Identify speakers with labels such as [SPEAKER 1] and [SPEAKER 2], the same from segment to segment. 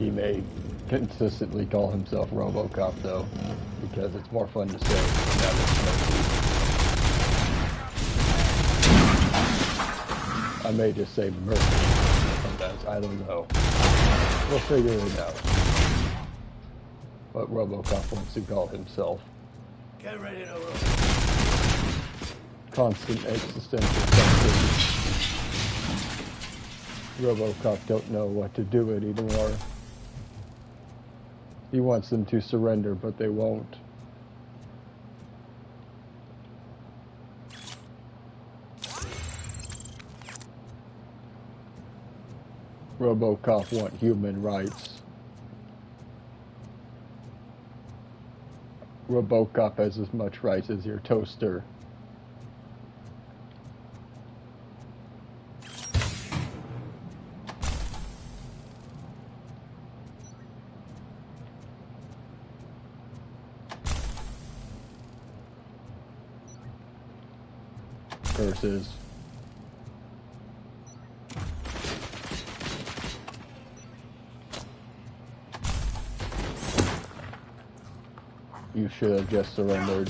[SPEAKER 1] he may consistently call himself RoboCop, though, because it's more fun to say now that it's Murphy. I may just say Murphy sometimes, I don't know. We'll figure it out. What RoboCop wants to call himself.
[SPEAKER 2] Get ready to roll.
[SPEAKER 1] Constant existential crisis. RoboCop don't know what to do anymore. He wants them to surrender, but they won't. RoboCop want human rights. RoboCop has as much rights as your toaster. Curses. You should have just surrendered.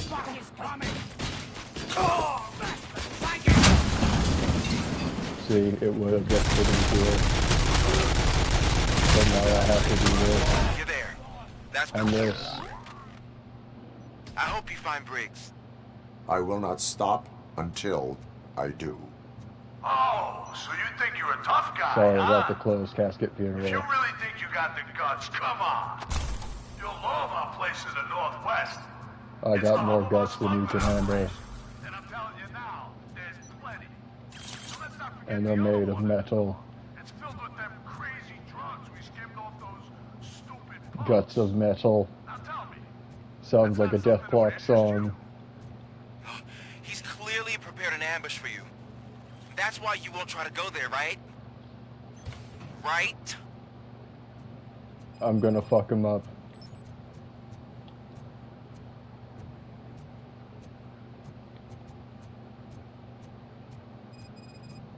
[SPEAKER 1] See, it would have just put into it. But now I have to do this.
[SPEAKER 3] You're there. That's
[SPEAKER 1] and this.
[SPEAKER 3] I hope you find Briggs.
[SPEAKER 4] I will not stop until I do.
[SPEAKER 5] Oh, so you think you're a tough guy,
[SPEAKER 1] Sorry
[SPEAKER 5] huh?
[SPEAKER 1] about the closed casket funeral.
[SPEAKER 5] If you really think you got the guts, come on. You'll know about places in the Northwest.
[SPEAKER 1] I got more guts than you can handle.
[SPEAKER 5] And I'm telling you now, there's plenty. So let's not forget
[SPEAKER 1] And they're made of metal.
[SPEAKER 5] It's filled with them crazy drugs we skimmed off those stupid pumps.
[SPEAKER 1] Guts of metal.
[SPEAKER 5] Now tell me.
[SPEAKER 1] Sounds like a Death Clock song.
[SPEAKER 3] He's clearly prepared an ambush for you. That's why you won't try to go there, right? Right?
[SPEAKER 1] I'm gonna fuck him up.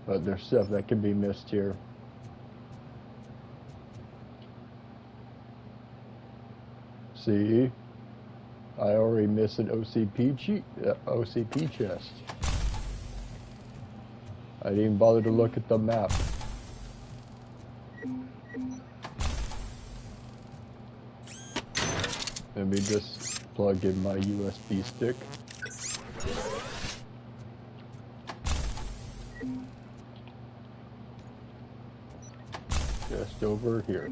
[SPEAKER 1] But there's stuff that can be missed here. See? I already missed an OCP chest. I didn't even bother to look at the map. Let me just plug in my USB stick. Just over here.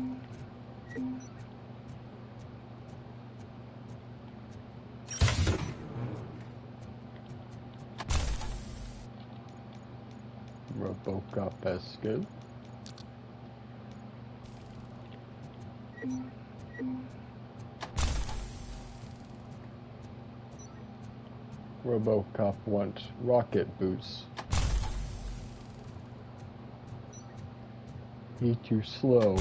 [SPEAKER 1] RoboCop Escape. RoboCop wants rocket boots. He too slow.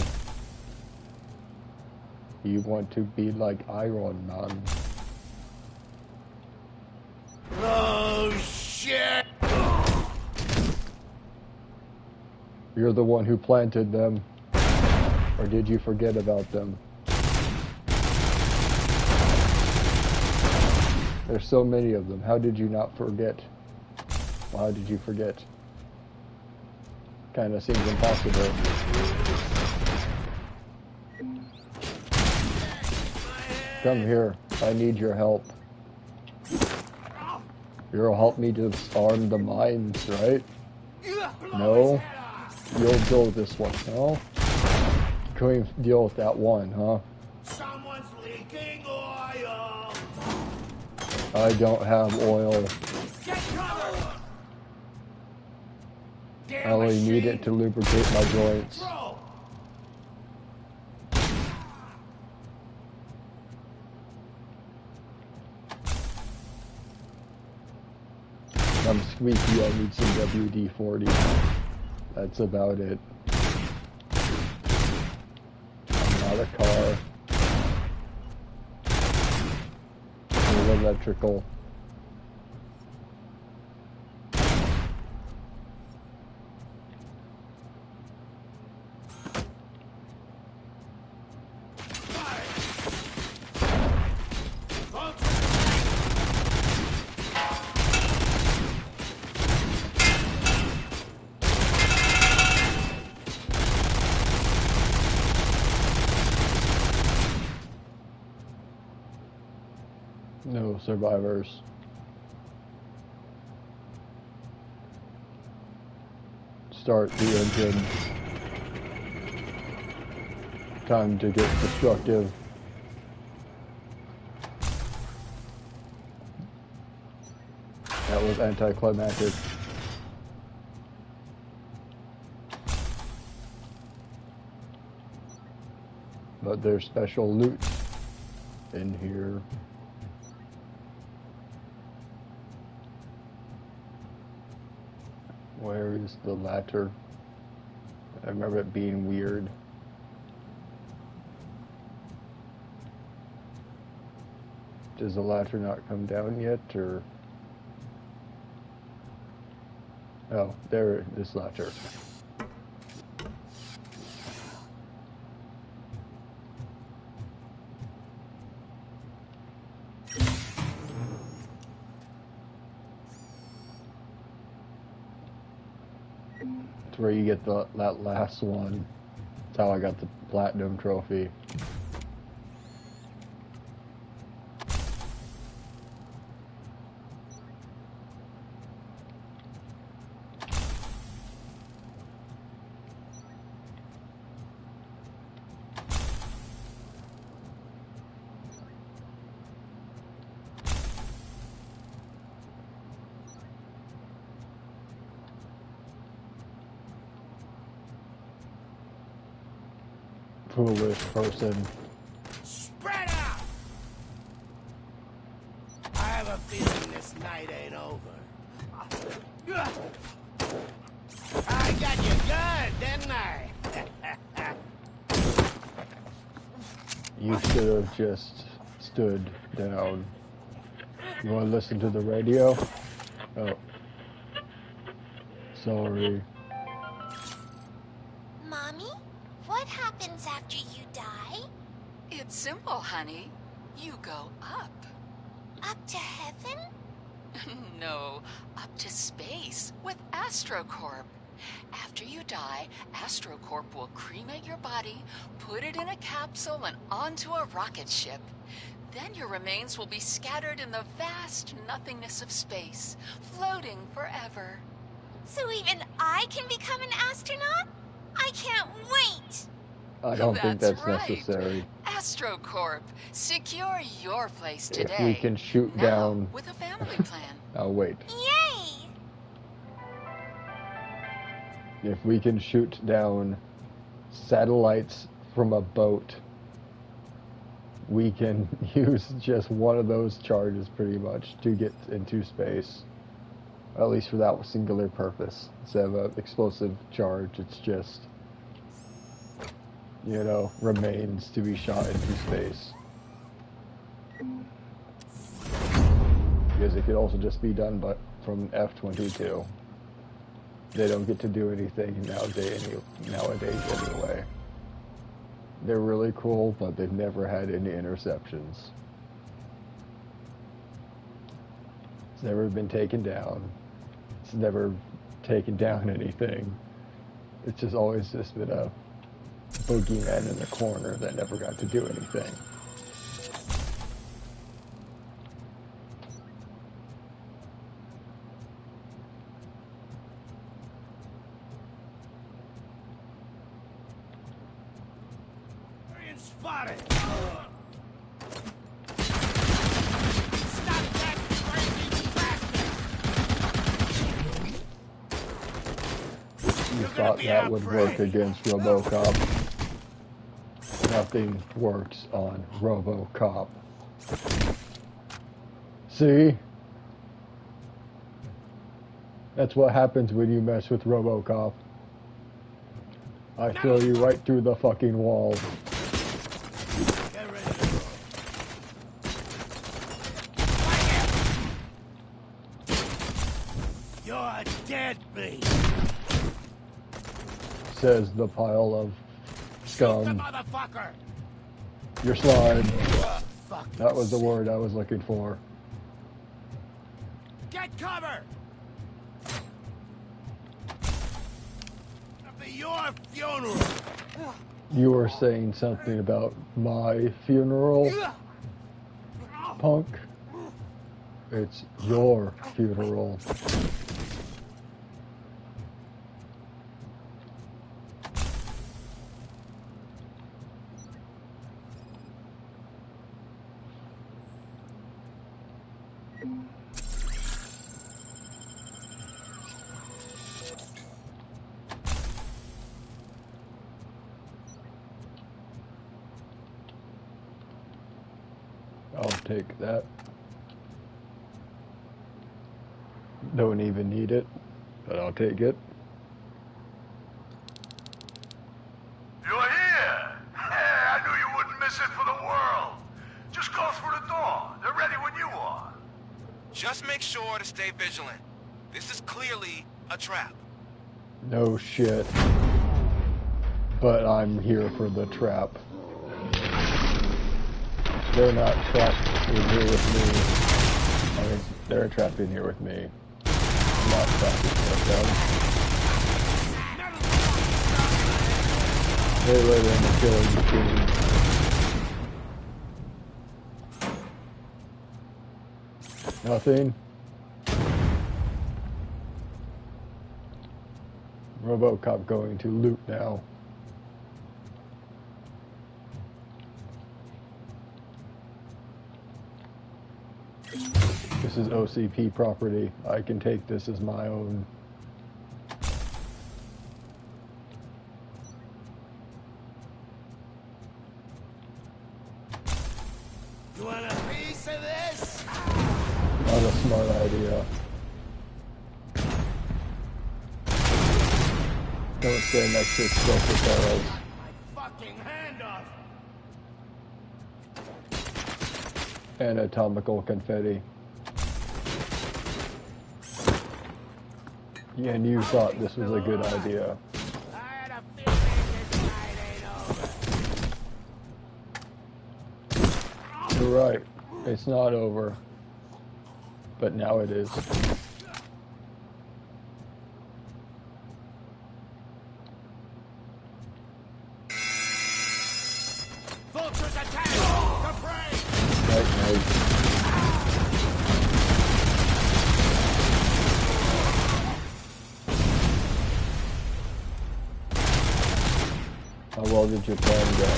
[SPEAKER 1] You want to be like Iron Man.
[SPEAKER 2] Oh, shit!
[SPEAKER 1] You're the one who planted them. Or did you forget about them? There's so many of them. How did you not forget? Well, how did you forget? Kinda seems impossible. Come here. I need your help. You'll help me disarm the mines, right? No? You'll deal with this one, no? Couldn't even deal with that one, huh?
[SPEAKER 2] Someone's leaking oil!
[SPEAKER 1] I don't have oil.
[SPEAKER 2] Get cover!
[SPEAKER 1] I only need it to lubricate my joints. I'm squeaky, I need some WD-40. That's about it. I'm not a car. I'm electrical. survivors. Start the engine. Time to get destructive. That was anticlimactic. But there's special loot in here. Where is the ladder? I remember it being weird. Does the ladder not come down yet, or? Oh, there, this ladder. It's where you get that last one. That's how I got the platinum trophy. Foolish person.
[SPEAKER 2] Spread out! I have a feeling this night ain't over. I got you good, didn't I?
[SPEAKER 1] You should have just stood down. You want to listen to the radio? Oh. Sorry.
[SPEAKER 6] Mommy, what happens after you die?
[SPEAKER 7] It's simple, honey. You go up.
[SPEAKER 6] Up to heaven?
[SPEAKER 7] No, up to space with AstroCorp. After you die, AstroCorp will cremate your body, put it in a capsule and onto a rocket ship. Then your remains will be scattered in the vast nothingness of space, floating forever.
[SPEAKER 6] So even I can become an astronaut? I can't wait!
[SPEAKER 1] I don't think that's
[SPEAKER 7] right.
[SPEAKER 1] necessary.
[SPEAKER 7] AstroCorp, secure your place today.
[SPEAKER 1] If we can shoot
[SPEAKER 7] now,
[SPEAKER 1] down...
[SPEAKER 7] with a family plan.
[SPEAKER 1] Oh, wait.
[SPEAKER 6] Yay!
[SPEAKER 1] If we can shoot down satellites from a boat, we can use just one of those charges pretty much to get into space. At least for that singular purpose. Instead of an explosive charge, it's just, you know, remains to be shot into space. Because it could also just be done but from F-22. They don't get to do anything nowadays anyway. They're really cool, but they've never had any interceptions. It's never been taken down. It's never taken down anything. It's just always just been a boogeyman in the corner that never got to do anything.
[SPEAKER 2] Spotted! Stop that crazy bastard!
[SPEAKER 1] You thought that would work against RoboCop. Nothing works on RoboCop. See? That's what happens when you mess with RoboCop. I throw you right through the fucking wall.
[SPEAKER 2] Get ready to roll. You're dead, me.
[SPEAKER 1] Says the pile of
[SPEAKER 2] Shoot the
[SPEAKER 1] scum.
[SPEAKER 2] motherfucker!
[SPEAKER 1] Your slime.
[SPEAKER 2] Fuck.
[SPEAKER 1] That was the word I was looking for.
[SPEAKER 2] Get cover! It'll be your funeral.
[SPEAKER 1] You were saying something about my funeral, punk. It's your funeral. I'll take that. Don't even need it, but I'll take it.
[SPEAKER 5] You're here! Hey, I knew you wouldn't miss it for the world. Just go through the door. They're ready when you are.
[SPEAKER 3] Just make sure to stay vigilant. This is clearly a trap.
[SPEAKER 1] No shit. But I'm here for the trap. They're not trapped in here with me. I mean, they're trapped in here with me. I'm not trapped in here with them. They're later in the killing machine. Nothing. RoboCop going to loot now. This is OCP property. I can take this as my own.
[SPEAKER 2] You want a piece of this?
[SPEAKER 1] Not a smart idea. Don't stay next to explosive barrels.
[SPEAKER 2] My fucking hand off!
[SPEAKER 1] Anatomical confetti. Yeah, and you thought this was a good idea.
[SPEAKER 2] I had a feeling this night ain't over.
[SPEAKER 1] You're right. It's not over. But now it is.
[SPEAKER 2] Vultures attack! The prey!
[SPEAKER 1] Night. How well did your plan go?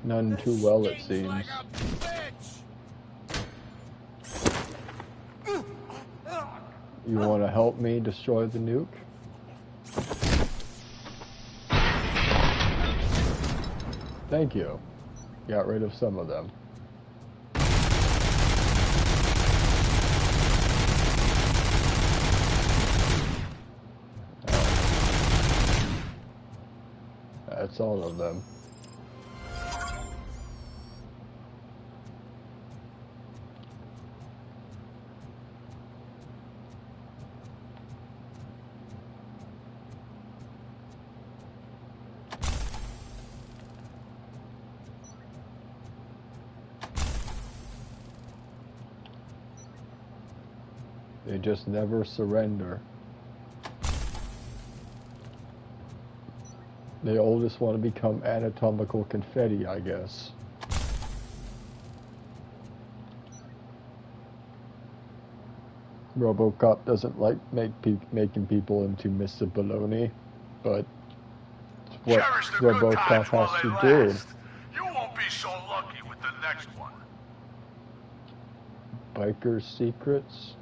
[SPEAKER 1] None too well, it seems.
[SPEAKER 2] Like a bitch!
[SPEAKER 1] You want to help me destroy the nuke? Thank you. Got rid of some of them. That's all of them. They just never surrender. They all just want to become anatomical confetti, I guess. RoboCop doesn't like making people into Mr. Baloney, but it's what
[SPEAKER 5] Cherish the good
[SPEAKER 1] RoboCop
[SPEAKER 5] times while
[SPEAKER 1] has
[SPEAKER 5] they
[SPEAKER 1] to do.
[SPEAKER 5] last. You won't be so lucky with the next one.
[SPEAKER 1] Biker secrets?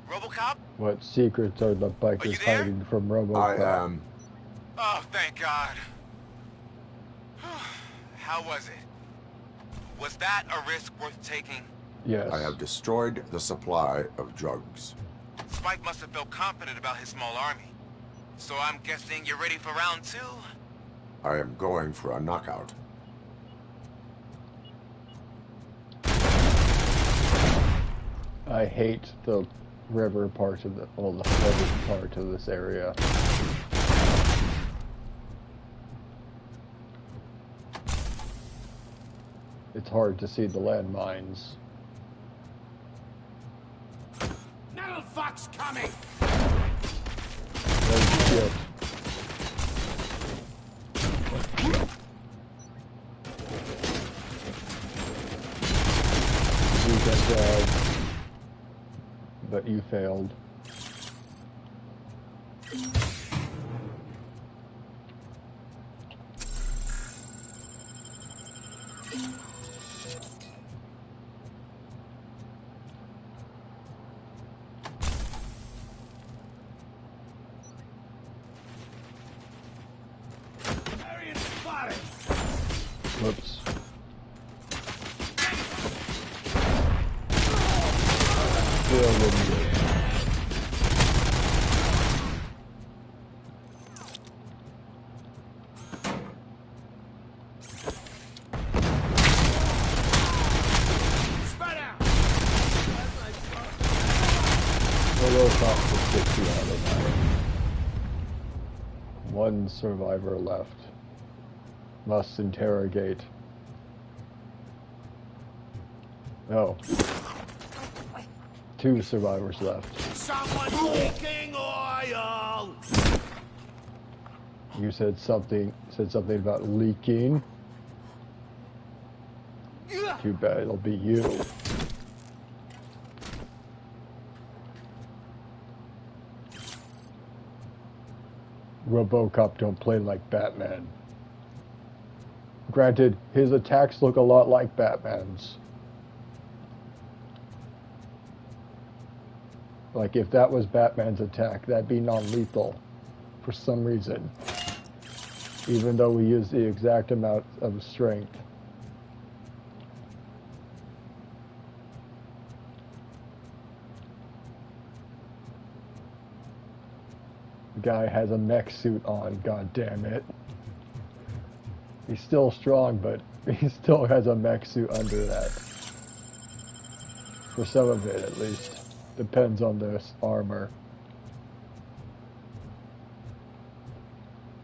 [SPEAKER 3] RoboCop?
[SPEAKER 1] What secrets are the
[SPEAKER 3] Are you
[SPEAKER 1] bikers
[SPEAKER 3] there?
[SPEAKER 1] hiding from RoboCop?
[SPEAKER 4] I am.
[SPEAKER 3] Oh, thank God. How was it? Was that a risk worth taking?
[SPEAKER 1] Yes.
[SPEAKER 4] I have destroyed the supply of drugs.
[SPEAKER 3] Spike must have felt confident about his small army. So I'm guessing you're ready for round 2?
[SPEAKER 4] I am going for a knockout.
[SPEAKER 1] I hate the river part of the, well, the flooded part of this area. It's hard to see the landmines.
[SPEAKER 2] Metal Fox coming!
[SPEAKER 1] Oh shit. we can tell, but you failed. Whoops. Still wouldn't get it. RoboCop for 60 out of that. One survivor left. Must interrogate. No. 2 survivors left.
[SPEAKER 2] Someone's leaking oil!
[SPEAKER 1] You said something about leaking. Too bad it'll be you. RoboCop don't play like Batman. Granted, his attacks look a lot like Batman's. Like, if that was Batman's attack, that'd be non-lethal for some reason. Even though we use the exact amount of strength. The guy has a mech suit on, god damn it. He's still strong, but he still has a mech suit under that. For some of it, at least. Depends on this armor.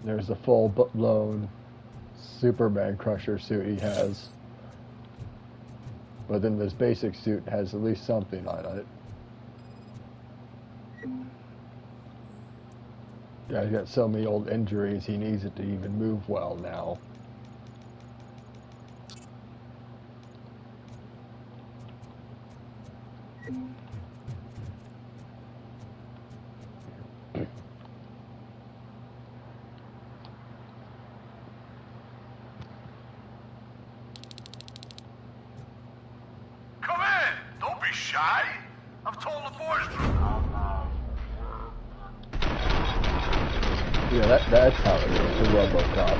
[SPEAKER 1] There's a full-blown Superman Crusher suit he has. But then this basic suit has at least something on it. Guy's got so many old injuries, he needs it to even move well now.
[SPEAKER 5] Come in! Don't be shy! I've told the boys to...
[SPEAKER 1] Yeah, that's how it is for RoboCop.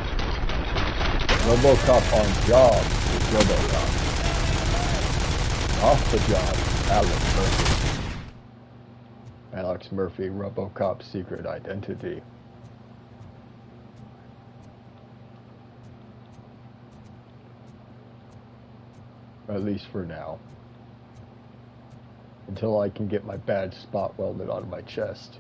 [SPEAKER 1] RoboCop on job is RoboCop. Off the job, Alex Murphy. Alex Murphy, RoboCop's secret identity. At least for now. Until I can get my badge spot welded on my chest.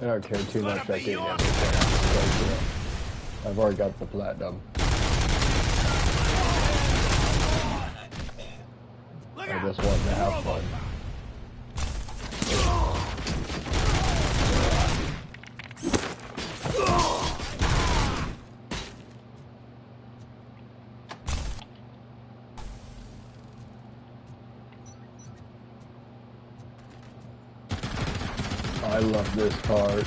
[SPEAKER 1] I don't care too much about getting everything. I've already got the platinum. I just want to have fun. I love this part.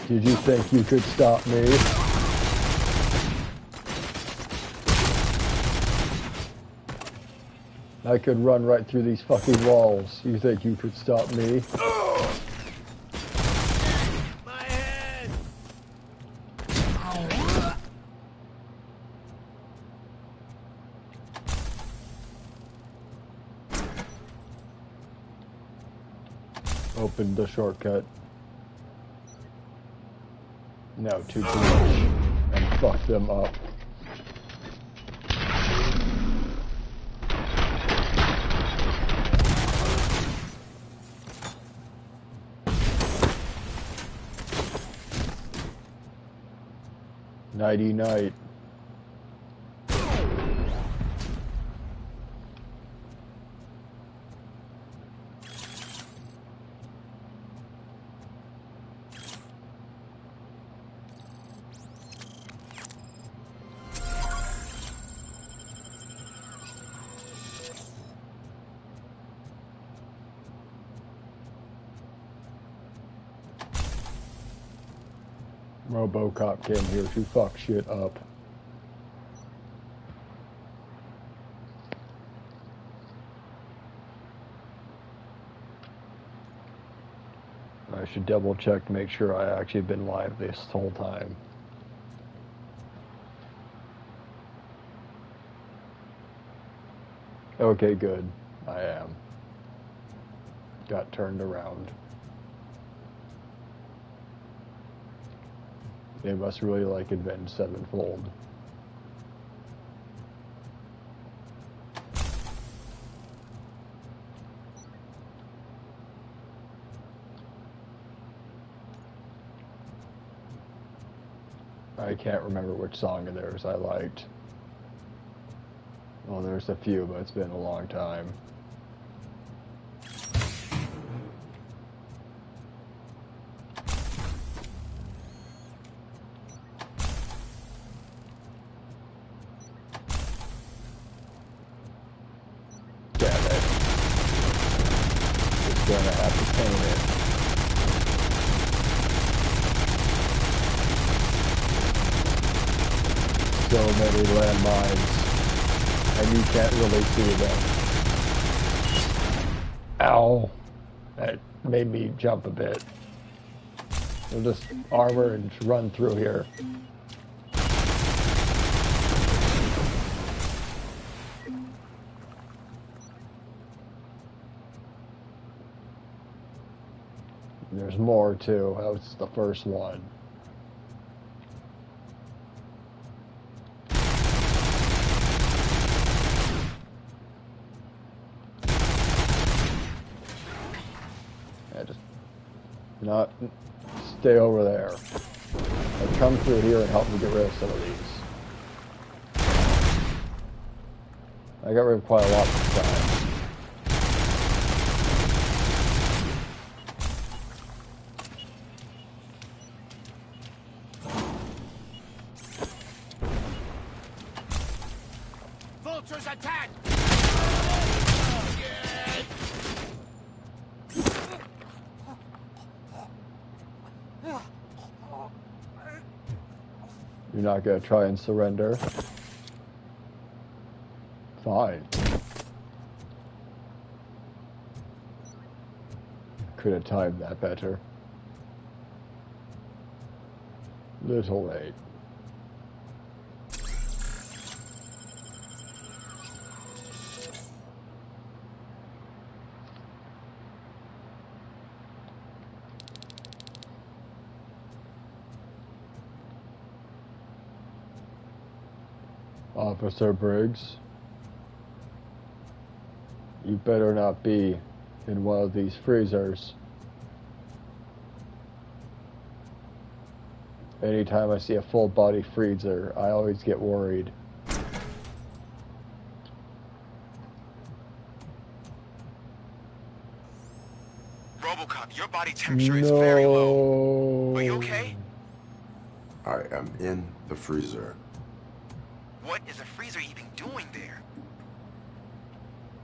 [SPEAKER 1] Did you think you could stop me? I could run right through these fucking walls. You think you could stop me?
[SPEAKER 2] My head!
[SPEAKER 1] Open the shortcut. No, too much. And fuck them up. Nighty night. RoboCop came here to fuck shit up. I should double check to make sure I actually been live this whole time. Okay, good. I am. Got turned around. They must really like Avenged Sevenfold. I can't remember which song of theirs I liked. Well, there's a few, but it's been a long time. Damn it. Just gonna have to paint it. So many landmines, and you can't really see them. Ow. That made me jump a bit. We'll just armor and run through here. There's more too. That was the first one. Not stay over there. I'll come through here and help me get rid of some of these. I got rid of quite a lot this time.
[SPEAKER 2] Vultures attack!
[SPEAKER 1] You're not gonna try and surrender? Fine. Could have timed that better. Little late. Officer Briggs, you better not be in one of these freezers. Anytime I see a full body freezer, I always get worried.
[SPEAKER 3] RoboCop, your body temperature is very low. Are you okay?
[SPEAKER 4] I am in the freezer.
[SPEAKER 3] What is a freezer even doing there?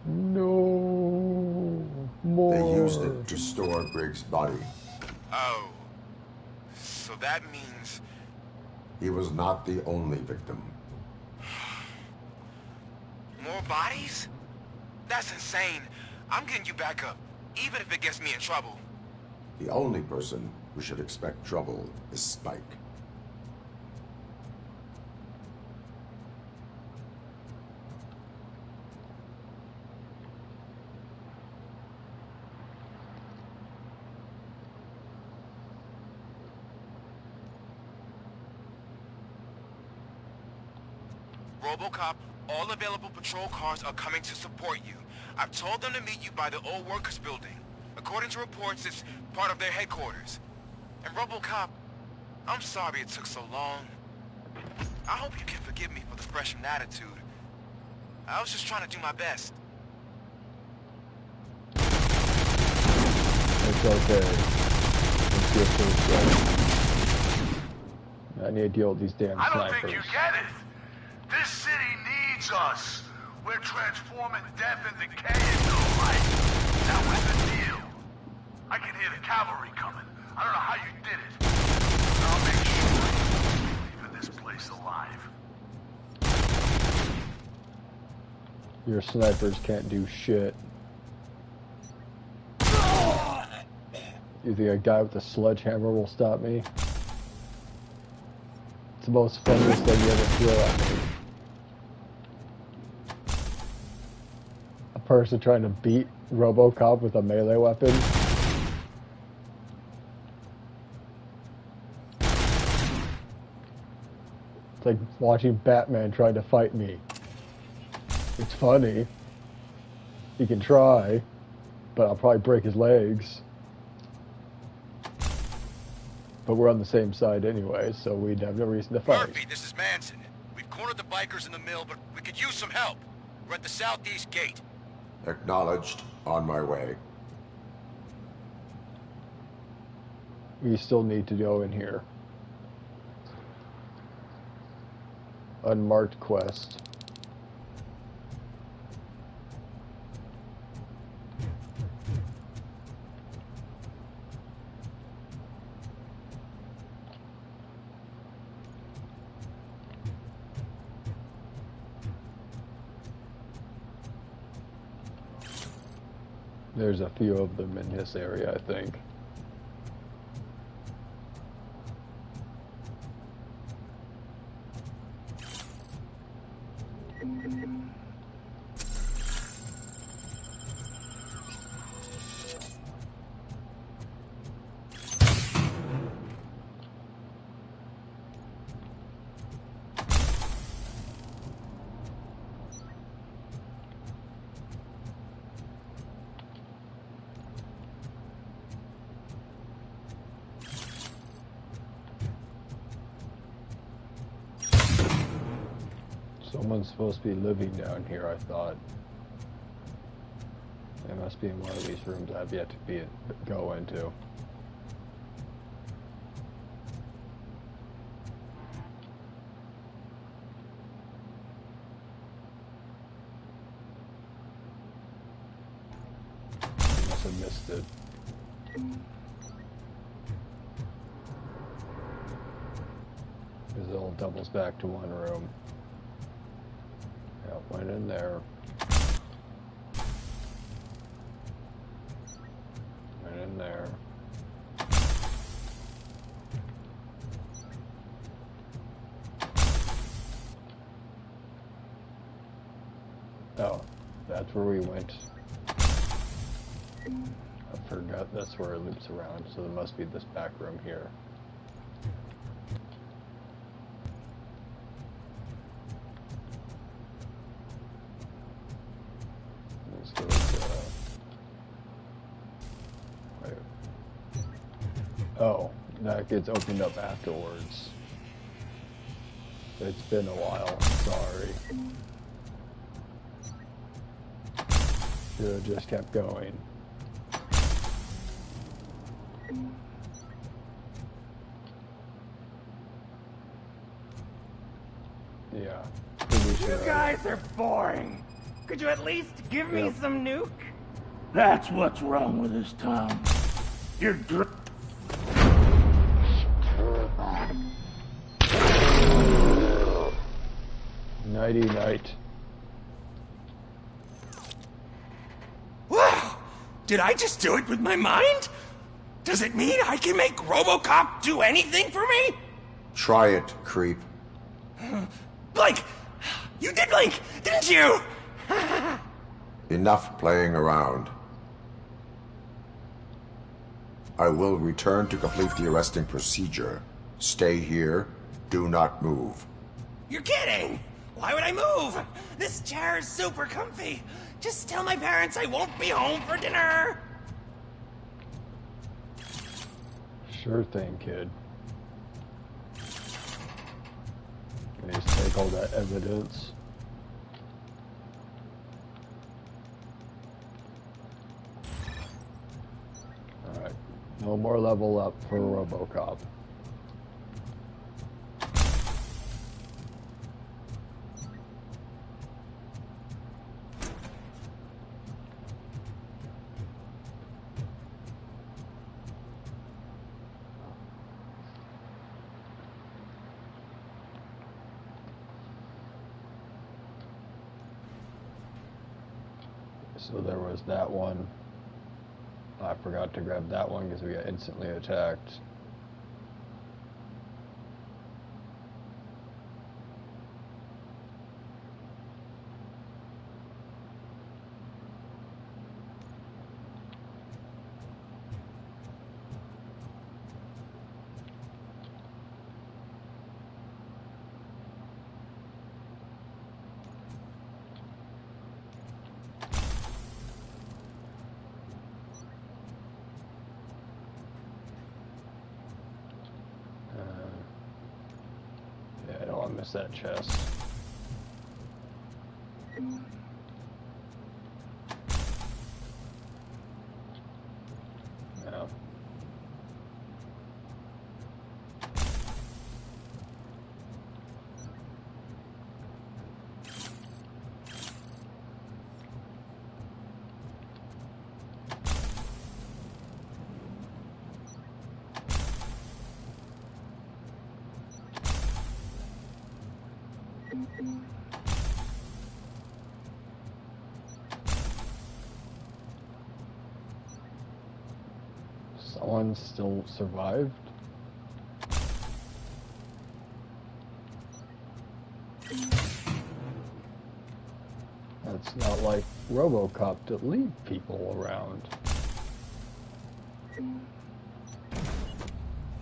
[SPEAKER 1] No more.
[SPEAKER 4] They used it to store Briggs' body.
[SPEAKER 3] Oh. So that means...
[SPEAKER 4] He was not the only victim.
[SPEAKER 3] More bodies? That's insane. I'm getting you back up, even if it gets me in trouble.
[SPEAKER 4] The only person who should expect trouble is Spike.
[SPEAKER 3] RoboCop, all available patrol cars are coming to support you. I've told them to meet you by the old workers building. According to reports, it's part of their headquarters. And RoboCop, I'm sorry it took so long. I hope you can forgive me for the freshman attitude. I was just trying to do my best.
[SPEAKER 1] It's okay. It's your first day. I need to deal with these damn
[SPEAKER 5] I don't
[SPEAKER 1] snipers.
[SPEAKER 5] think you get it. This city needs us. We're transforming death and decay into life. Now what's the deal? I can hear the cavalry coming. I don't know how you did it. But I'll make sure you're leaving this place alive.
[SPEAKER 1] Your snipers can't do shit. You think a guy with a sledgehammer will stop me? It's the most funniest thing you ever throw at me. A person trying to beat RoboCop with a melee weapon. It's like watching Batman trying to fight me. It's funny. He can try, but I'll probably break his legs. But we're on the same side anyway, so we'd have no reason to fight.
[SPEAKER 3] Murphy, this is Manson. We've cornered the bikers in the mill, but we could use some help. We're at the southeast gate.
[SPEAKER 4] Acknowledged. On my way.
[SPEAKER 1] We still need to go in here. Unmarked quest. There's a few of them in this area, I think. Someone's supposed to be living down here, I thought. They must be in one of these rooms I've yet to go into. I must have missed it. Because it all doubles back to one room. Yep, went in there. Went in there. Oh, that's where we went. I forgot that's where it loops around, so there must be this back room here. Oh, that gets opened up afterwards. It's been a while, sorry. Should have just kept going. Yeah.
[SPEAKER 2] You guys are boring. Could you at least give me some nuke?
[SPEAKER 8] That's what's wrong with this town. You're
[SPEAKER 1] Nighty night.
[SPEAKER 2] Wow! Did I just do it with my mind? Does it mean I can make RoboCop do anything for me?
[SPEAKER 4] Try it, creep.
[SPEAKER 2] Blink! You did blink, didn't you?
[SPEAKER 4] Enough playing around. I will return to complete the arresting procedure. Stay here. Do not move.
[SPEAKER 2] You're kidding! Why would I move? This chair is super comfy. Just tell my parents I won't be home for dinner.
[SPEAKER 1] Sure thing, kid. Let me take all that evidence. Alright, no more level up for RoboCop. So there was that one. I forgot to grab that one because we got instantly attacked. Yeah, I don't want to miss that chest. Yeah. Someone still survived? That's not like RoboCop to leave people around.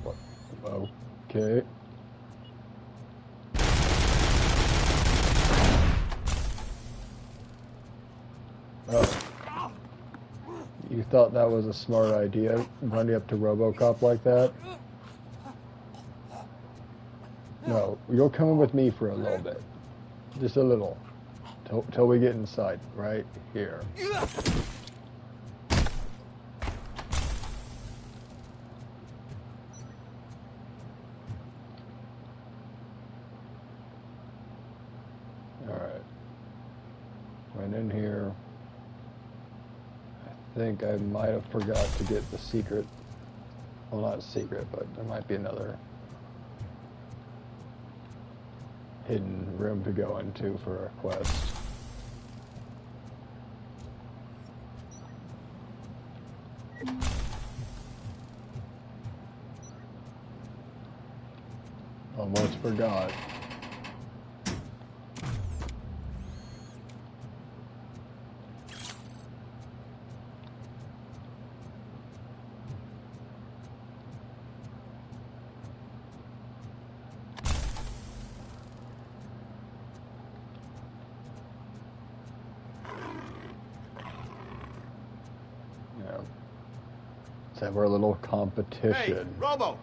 [SPEAKER 1] What? Okay. Oh. You thought that was a smart idea, running up to RoboCop like that? No, you're coming with me for a little bit. Just a little. Till we get inside, right here. Alright. Went in here. I think I might have forgot to get the secret. Well, not secret, but there might be another hidden room to go into for a quest. Almost forgot. Let's have our little competition.
[SPEAKER 2] Hey, Robo!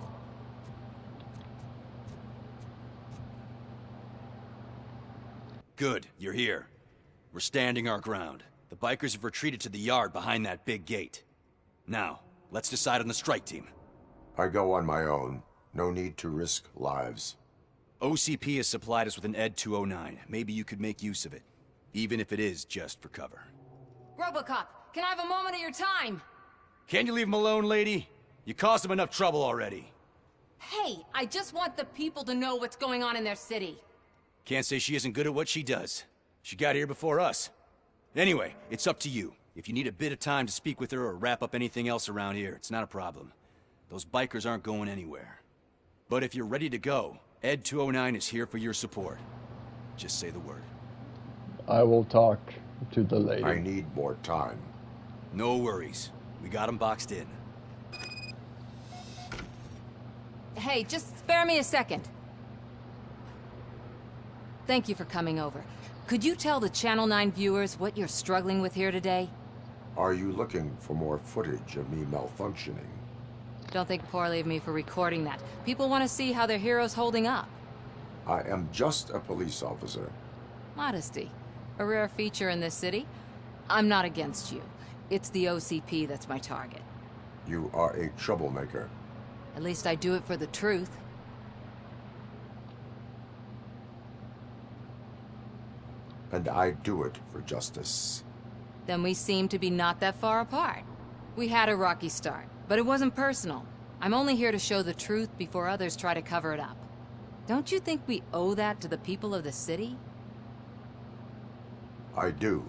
[SPEAKER 9] Good, you're here. We're standing our ground. The bikers have retreated to the yard behind that big gate. Now, let's decide on the strike team.
[SPEAKER 4] I go on my own. No need to risk lives.
[SPEAKER 9] OCP has supplied us with an ED 209. Maybe you could make use of it. Even if it is just for cover.
[SPEAKER 10] RoboCop, can I have a moment of your time?
[SPEAKER 9] Can you leave him alone, lady? You caused him enough trouble already.
[SPEAKER 10] Hey, I just want the people to know what's going on in their city.
[SPEAKER 9] Can't say she isn't good at what she does. She got here before us. Anyway, it's up to you. If you need a bit of time to speak with her or wrap up anything else around here, it's not a problem. Those bikers aren't going anywhere. But if you're ready to go, ED 209 is here for your support. Just say the word.
[SPEAKER 1] I will talk to the lady.
[SPEAKER 4] I need more time.
[SPEAKER 9] No worries. We got him boxed in.
[SPEAKER 10] Hey, just spare me a second. Thank you for coming over. Could you tell the Channel 9 viewers what you're struggling with here today?
[SPEAKER 4] Are you looking for more footage of me malfunctioning?
[SPEAKER 10] Don't think poorly of me for recording that. People want to see how their hero's holding up.
[SPEAKER 4] I am just a police officer.
[SPEAKER 10] Modesty. A rare feature in this city. I'm not against you. It's the OCP that's my target.
[SPEAKER 4] You are a troublemaker.
[SPEAKER 10] At least I do it for the truth.
[SPEAKER 4] And I do it for justice.
[SPEAKER 10] Then we seem to be not that far apart. We had a rocky start, but it wasn't personal. I'm only here to show the truth before others try to cover it up. Don't you think we owe that to the people of the city?
[SPEAKER 4] I do.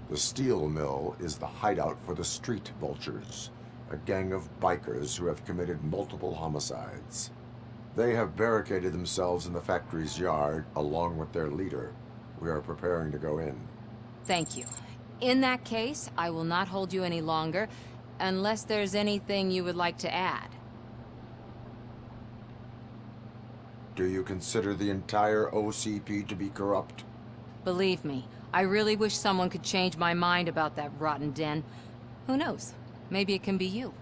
[SPEAKER 4] The steel mill is the hideout for the street vultures, a gang of bikers who have committed multiple homicides. They have barricaded themselves in the factory's yard along with their leader. We are preparing to go in.
[SPEAKER 10] Thank you. In that case, I will not hold you any longer, unless there's anything you would like to add.
[SPEAKER 4] Do you consider the entire OCP to be corrupt?
[SPEAKER 10] Believe me, I really wish someone could change my mind about that rotten den. Who knows? Maybe it can be you.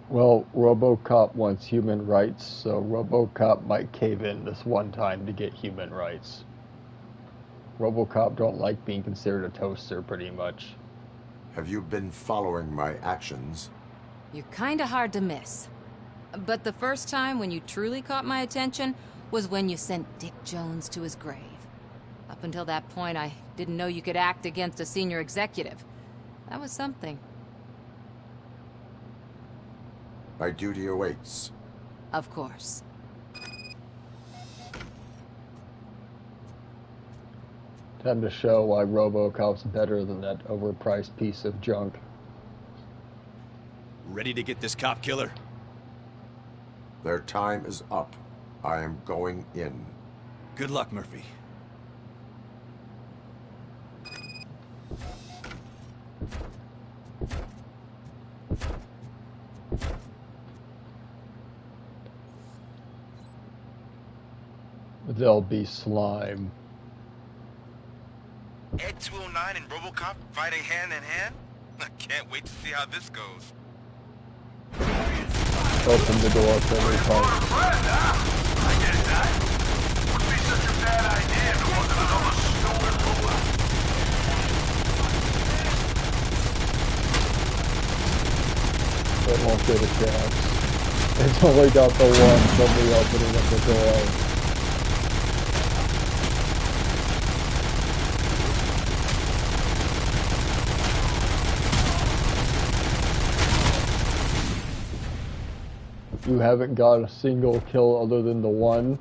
[SPEAKER 1] Well, RoboCop wants human rights, so RoboCop might cave in this one time to get human rights. RoboCop don't like being considered a toaster, pretty much.
[SPEAKER 4] Have you been following my actions?
[SPEAKER 10] You're kinda hard to miss. But the first time when you truly caught my attention was when you sent Dick Jones to his grave. Up until that point, I didn't know you could act against a senior executive. That was something.
[SPEAKER 4] My duty awaits.
[SPEAKER 10] Of course.
[SPEAKER 1] Time to show why RoboCop's better than that overpriced piece of junk.
[SPEAKER 9] Ready to get this cop killer?
[SPEAKER 4] Their time is up. I am going in.
[SPEAKER 9] Good luck, Murphy.
[SPEAKER 1] There'll be slime.
[SPEAKER 3] Ed 209 and RoboCop fighting hand in hand? I can't wait to see how this goes.
[SPEAKER 1] Open the door for me, Paul.
[SPEAKER 5] I get that. Would be such a bad idea if it wasn't another stupid robot.
[SPEAKER 1] It won't get a chance. It's only got the one from the opening of the door. You haven't got a single kill other than the one?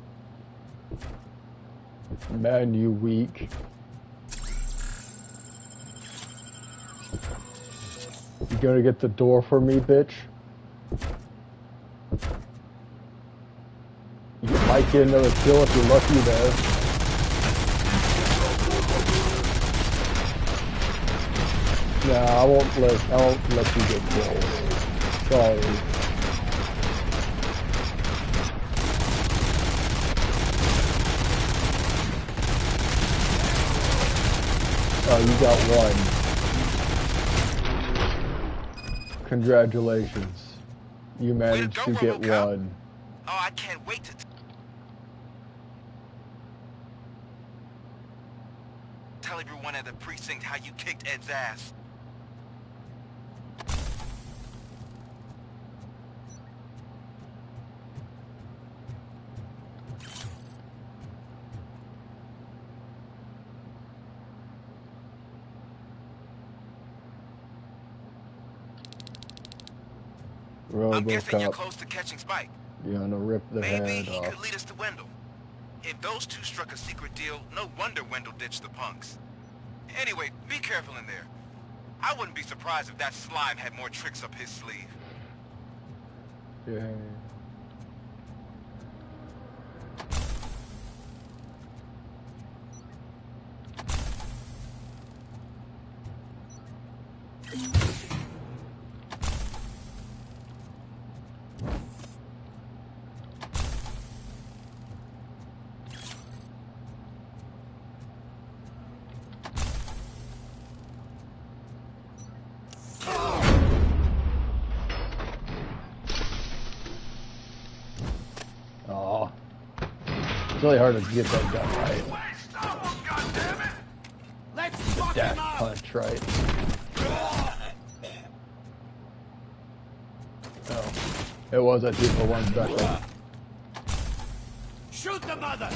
[SPEAKER 1] Man, you weak. You gonna get the door for me, bitch? You might get another kill if you're lucky there. Nah, I won't let you get kills. Sorry. Oh, you got one. Congratulations. You managed to get one.
[SPEAKER 3] Oh, I can't wait to tell everyone at the precinct how you kicked Ed's ass. I'm guessing you're close to catching Spike.
[SPEAKER 1] You're gonna rip the
[SPEAKER 3] Maybe
[SPEAKER 1] head
[SPEAKER 3] he
[SPEAKER 1] off.
[SPEAKER 3] could lead us to Wendell. If those two struck a secret deal, no wonder Wendell ditched the punks. Anyway, be careful in there. I wouldn't be surprised if that slime had more tricks up his sleeve.
[SPEAKER 1] Yeah. Oh. It's really hard to get that gun right.
[SPEAKER 5] Stop him, goddammit!
[SPEAKER 2] Let's fuck
[SPEAKER 1] Dash
[SPEAKER 2] him up!
[SPEAKER 1] punch right. Oh, it was a 2-for-1 special.
[SPEAKER 2] Shoot the mother!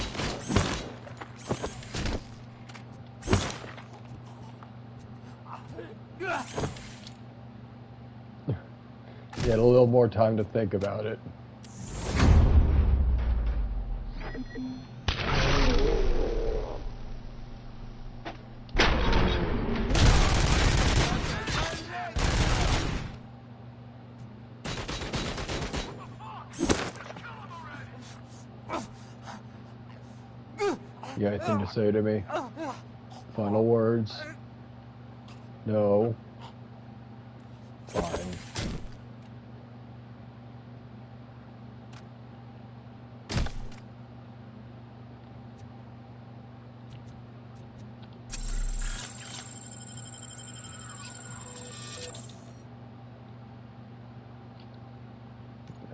[SPEAKER 1] You had a little more time to think about it. You got anything to say to me? Final words? No. Fine.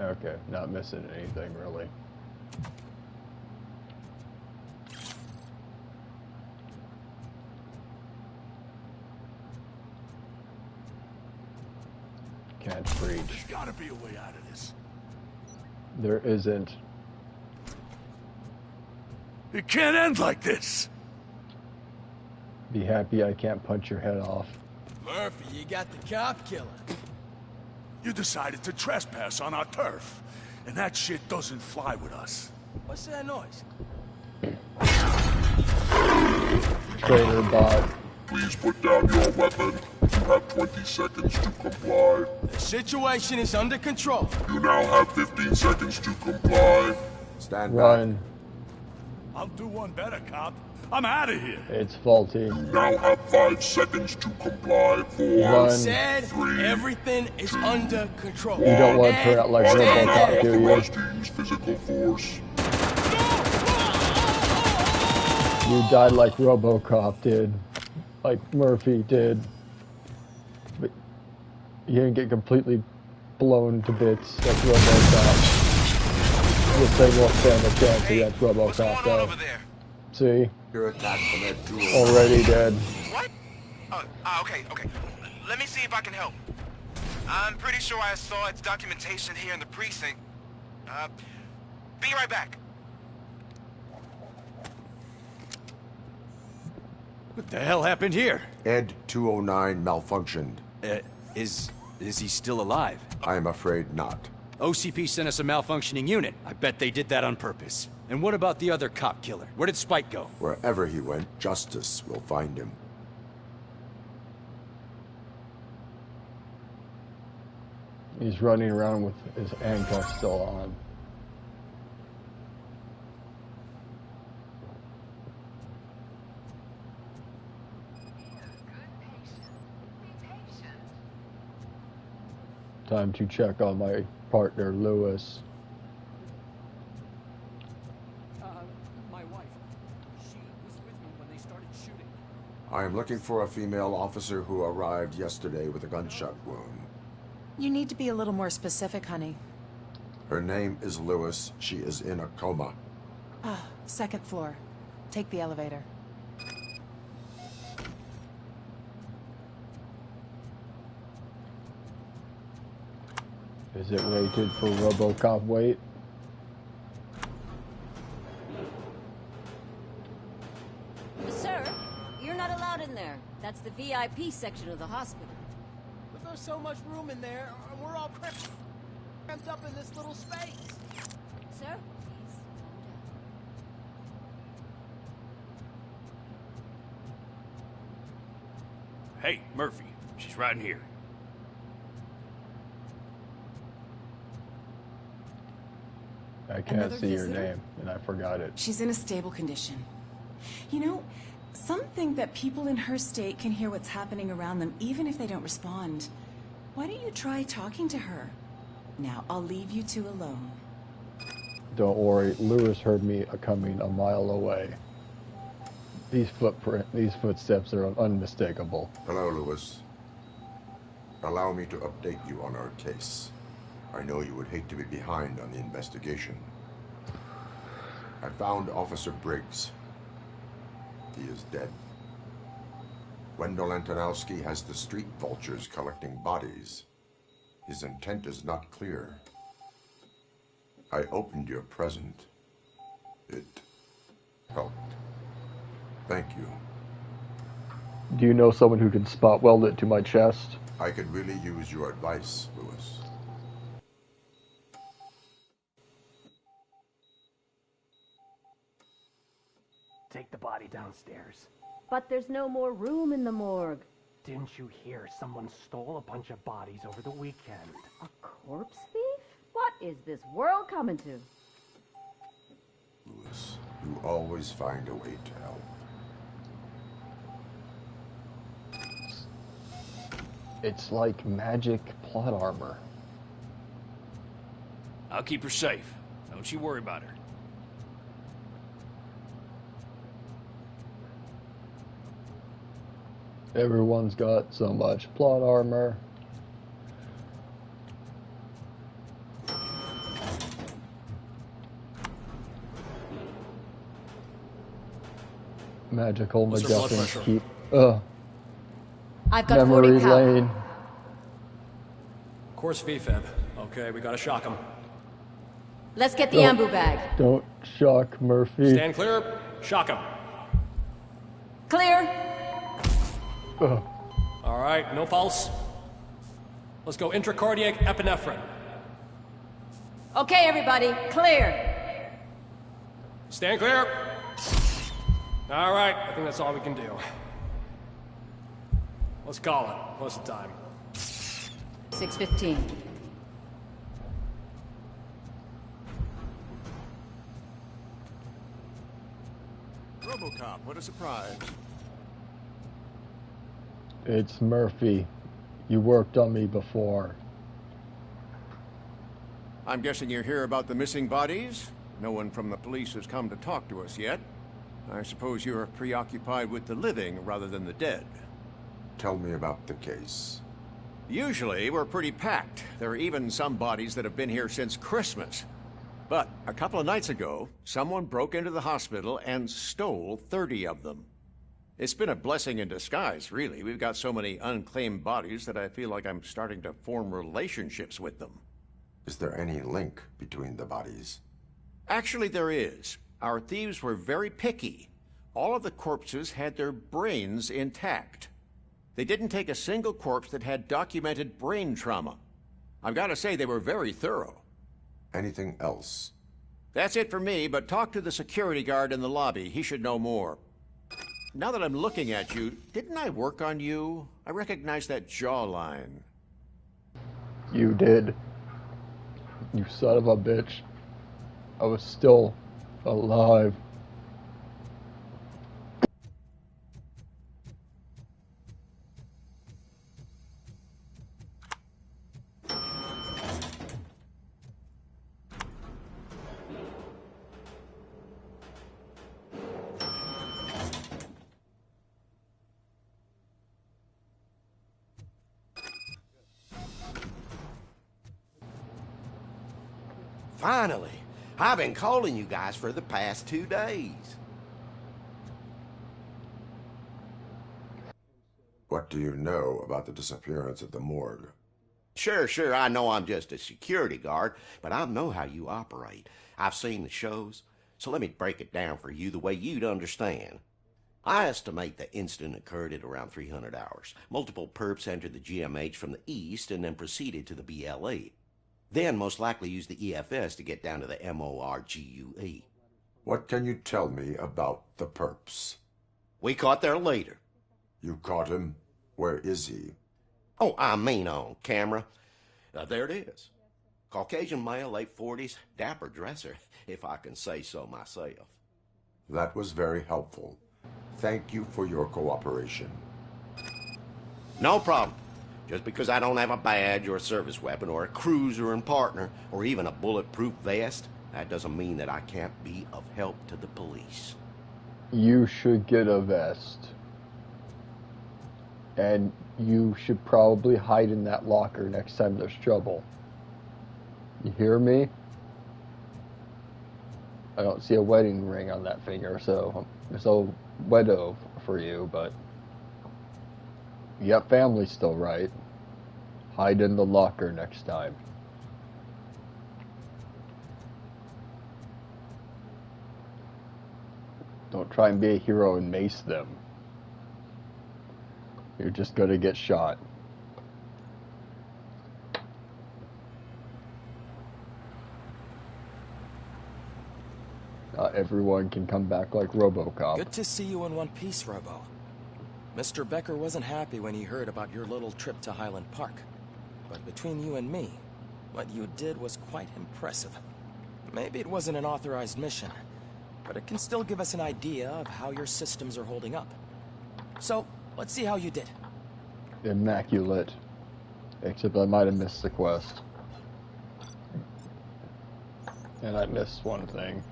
[SPEAKER 1] Okay, not missing anything really. Can't breach.
[SPEAKER 5] There's gotta be a way out of this.
[SPEAKER 1] There isn't.
[SPEAKER 5] It can't end like this.
[SPEAKER 1] Be happy I can't punch your head off.
[SPEAKER 2] Murphy, you got the cop killer.
[SPEAKER 5] You decided to trespass on our turf, and that shit doesn't fly with us.
[SPEAKER 2] What's that noise?
[SPEAKER 1] Traitor bot.
[SPEAKER 11] Please put down your weapon. You have 20 seconds to comply.
[SPEAKER 2] The situation is under control.
[SPEAKER 11] You now have 15 seconds to comply.
[SPEAKER 4] Stand
[SPEAKER 1] Run.
[SPEAKER 5] I'll do one better, cop. I'm out of here.
[SPEAKER 1] It's faulty.
[SPEAKER 11] You now have 5 seconds to comply. 4,
[SPEAKER 1] Run.
[SPEAKER 2] Said
[SPEAKER 11] 3,
[SPEAKER 2] everything is under control.
[SPEAKER 1] You don't want to turn out like
[SPEAKER 11] I am now
[SPEAKER 1] RoboCop, do you?
[SPEAKER 11] authorized to use physical force.
[SPEAKER 1] You died like RoboCop did. Like Murphy did. But you didn't get completely blown to bits. That's RoboCop. This thing won't stand a chance against RoboCop, though.
[SPEAKER 3] Over there?
[SPEAKER 1] See?
[SPEAKER 4] You're attacked from that duel.
[SPEAKER 1] Already dead.
[SPEAKER 3] What? Okay. Let me see if I can help. I'm pretty sure I saw its documentation here in the precinct. Be right back.
[SPEAKER 9] What the hell happened here?
[SPEAKER 4] Ed 209 malfunctioned.
[SPEAKER 9] Is he still alive?
[SPEAKER 4] I am afraid not.
[SPEAKER 9] OCP sent us a malfunctioning unit. I bet they did that on purpose. And what about the other cop killer? Where did Spike go?
[SPEAKER 4] Wherever he went, justice will find him.
[SPEAKER 1] He's running around with his handcuffs still on. Time to check on my partner, Lewis.
[SPEAKER 2] My wife. She was with me when they started shooting.
[SPEAKER 4] I am looking for a female officer who arrived yesterday with a gunshot wound.
[SPEAKER 12] You need to be a little more specific, honey.
[SPEAKER 4] Her name is Lewis. She is in a coma.
[SPEAKER 12] Ah, second floor. Take the elevator.
[SPEAKER 1] Is it rated for RoboCop weight?
[SPEAKER 13] Sir, you're not allowed in there. That's the VIP section of the hospital.
[SPEAKER 2] But there's so much room in there, and we're all cramped up in this little space.
[SPEAKER 13] Sir, please calm down.
[SPEAKER 8] Hey, Murphy. She's right in here.
[SPEAKER 1] I can't
[SPEAKER 12] Another
[SPEAKER 1] see your
[SPEAKER 12] visitor?
[SPEAKER 1] name, and I forgot it.
[SPEAKER 12] She's in a stable condition. You know, some think that people in her state can hear what's happening around them even if they don't respond. Why don't you try talking to her? Now, I'll leave you two alone.
[SPEAKER 1] Don't worry, Lewis heard me coming a mile away. These footsteps are unmistakable.
[SPEAKER 4] Hello, Lewis. Allow me to update you on our case. I know you would hate to be behind on the investigation. I found Officer Briggs. He is dead. Wendell Antonowski has the street vultures collecting bodies. His intent is not clear. I opened your present. It helped. Thank you.
[SPEAKER 1] Do you know someone who can spot weld it to my chest?
[SPEAKER 4] I could really use your advice, Lewis.
[SPEAKER 14] Take the body downstairs.
[SPEAKER 13] But there's no more room in the morgue.
[SPEAKER 14] Didn't you hear someone stole a bunch of bodies over the weekend?
[SPEAKER 13] A corpse thief? What is this world coming to?
[SPEAKER 4] Lewis, you always find a way to help.
[SPEAKER 1] It's like magic plot armor.
[SPEAKER 15] I'll keep her safe. Don't you worry about her.
[SPEAKER 1] Everyone's got so much plot armor. Magical
[SPEAKER 15] What's her blood
[SPEAKER 1] MacGuffins
[SPEAKER 15] pressure?
[SPEAKER 1] keep
[SPEAKER 10] I've got
[SPEAKER 1] memory
[SPEAKER 10] 40 cal.
[SPEAKER 1] lane.
[SPEAKER 15] Course VFib. Okay, we gotta shock him.
[SPEAKER 10] Let's get the ambu bag.
[SPEAKER 1] Don't shock Murphy.
[SPEAKER 15] Stand clear. Shock him.
[SPEAKER 10] Clear.
[SPEAKER 1] Ugh.
[SPEAKER 15] All right, no pulse. Let's go intracardiac epinephrine.
[SPEAKER 10] Okay, everybody, clear.
[SPEAKER 15] Stand clear. All right, I think that's all we can do. Let's call it. What's the time?
[SPEAKER 10] 6:15.
[SPEAKER 16] RoboCop, what a surprise.
[SPEAKER 1] It's Murphy. You worked on me before.
[SPEAKER 16] I'm guessing you're here about the missing bodies? No one from the police has come to talk to us yet. I suppose you're preoccupied with the living rather than the dead.
[SPEAKER 4] Tell me about the case.
[SPEAKER 16] Usually, we're pretty packed. There are even some bodies that have been here since Christmas. But a couple of nights ago, someone broke into the hospital and stole 30 of them. It's been a blessing in disguise, really. We've got so many unclaimed bodies that I feel like I'm starting to form relationships with them.
[SPEAKER 4] Is there any link between the bodies?
[SPEAKER 16] Actually, there is. Our thieves were very picky. All of the corpses had their brains intact. They didn't take a single corpse that had documented brain trauma. I've got to say, they were very thorough.
[SPEAKER 4] Anything else?
[SPEAKER 16] That's it for me, but talk to the security guard in the lobby. He should know more. Now that I'm looking at you, didn't I work on you? I recognize that jawline.
[SPEAKER 1] You did. You son of a bitch. I was still alive.
[SPEAKER 2] Finally. I've been calling you guys for the past 2 days.
[SPEAKER 4] What do you know about the disappearance at the morgue?
[SPEAKER 2] Sure, I know I'm just a security guard, but I know how you operate. I've seen the shows, so let me break it down for you the way you'd understand. I estimate the incident occurred at around 300 hours. Multiple perps entered the GMH from the east and then proceeded to the BLE. Then most likely used the EFS to get down to the MORGUE.
[SPEAKER 4] What can you tell me about the perps?
[SPEAKER 2] We caught their leader.
[SPEAKER 4] You caught him? Where is he?
[SPEAKER 2] Oh, I mean on camera. There it is. Caucasian male, late 40s, dapper dresser, if I can say so myself.
[SPEAKER 4] That was very helpful. Thank you for your cooperation.
[SPEAKER 2] No problem. Just because I don't have a badge or a service weapon or a cruiser and partner or even a bulletproof vest, that doesn't mean that I can't be of help to the police.
[SPEAKER 1] You should get a vest. And you should probably hide in that locker next time there's trouble. You hear me? I don't see a wedding ring on that finger, so wedo for you, but you got family still, right? Hide in the locker next time. Don't try and be a hero and mace them. You're just gonna get shot. Not everyone can come back like RoboCop.
[SPEAKER 17] Good to see you in one piece, Robo. Mr. Becker wasn't happy when he heard about your little trip to Highland Park. But between you and me, what you did was quite impressive. Maybe it wasn't an authorized mission, but it can still give us an idea of how your systems are holding up. So, let's see how you did.
[SPEAKER 1] Immaculate. Except I might have missed the quest. And I missed one thing.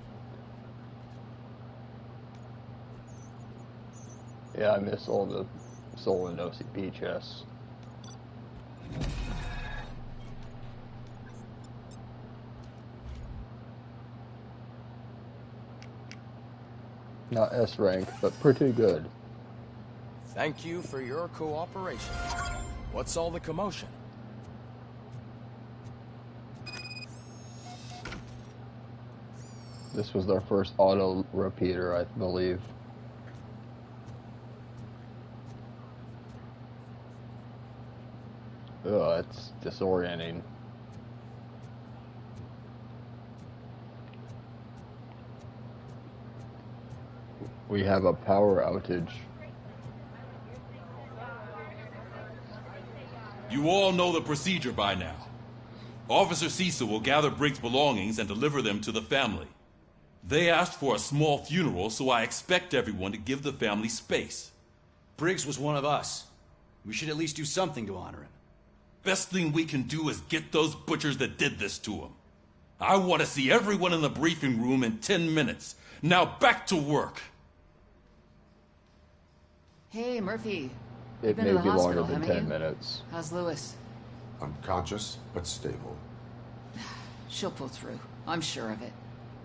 [SPEAKER 1] Yeah, I missed all the Soul and OCP chests. Not S rank, but pretty good.
[SPEAKER 17] Thank you for your cooperation. What's all the commotion?
[SPEAKER 1] This was their first auto repeater, I believe. Ugh, it's disorienting. We have a power outage.
[SPEAKER 11] You all know the procedure by now. Officer Cecil will gather Briggs' belongings and deliver them to the family. They asked for a small funeral, so I expect everyone to give the family space.
[SPEAKER 9] Briggs was one of us. We should at least do something to honor him.
[SPEAKER 11] Best thing we can do is get those butchers that did this to him. I want to see everyone in the briefing room in 10 minutes. Now back to work.
[SPEAKER 7] Hey, Murphy.
[SPEAKER 1] It may be longer than 10 minutes.
[SPEAKER 7] How's Lewis?
[SPEAKER 4] Unconscious, but stable.
[SPEAKER 7] She'll pull through. I'm sure of it.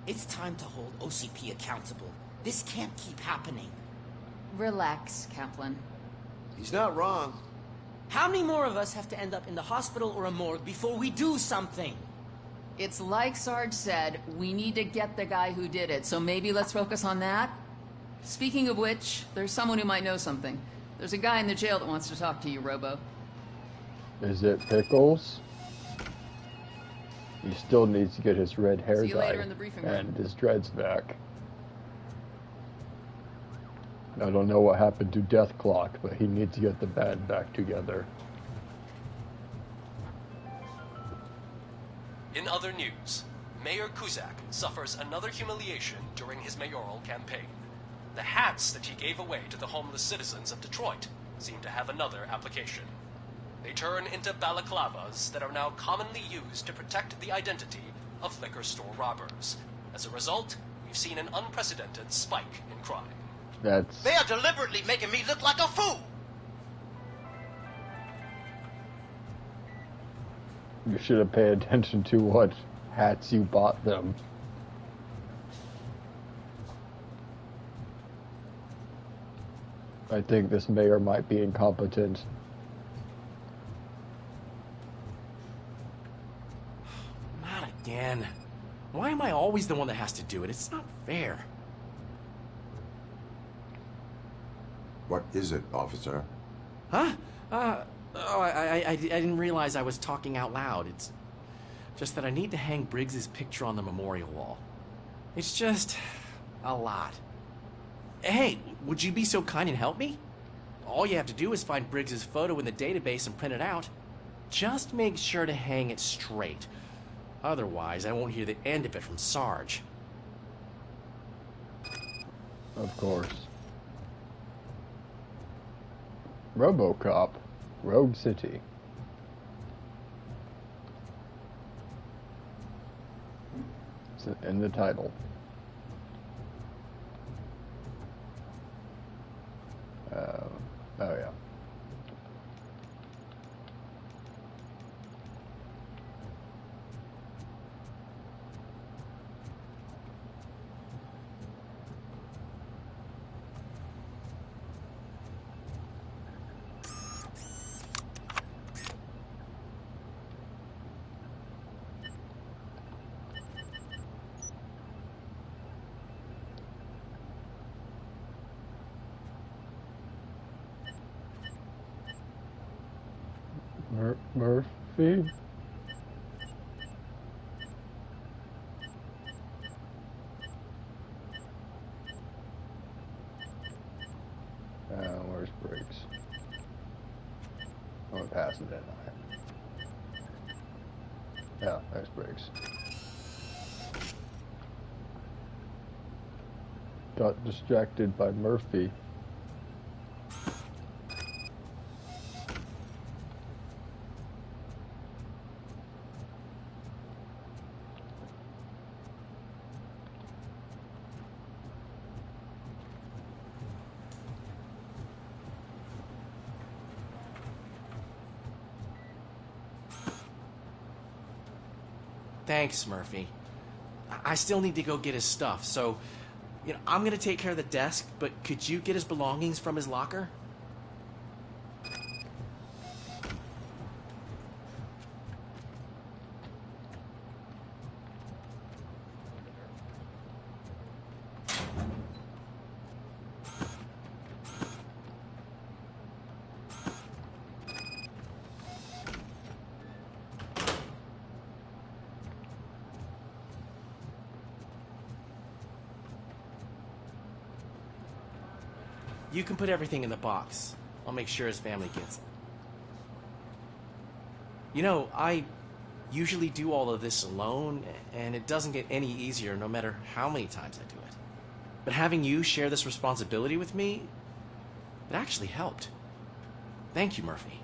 [SPEAKER 18] It's time to hold OCP accountable. This can't keep happening.
[SPEAKER 7] Relax, Kaplan.
[SPEAKER 2] He's not wrong.
[SPEAKER 18] How many more of us have to end up in the hospital or a morgue before we do something?
[SPEAKER 7] It's like Sarge said, we need to get the guy who did it, so maybe let's focus on that? Speaking of which, there's someone who might know something. There's a guy in the jail that wants to talk to you, Robo.
[SPEAKER 1] Is it Pickles? He still needs to get his red hair
[SPEAKER 7] See you later
[SPEAKER 1] dyed
[SPEAKER 7] in the briefing room.
[SPEAKER 1] and his dreads back. I don't know what happened to Death Clock, but he needs to get the band back together.
[SPEAKER 19] In other news, Mayor Kuzak suffers another humiliation during his mayoral campaign. The hats that he gave away to the homeless citizens of Detroit seem to have another application. They turn into balaclavas that are now commonly used to protect the identity of liquor store robbers. As a result, we've seen an unprecedented spike in crime.
[SPEAKER 18] They are deliberately making me look like a fool!
[SPEAKER 1] You should have paid attention to what hats you bought them. I think this mayor might be incompetent.
[SPEAKER 17] Not again. Why am I always the one that has to do it? It's not fair.
[SPEAKER 4] What is it, officer?
[SPEAKER 17] Huh? I didn't realize I was talking out loud. It's just that I need to hang Briggs's picture on the memorial wall. It's just a lot. Hey, would you be so kind and help me? All you have to do is find Briggs's photo in the database and print it out. Just make sure to hang it straight. Otherwise, I won't hear the end of it from Sarge.
[SPEAKER 1] Of course. RoboCop, Rogue City. It's in the title. Oh yeah. Murphy? Where's Briggs? I'm gonna pass it, didn't I? Yeah, there's Briggs. Got distracted by Murphy.
[SPEAKER 17] Thanks, Murphy. I still need to go get his stuff, so, I'm gonna take care of the desk, but could you get his belongings from his locker? You can put everything in the box. I'll make sure his family gets it. I usually do all of this alone, and it doesn't get any easier no matter how many times I do it. But having you share this responsibility with me, it actually helped. Thank you, Murphy.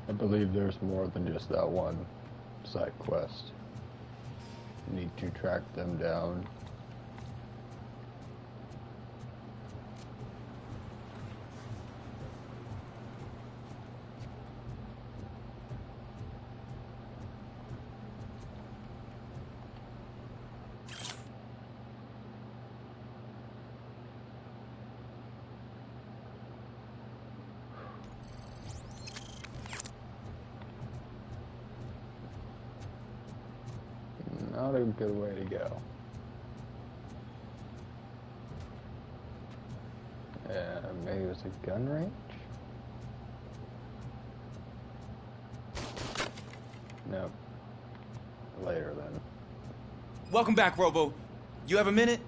[SPEAKER 1] I believe there's more than just that one side quest. Need to track them down. Not a good way to go. Maybe it was a gun range? Nope. Later then.
[SPEAKER 20] Welcome back, Robo. You have a minute?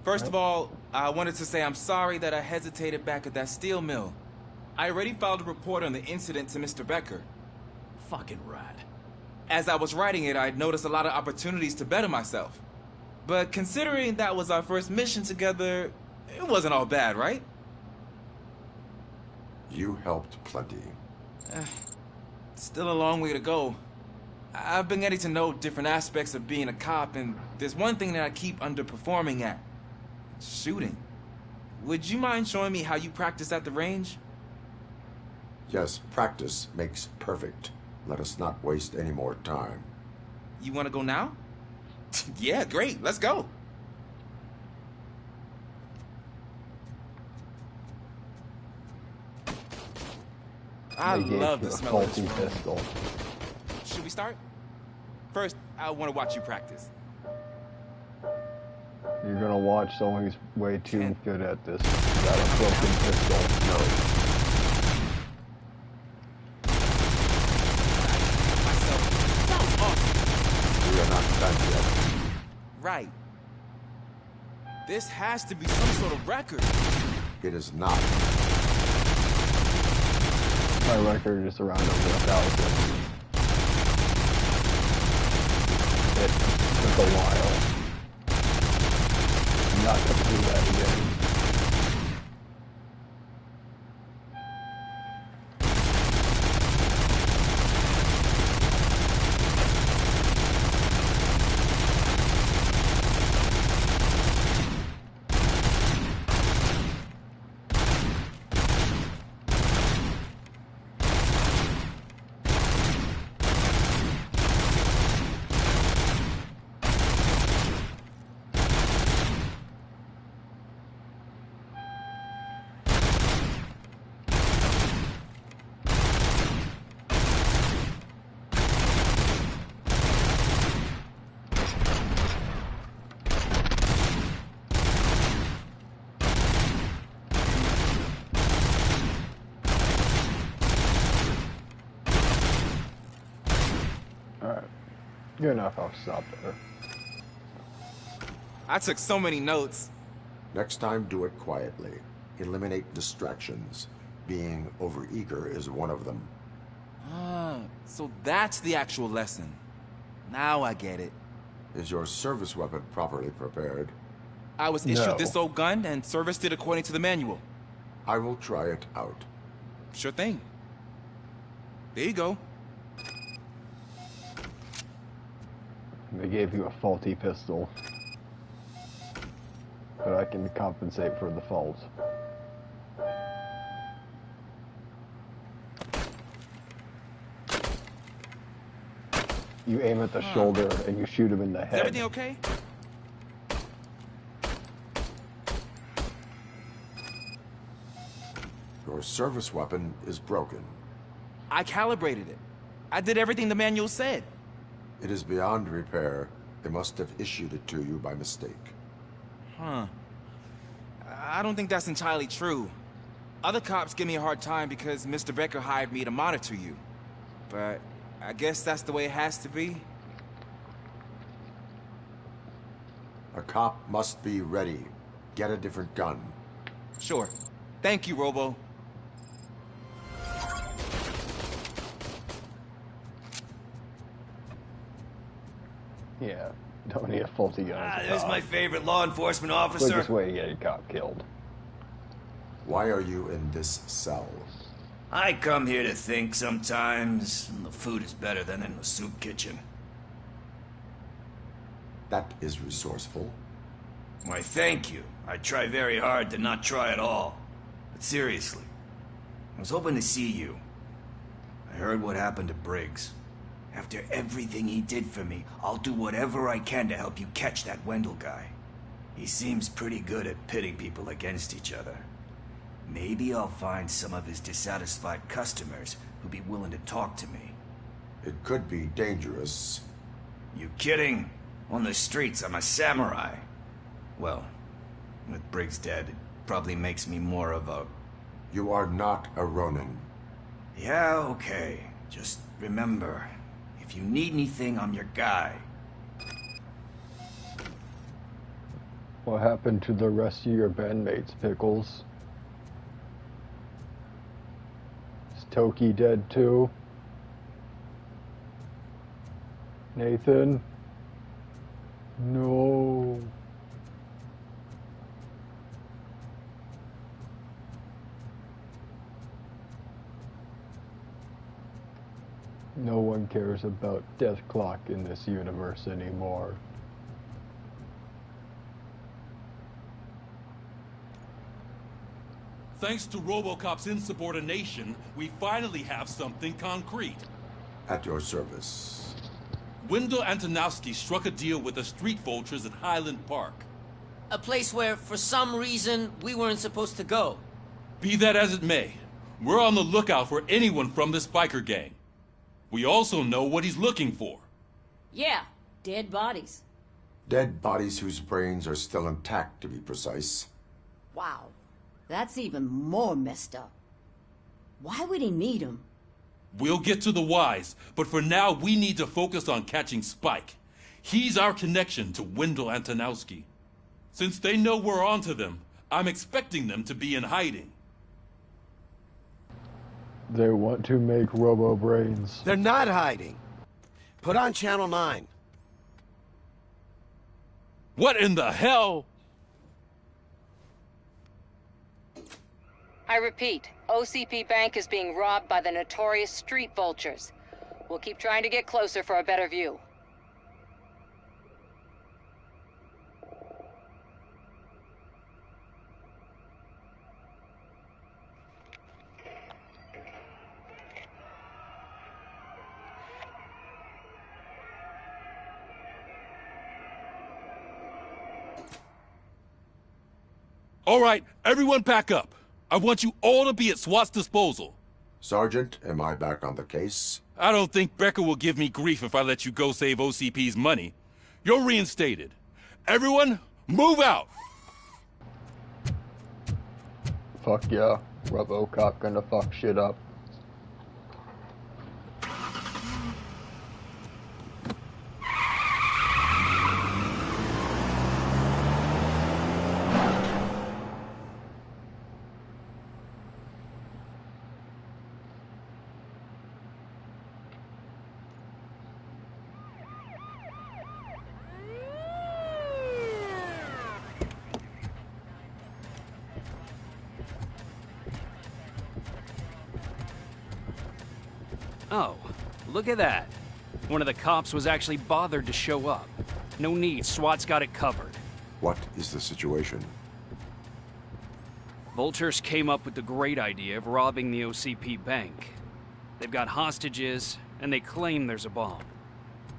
[SPEAKER 20] First of all, I wanted to say I'm sorry that I hesitated back at that steel mill. I already filed a report on the incident to Mr. Becker.
[SPEAKER 9] Fucking rad.
[SPEAKER 20] As I was writing it, I'd noticed a lot of opportunities to better myself. But considering that was our first mission together, it wasn't all bad, right?
[SPEAKER 4] You helped plenty.
[SPEAKER 20] Still a long way to go. I've been getting to know different aspects of being a cop, and there's one thing that I keep underperforming at. Shooting. Would you mind showing me how you practice at the range?
[SPEAKER 4] Yes, practice makes perfect. Let us not waste any more time.
[SPEAKER 20] You want to go now? Yeah, great. Let's go. I love the smell of this pistol. Should we start? First, I want to watch you practice.
[SPEAKER 1] You're gonna watch someone who's way too good at this. Got a broken pistol. No.
[SPEAKER 20] Right. This has to be some sort of record.
[SPEAKER 4] It is not.
[SPEAKER 1] My record is around over 1,000. It took a while. I'm not gonna do that again. Good enough, I'll stop there.
[SPEAKER 20] I took so many notes.
[SPEAKER 4] Next time, do it quietly. Eliminate distractions. Being overeager is one of them.
[SPEAKER 20] Ah, so that's the actual lesson. Now I get it.
[SPEAKER 4] Is your service weapon properly prepared?
[SPEAKER 20] I was issued this old gun and serviced it according to the manual.
[SPEAKER 4] I will try it out.
[SPEAKER 20] Sure thing. There you go.
[SPEAKER 1] They gave you a faulty pistol. But I can compensate for the fault. You aim at the shoulder and you shoot him in the head.
[SPEAKER 20] Is everything okay?
[SPEAKER 4] Your service weapon is broken.
[SPEAKER 20] I calibrated it. I did everything the manual said.
[SPEAKER 4] It is beyond repair. They must have issued it to you by mistake.
[SPEAKER 20] Huh. I don't think that's entirely true. Other cops give me a hard time because Mr. Becker hired me to monitor you. But I guess that's the way it has to be.
[SPEAKER 4] A cop must be ready. Get a different gun.
[SPEAKER 20] Sure. Thank you, Robo.
[SPEAKER 1] Yeah, don't need a faulty gun.
[SPEAKER 21] There's my favorite law enforcement officer.
[SPEAKER 1] Quickest way to get a cop killed.
[SPEAKER 4] Why are you in this cell?
[SPEAKER 21] I come here to think sometimes, and the food is better than in the soup kitchen.
[SPEAKER 4] That is resourceful.
[SPEAKER 21] Why, thank you. I try very hard to not try at all. But seriously, I was hoping to see you. I heard what happened to Briggs. After everything he did for me, I'll do whatever I can to help you catch that Wendell guy. He seems pretty good at pitting people against each other. Maybe I'll find some of his dissatisfied customers who'll be willing to talk to me.
[SPEAKER 4] It could be dangerous.
[SPEAKER 21] You kidding? On the streets, I'm a samurai. Well, with Briggs dead, it probably makes me more of a...
[SPEAKER 4] You are not a Ronin.
[SPEAKER 21] Yeah, okay. Just remember, if you need anything, I'm your guy.
[SPEAKER 1] What happened to the rest of your bandmates, Pickles? Is Toki dead too? Nathan? No. No one cares about Death Clock in this universe anymore.
[SPEAKER 11] Thanks to RoboCop's insubordination, we finally have something concrete.
[SPEAKER 4] At your service.
[SPEAKER 11] Wendell Antonowski struck a deal with the street vultures at Highland Park.
[SPEAKER 18] A place where, for some reason, we weren't supposed to go.
[SPEAKER 11] Be that as it may, we're on the lookout for anyone from this biker gang. We also know what he's looking for.
[SPEAKER 13] Yeah, dead bodies.
[SPEAKER 4] Dead bodies whose brains are still intact, to be precise.
[SPEAKER 13] Wow, that's even more messed up. Why would he need them?
[SPEAKER 11] We'll get to the whys, but for now we need to focus on catching Spike. He's our connection to Wendell Antonowski. Since they know we're onto them, I'm expecting them to be in hiding.
[SPEAKER 1] They want to make Robo-Brains.
[SPEAKER 2] They're not hiding. Put on Channel 9.
[SPEAKER 11] What in the hell?
[SPEAKER 10] I repeat, OCP Bank is being robbed by the notorious street vultures. We'll keep trying to get closer for a better view.
[SPEAKER 11] All right, everyone pack up. I want you all to be at SWAT's disposal.
[SPEAKER 4] Sergeant, am I back on the case?
[SPEAKER 11] I don't think Becker will give me grief if I let you go save OCP's money. You're reinstated. Everyone, move out!
[SPEAKER 1] Fuck yeah. RoboCop gonna fuck shit up.
[SPEAKER 6] Oh, look at that. One of the cops was actually bothered to show up. No need, SWAT's got it covered.
[SPEAKER 4] What is the situation?
[SPEAKER 6] Vultures came up with the great idea of robbing the OCP bank. They've got hostages, and they claim there's a bomb.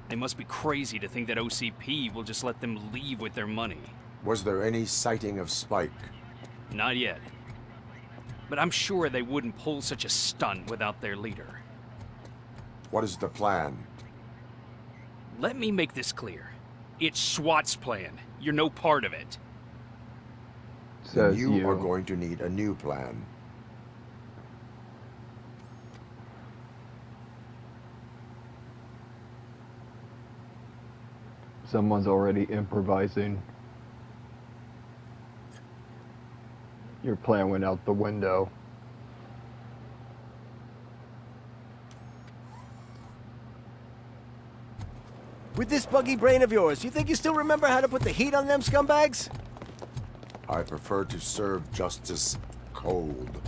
[SPEAKER 6] They must be crazy to think that OCP will just let them leave with their money.
[SPEAKER 4] Was there any sighting of Spike?
[SPEAKER 6] Not yet. But I'm sure they wouldn't pull such a stunt without their leader.
[SPEAKER 4] What is the plan?
[SPEAKER 6] Let me make this clear. It's SWAT's plan. You're no part of it.
[SPEAKER 4] Then you are going to need a new plan.
[SPEAKER 1] Someone's already improvising. Your plan went out the window.
[SPEAKER 22] With this buggy brain of yours, you think you still remember how to put the heat on them scumbags?
[SPEAKER 4] I prefer to serve justice cold.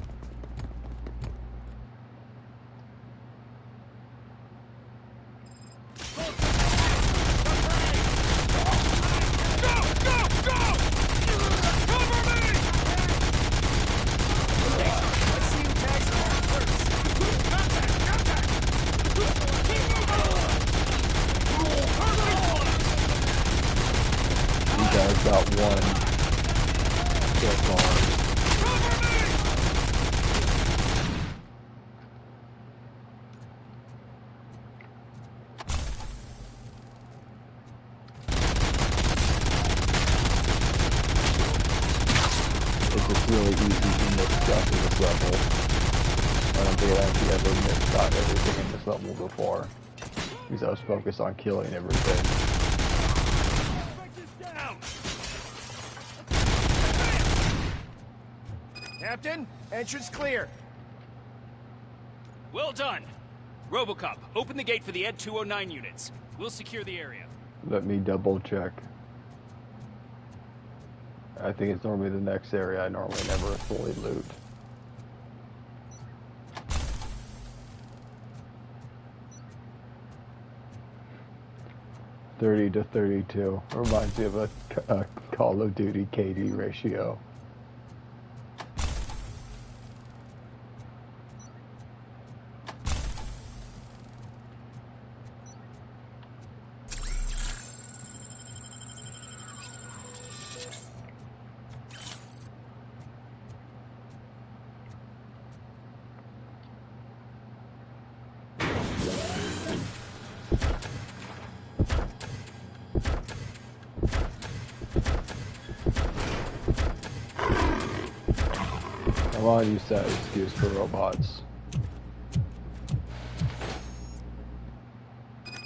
[SPEAKER 1] Got one so far. It's just really easy to miss stuff in this level. I don't think I actually ever missed out everything in this level before, because I was focused on killing everything.
[SPEAKER 22] Captain, entrance clear.
[SPEAKER 6] Well done. RoboCop, open the gate for the Ed 209 units. We'll secure the area.
[SPEAKER 1] Let me double check. I think it's normally the next area I normally never fully loot. $30 to 32 reminds me of a Call of Duty KD ratio. I want to use that excuse for robots.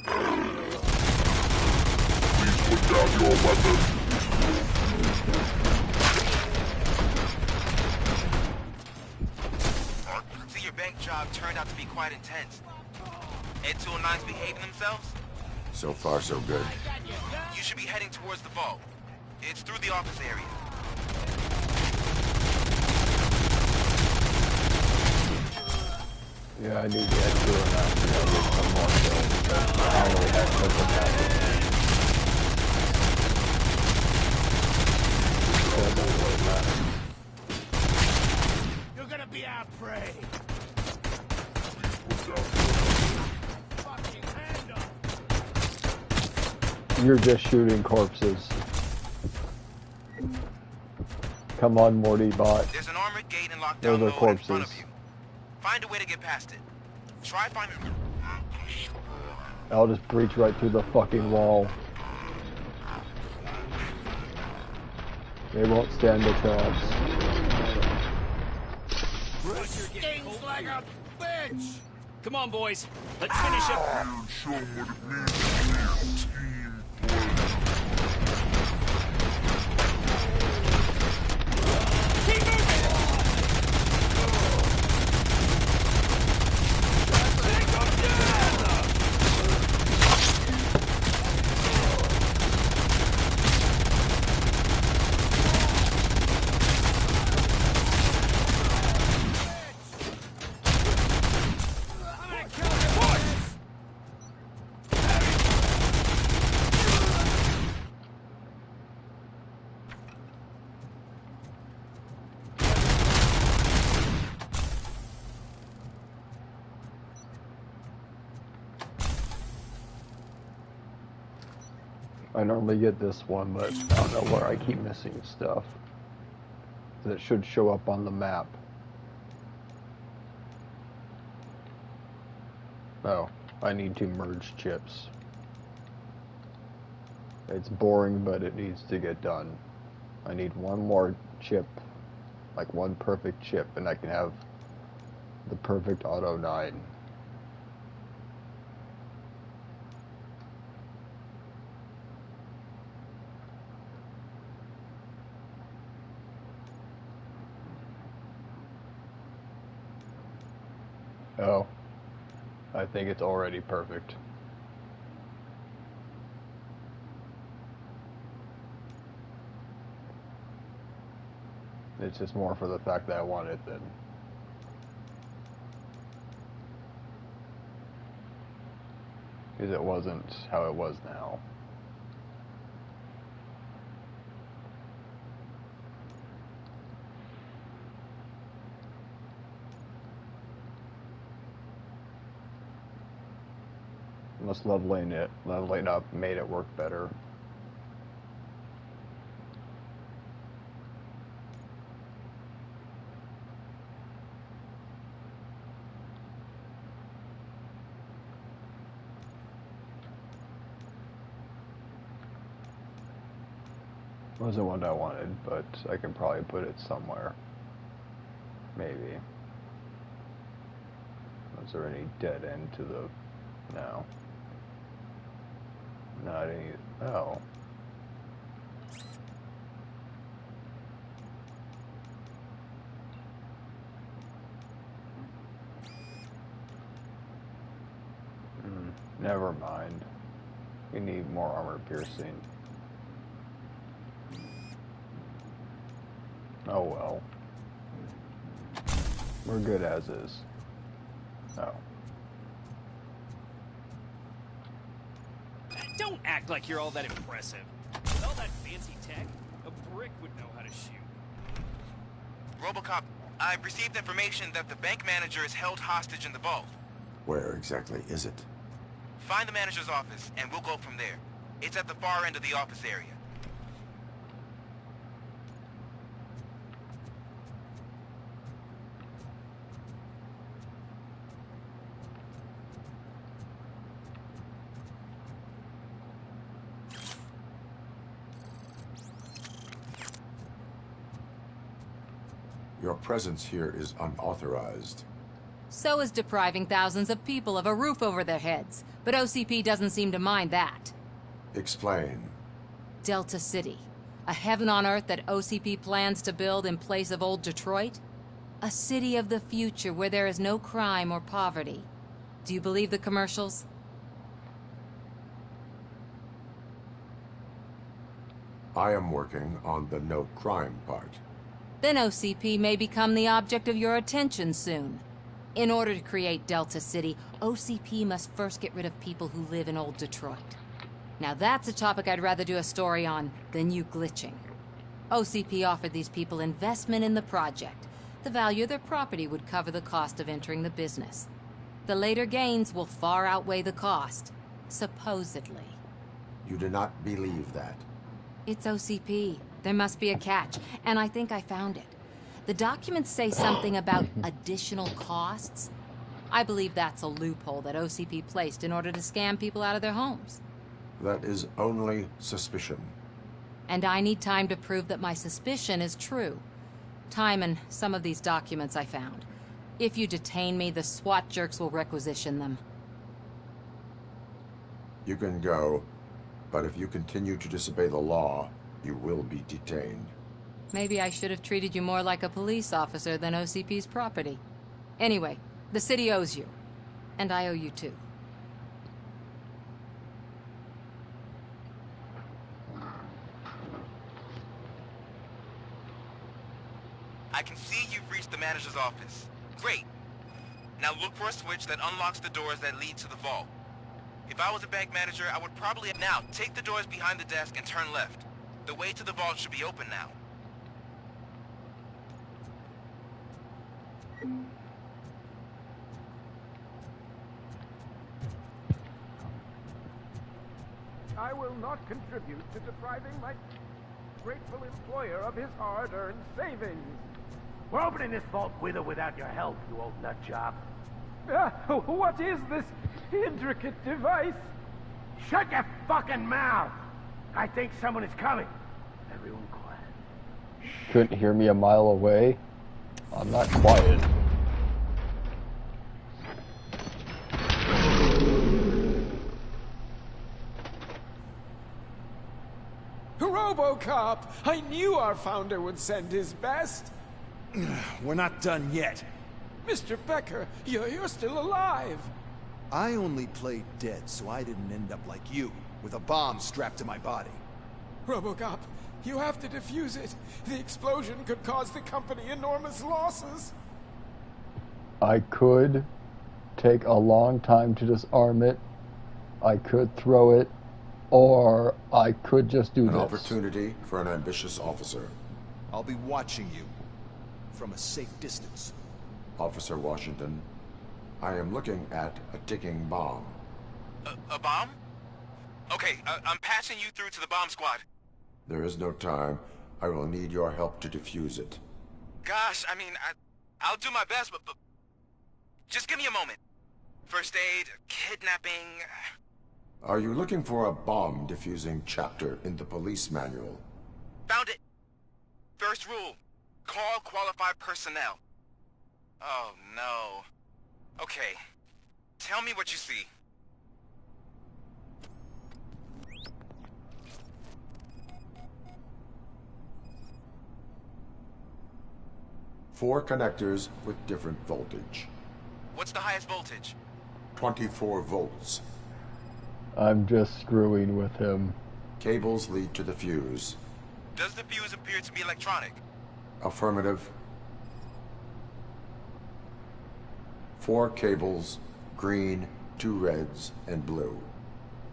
[SPEAKER 5] Please put down your weapon.
[SPEAKER 3] So your bank job turned out to be quite intense. Ed 209's behaving themselves?
[SPEAKER 4] So far, so good.
[SPEAKER 3] You should be heading towards the vault. It's through the office area.
[SPEAKER 1] Yeah, I need to get to it now. I get some more kills, but I don't really have such a massive. That doesn't really matter.
[SPEAKER 5] You're gonna be our prey.
[SPEAKER 1] You're just shooting corpses. Come on, Morty bot.
[SPEAKER 3] There's an armored gate and lockdown
[SPEAKER 1] Those are
[SPEAKER 3] mode in front
[SPEAKER 1] corpses.
[SPEAKER 3] of you. Find a way to get past it. Try finding...
[SPEAKER 1] I'll just breach right through the fucking wall. They won't stand a chance.
[SPEAKER 22] Stings like a bitch!
[SPEAKER 6] Come on, boys. Let's finish it.
[SPEAKER 5] Show them what it means to be a team player.
[SPEAKER 1] I normally get this one, but I don't know where I keep missing stuff. That should show up on the map. Oh, I need to merge chips. It's boring, but it needs to get done. I need one more chip, like one perfect chip, and I can have the perfect Auto 9. Oh, I think it's already perfect. It's just more for the fact that I want it then. Because it wasn't how it was now. Unless leveling up made it work better. Wasn't what I wanted, but I can probably put it somewhere. Maybe. Was there any dead end to the... No. Not any... Oh. Never mind. We need more armor piercing. Oh well. We're good as is. Oh.
[SPEAKER 6] Don't act like you're all that impressive. With all that fancy tech, a brick would know how to shoot.
[SPEAKER 3] RoboCop, I've received information that the bank manager is held hostage in the vault.
[SPEAKER 4] Where exactly is it?
[SPEAKER 3] Find the manager's office, and we'll go from there. It's at the far end of the office area.
[SPEAKER 4] Your presence here is unauthorized.
[SPEAKER 10] So is depriving thousands of people of a roof over their heads. But OCP doesn't seem to mind that.
[SPEAKER 4] Explain.
[SPEAKER 10] Delta City. A heaven on earth that OCP plans to build in place of old Detroit? A city of the future where there is no crime or poverty. Do you believe the commercials?
[SPEAKER 4] I am working on the no crime part.
[SPEAKER 10] Then OCP may become the object of your attention soon. In order to create Delta City, OCP must first get rid of people who live in old Detroit. Now that's a topic I'd rather do a story on than you glitching. OCP offered these people investment in the project. The value of their property would cover the cost of entering the business. The later gains will far outweigh the cost, supposedly.
[SPEAKER 4] You do not believe that.
[SPEAKER 10] It's OCP. There must be a catch, and I think I found it. The documents say something about additional costs. I believe that's a loophole that OCP placed in order to scam people out of their homes.
[SPEAKER 4] That is only suspicion.
[SPEAKER 10] And I need time to prove that my suspicion is true. Time and some of these documents I found. If you detain me, the SWAT jerks will requisition them.
[SPEAKER 4] You can go, but if you continue to disobey the law, you will be detained.
[SPEAKER 10] Maybe I should have treated you more like a police officer than OCP's property. Anyway, the city owes you. And I owe you too.
[SPEAKER 3] I can see you've reached the manager's office. Great. Now look for a switch that unlocks the doors that lead to the vault. If I was a bank manager, I would probably... Now, take the doors behind the desk and turn left. The way to the vault should be open now.
[SPEAKER 8] I will not contribute to depriving my grateful employer of his hard-earned savings.
[SPEAKER 5] We're opening this vault with or without your help, you old nut job.
[SPEAKER 8] What is this intricate device?
[SPEAKER 5] Shut your fucking mouth! I think someone is coming. Everyone quiet.
[SPEAKER 1] Couldn't hear me a mile away? I'm not quiet.
[SPEAKER 8] RoboCop! I knew our founder would send his best.
[SPEAKER 9] We're not done yet.
[SPEAKER 8] Mr. Becker, you're still alive.
[SPEAKER 9] I only played dead so I didn't end up like you, with a bomb strapped to my body.
[SPEAKER 8] RoboCop, you have to defuse it. The explosion could cause the company enormous losses.
[SPEAKER 1] I could take a long time to disarm it. I could throw it. Or I could just do
[SPEAKER 4] An
[SPEAKER 1] this.
[SPEAKER 4] opportunity for an ambitious officer.
[SPEAKER 9] I'll be watching you from a safe distance.
[SPEAKER 4] Officer Washington, I am looking at a ticking bomb.
[SPEAKER 3] A bomb? Okay, I'm passing you through to the bomb squad.
[SPEAKER 4] There is no time. I will need your help to defuse it.
[SPEAKER 3] Gosh, I mean, I'll do my best, but just give me a moment. First aid, kidnapping...
[SPEAKER 4] Are you looking for a bomb defusing chapter in the police manual?
[SPEAKER 3] Found it. First rule, call qualified personnel. Oh, no. Okay, tell me what you see.
[SPEAKER 4] Four connectors with different voltage.
[SPEAKER 3] What's the highest voltage?
[SPEAKER 4] 24 volts.
[SPEAKER 1] I'm just screwing with him.
[SPEAKER 4] Cables lead to the fuse.
[SPEAKER 3] Does the fuse appear to be electronic?
[SPEAKER 4] Affirmative. 4 cables, green, 2 reds, and blue.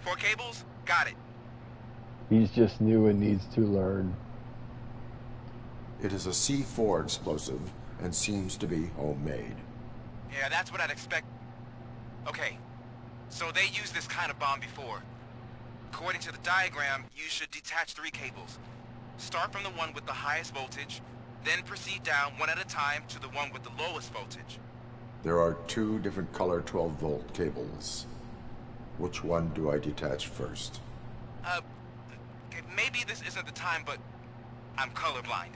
[SPEAKER 3] 4 cables? Got it.
[SPEAKER 1] He's just new and needs to learn.
[SPEAKER 4] It is a C4 explosive and seems to be homemade.
[SPEAKER 3] Yeah, that's what I'd expect. Okay, so they used this kind of bomb before. According to the diagram, you should detach 3 cables. Start from the one with the highest voltage, then proceed down one at a time to the one with the lowest voltage.
[SPEAKER 4] There are 2 different color 12-volt cables. Which one do I detach first?
[SPEAKER 3] Maybe this isn't the time, but I'm colorblind.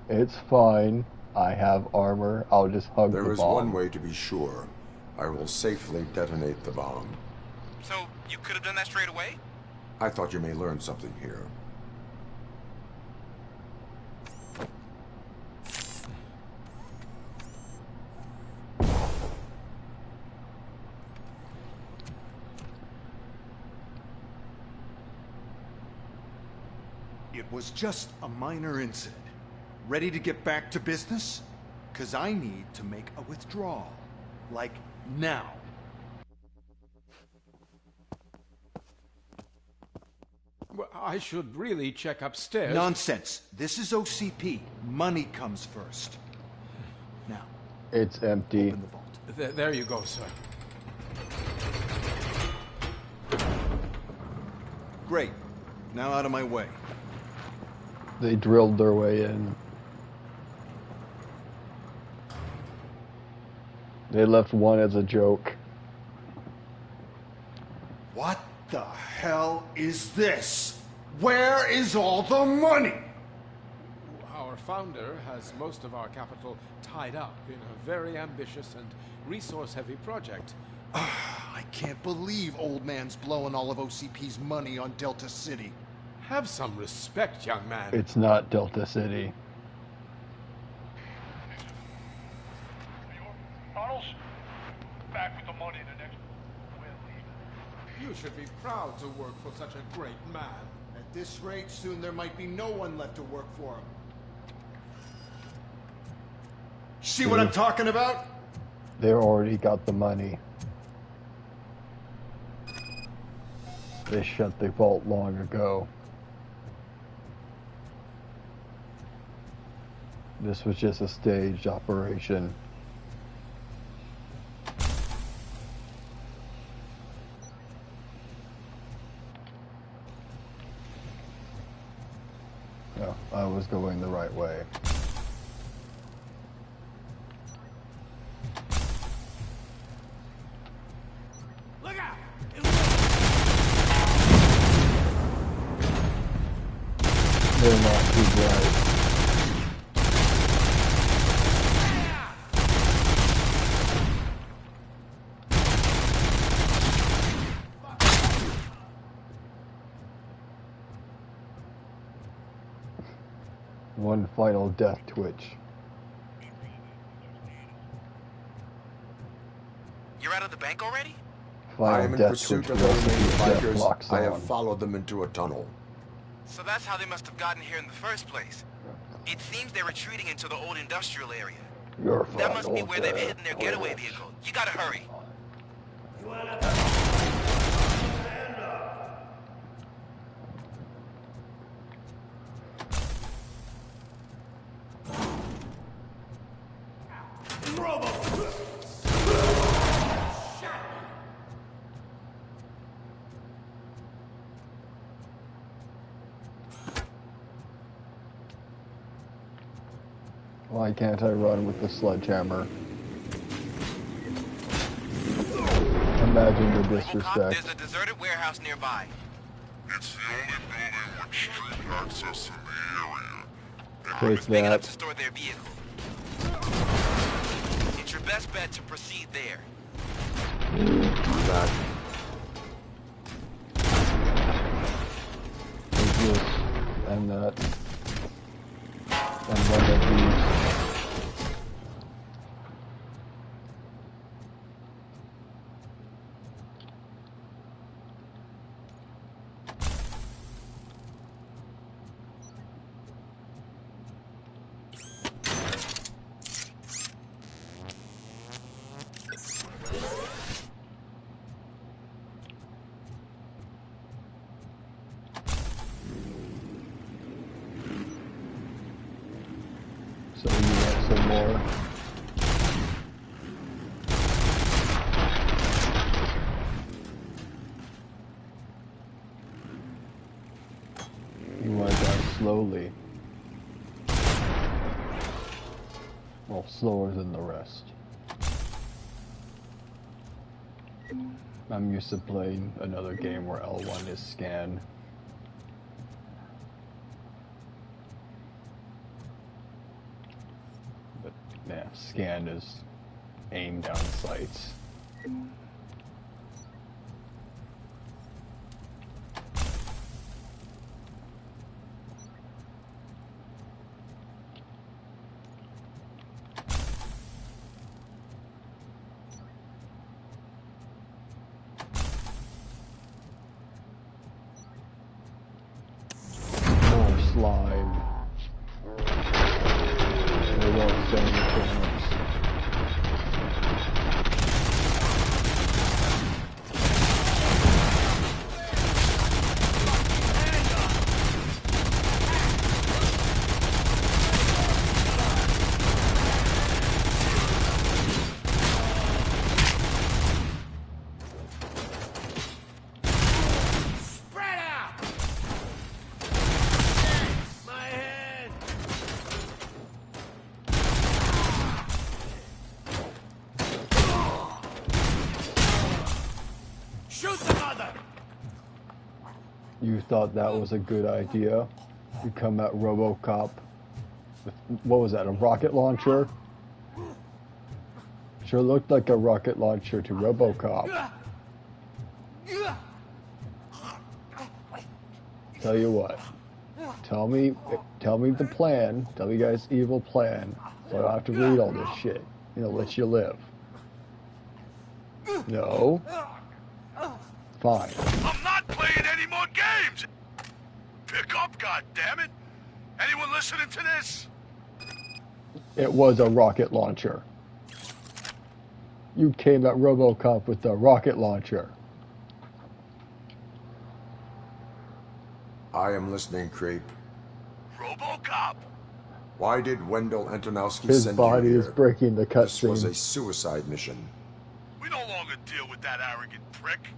[SPEAKER 1] It's fine. I have armor. I'll just hug the bomb.
[SPEAKER 4] There is one way to be sure. I will safely detonate the bomb.
[SPEAKER 3] So, you could have done that straight away?
[SPEAKER 4] I thought you may learn something here.
[SPEAKER 12] It was just a minor incident. Ready to get back to business? 'Cause I need to make a withdrawal. Like, now.
[SPEAKER 8] Well, I should really check upstairs.
[SPEAKER 12] Nonsense. This is OCP. Money comes first. Now.
[SPEAKER 1] It's empty.
[SPEAKER 12] Open the vault.
[SPEAKER 8] There you go, sir.
[SPEAKER 12] Great. Now out of my way.
[SPEAKER 1] They drilled their way in. They left one as a joke.
[SPEAKER 12] What the hell is this? Where is all the money?
[SPEAKER 8] Our founder has most of our capital tied up in a very ambitious and resource-heavy project.
[SPEAKER 12] I can't believe old man's blowing all of OCP's money on Delta City.
[SPEAKER 8] Have some respect, young man.
[SPEAKER 1] It's not Delta City.
[SPEAKER 5] Arnold's back with the money the next. We're leaving.
[SPEAKER 8] You should be proud to work for such a great man.
[SPEAKER 12] At this rate, soon there might be no one left to work for him. See what I'm talking about?
[SPEAKER 1] They already got the money. They shut the vault long ago. This was just a staged operation. I was going the right way.
[SPEAKER 5] Look out!
[SPEAKER 1] They're not too bright. One final death twitch.
[SPEAKER 3] You're out of the bank already?
[SPEAKER 4] I am in
[SPEAKER 1] death
[SPEAKER 4] pursuit
[SPEAKER 1] twitch
[SPEAKER 4] of the remaining
[SPEAKER 1] recipe, death
[SPEAKER 4] bikers.
[SPEAKER 1] locks
[SPEAKER 4] I have
[SPEAKER 1] on.
[SPEAKER 4] followed them into a tunnel.
[SPEAKER 3] So that's how they must have gotten here in the first place. It seems they're retreating into the old industrial area.
[SPEAKER 1] Your
[SPEAKER 3] That must be
[SPEAKER 1] final
[SPEAKER 3] where they've
[SPEAKER 1] death
[SPEAKER 3] hidden their getaway vehicle. You gotta hurry.
[SPEAKER 1] Why can't I run with the sledgehammer? Imagine the disrespect.
[SPEAKER 3] There's a deserted warehouse nearby.
[SPEAKER 5] It's the only building with street access in the area.
[SPEAKER 1] Take
[SPEAKER 3] Big enough
[SPEAKER 1] that.
[SPEAKER 3] to store their vehicle. It's your best bet to proceed there.
[SPEAKER 4] That
[SPEAKER 1] Take this and that. And one of these. So you want some more? You want to die slowly. Well, slower than the rest. I'm used to playing another game where L1 is scan. But yeah, scan is aim down sights. More slime. They won't say anything else.
[SPEAKER 5] Spread out! My head! Shoot the mother!
[SPEAKER 1] You thought that was a good idea? You come at RoboCop with, what was that, a rocket launcher? Sure looked like a rocket launcher to RoboCop. Tell you what, tell me the plan, tell me guys' evil plan, so I don't have to read all this shit, let you live. No? Fine.
[SPEAKER 5] I'm not playing any more games! Pick up, goddammit! Anyone listening to this?
[SPEAKER 1] It was a rocket launcher. You came at RoboCop with the rocket launcher.
[SPEAKER 4] I am listening, creep.
[SPEAKER 5] RoboCop!
[SPEAKER 4] Why did Wendell Antonowski
[SPEAKER 1] His
[SPEAKER 4] send
[SPEAKER 1] body
[SPEAKER 4] you
[SPEAKER 1] is
[SPEAKER 4] here?
[SPEAKER 1] breaking the
[SPEAKER 4] This was a
[SPEAKER 1] cutscene.
[SPEAKER 4] suicide mission.
[SPEAKER 5] We no longer deal with that arrogant prick.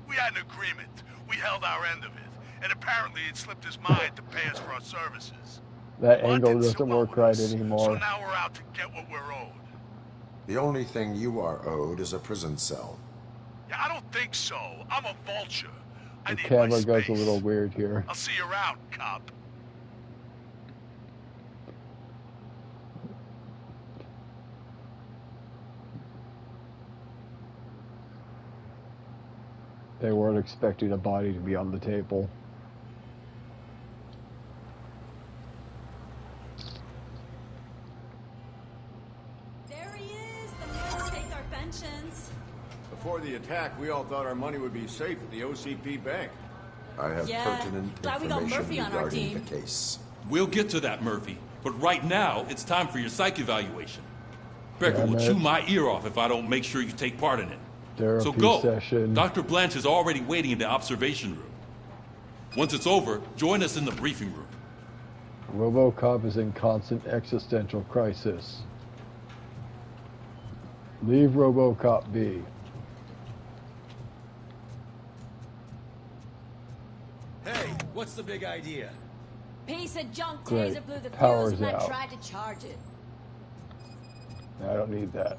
[SPEAKER 5] We had an agreement. We held our end of it. And apparently it slipped his mind to pay us for our services.
[SPEAKER 1] That angle doesn't work right anymore.
[SPEAKER 5] So now we're out to get what we're owed.
[SPEAKER 4] The only thing you are owed is a prison cell.
[SPEAKER 5] Yeah, I don't think so. I'm a vulture. I
[SPEAKER 1] The
[SPEAKER 5] need
[SPEAKER 1] camera
[SPEAKER 5] my
[SPEAKER 1] goes
[SPEAKER 5] space.
[SPEAKER 1] a little weird here.
[SPEAKER 5] I'll see you around, cop.
[SPEAKER 1] They weren't expecting a body to be on the table.
[SPEAKER 13] There he is. The men will take our pensions.
[SPEAKER 16] Before the attack, we all thought our money would be safe at the OCP bank.
[SPEAKER 4] I have pertinent
[SPEAKER 13] glad we got
[SPEAKER 4] information
[SPEAKER 13] Murphy on our
[SPEAKER 4] regarding
[SPEAKER 13] team.
[SPEAKER 4] the case.
[SPEAKER 11] We'll get to that, Murphy. But right now, it's time for your psych evaluation. Becker
[SPEAKER 1] Damn
[SPEAKER 11] will
[SPEAKER 1] it.
[SPEAKER 11] chew my ear off if I don't make sure you take part in it.
[SPEAKER 1] Therapy
[SPEAKER 11] So go.
[SPEAKER 1] session.
[SPEAKER 11] Dr. Blanche is already waiting in the observation room. Once it's over, join us in the briefing room.
[SPEAKER 1] RoboCop is in constant existential crisis. Leave RoboCop be.
[SPEAKER 9] Hey, what's the big idea?
[SPEAKER 13] Piece of junk
[SPEAKER 1] Great.
[SPEAKER 13] taser blew the
[SPEAKER 1] Power's
[SPEAKER 13] fuse when I
[SPEAKER 1] out.
[SPEAKER 13] tried to charge it.
[SPEAKER 1] I don't need that.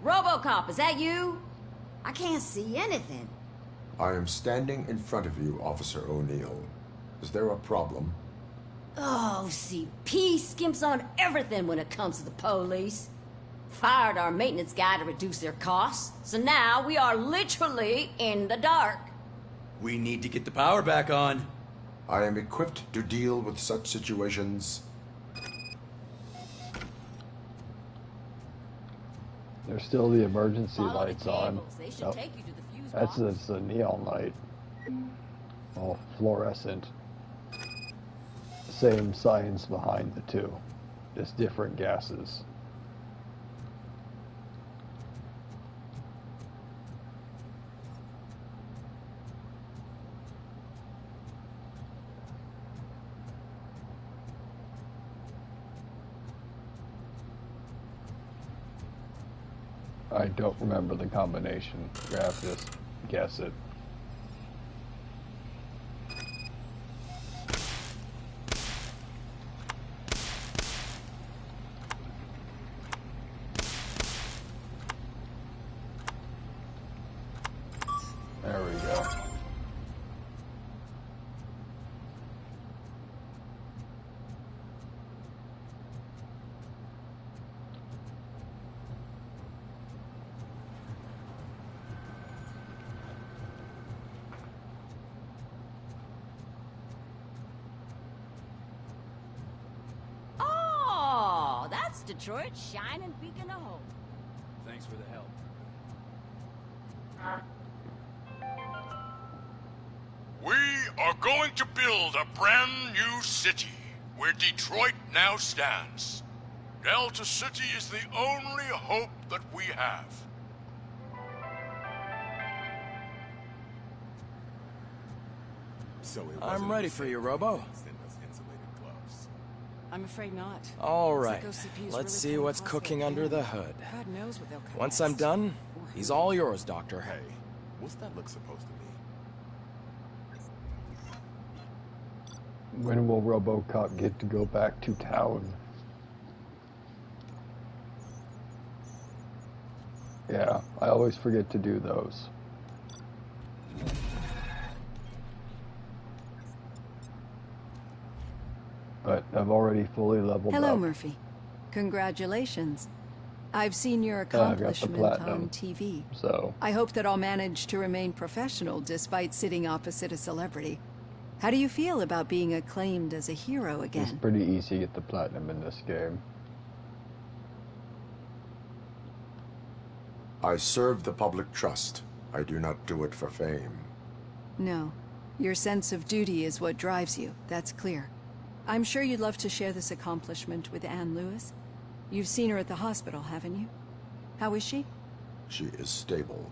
[SPEAKER 13] RoboCop, is that you? I can't see anything.
[SPEAKER 4] I am standing in front of you, Officer O'Neill. Is there a problem?
[SPEAKER 13] Oh, CP skimps on everything when it comes to the police. Fired our maintenance guy to reduce their costs, so now we are literally in the dark.
[SPEAKER 9] We need to get the power back on.
[SPEAKER 4] I am equipped to deal with such situations.
[SPEAKER 1] There's still the emergency
[SPEAKER 13] Follow the
[SPEAKER 1] lights on.
[SPEAKER 13] cables. They should
[SPEAKER 1] Oh,
[SPEAKER 13] take you to the fuse
[SPEAKER 1] that's
[SPEAKER 13] box.
[SPEAKER 1] it's a neon light. All fluorescent. Same science behind the two. Just different gases. I don't remember the combination. You have to just guess it. There we go.
[SPEAKER 13] Oh, that's Detroit's shining beacon of hope.
[SPEAKER 9] Thanks for the help.
[SPEAKER 5] We are going to build a brand new city where Detroit now stands. Delta City is the only hope that we have.
[SPEAKER 14] I'm ready for you, Robo.
[SPEAKER 15] I'm afraid not.
[SPEAKER 14] All
[SPEAKER 15] Looks
[SPEAKER 14] right,
[SPEAKER 15] like OCP is
[SPEAKER 14] let's
[SPEAKER 15] really
[SPEAKER 14] see
[SPEAKER 15] playing
[SPEAKER 14] what's
[SPEAKER 15] hostile
[SPEAKER 14] cooking under
[SPEAKER 15] hand.
[SPEAKER 14] the hood.
[SPEAKER 15] God knows what they'll come
[SPEAKER 14] Once
[SPEAKER 15] next.
[SPEAKER 14] I'm done, he's all yours, Doctor.
[SPEAKER 23] Hey, what's that look supposed to mean?
[SPEAKER 1] When will RoboCop get to go back to town? Yeah, I always forget to do those. But I've already fully leveled
[SPEAKER 15] Hello,
[SPEAKER 1] up.
[SPEAKER 15] Murphy. Congratulations. I've seen your
[SPEAKER 1] I've got the
[SPEAKER 15] accomplishment
[SPEAKER 1] platinum,
[SPEAKER 15] on TV.
[SPEAKER 1] so
[SPEAKER 15] I hope that I'll manage to remain professional despite sitting opposite a celebrity. How do you feel about being acclaimed as a hero
[SPEAKER 1] it's
[SPEAKER 15] again?
[SPEAKER 1] pretty easy to get the platinum in this game.
[SPEAKER 4] I serve the public trust. I do not do it for fame.
[SPEAKER 15] No. Your sense of duty is what drives you. That's clear. I'm sure you'd love to share this accomplishment with Anne Lewis. You've seen her at the hospital, haven't you? How is she?
[SPEAKER 4] She is stable.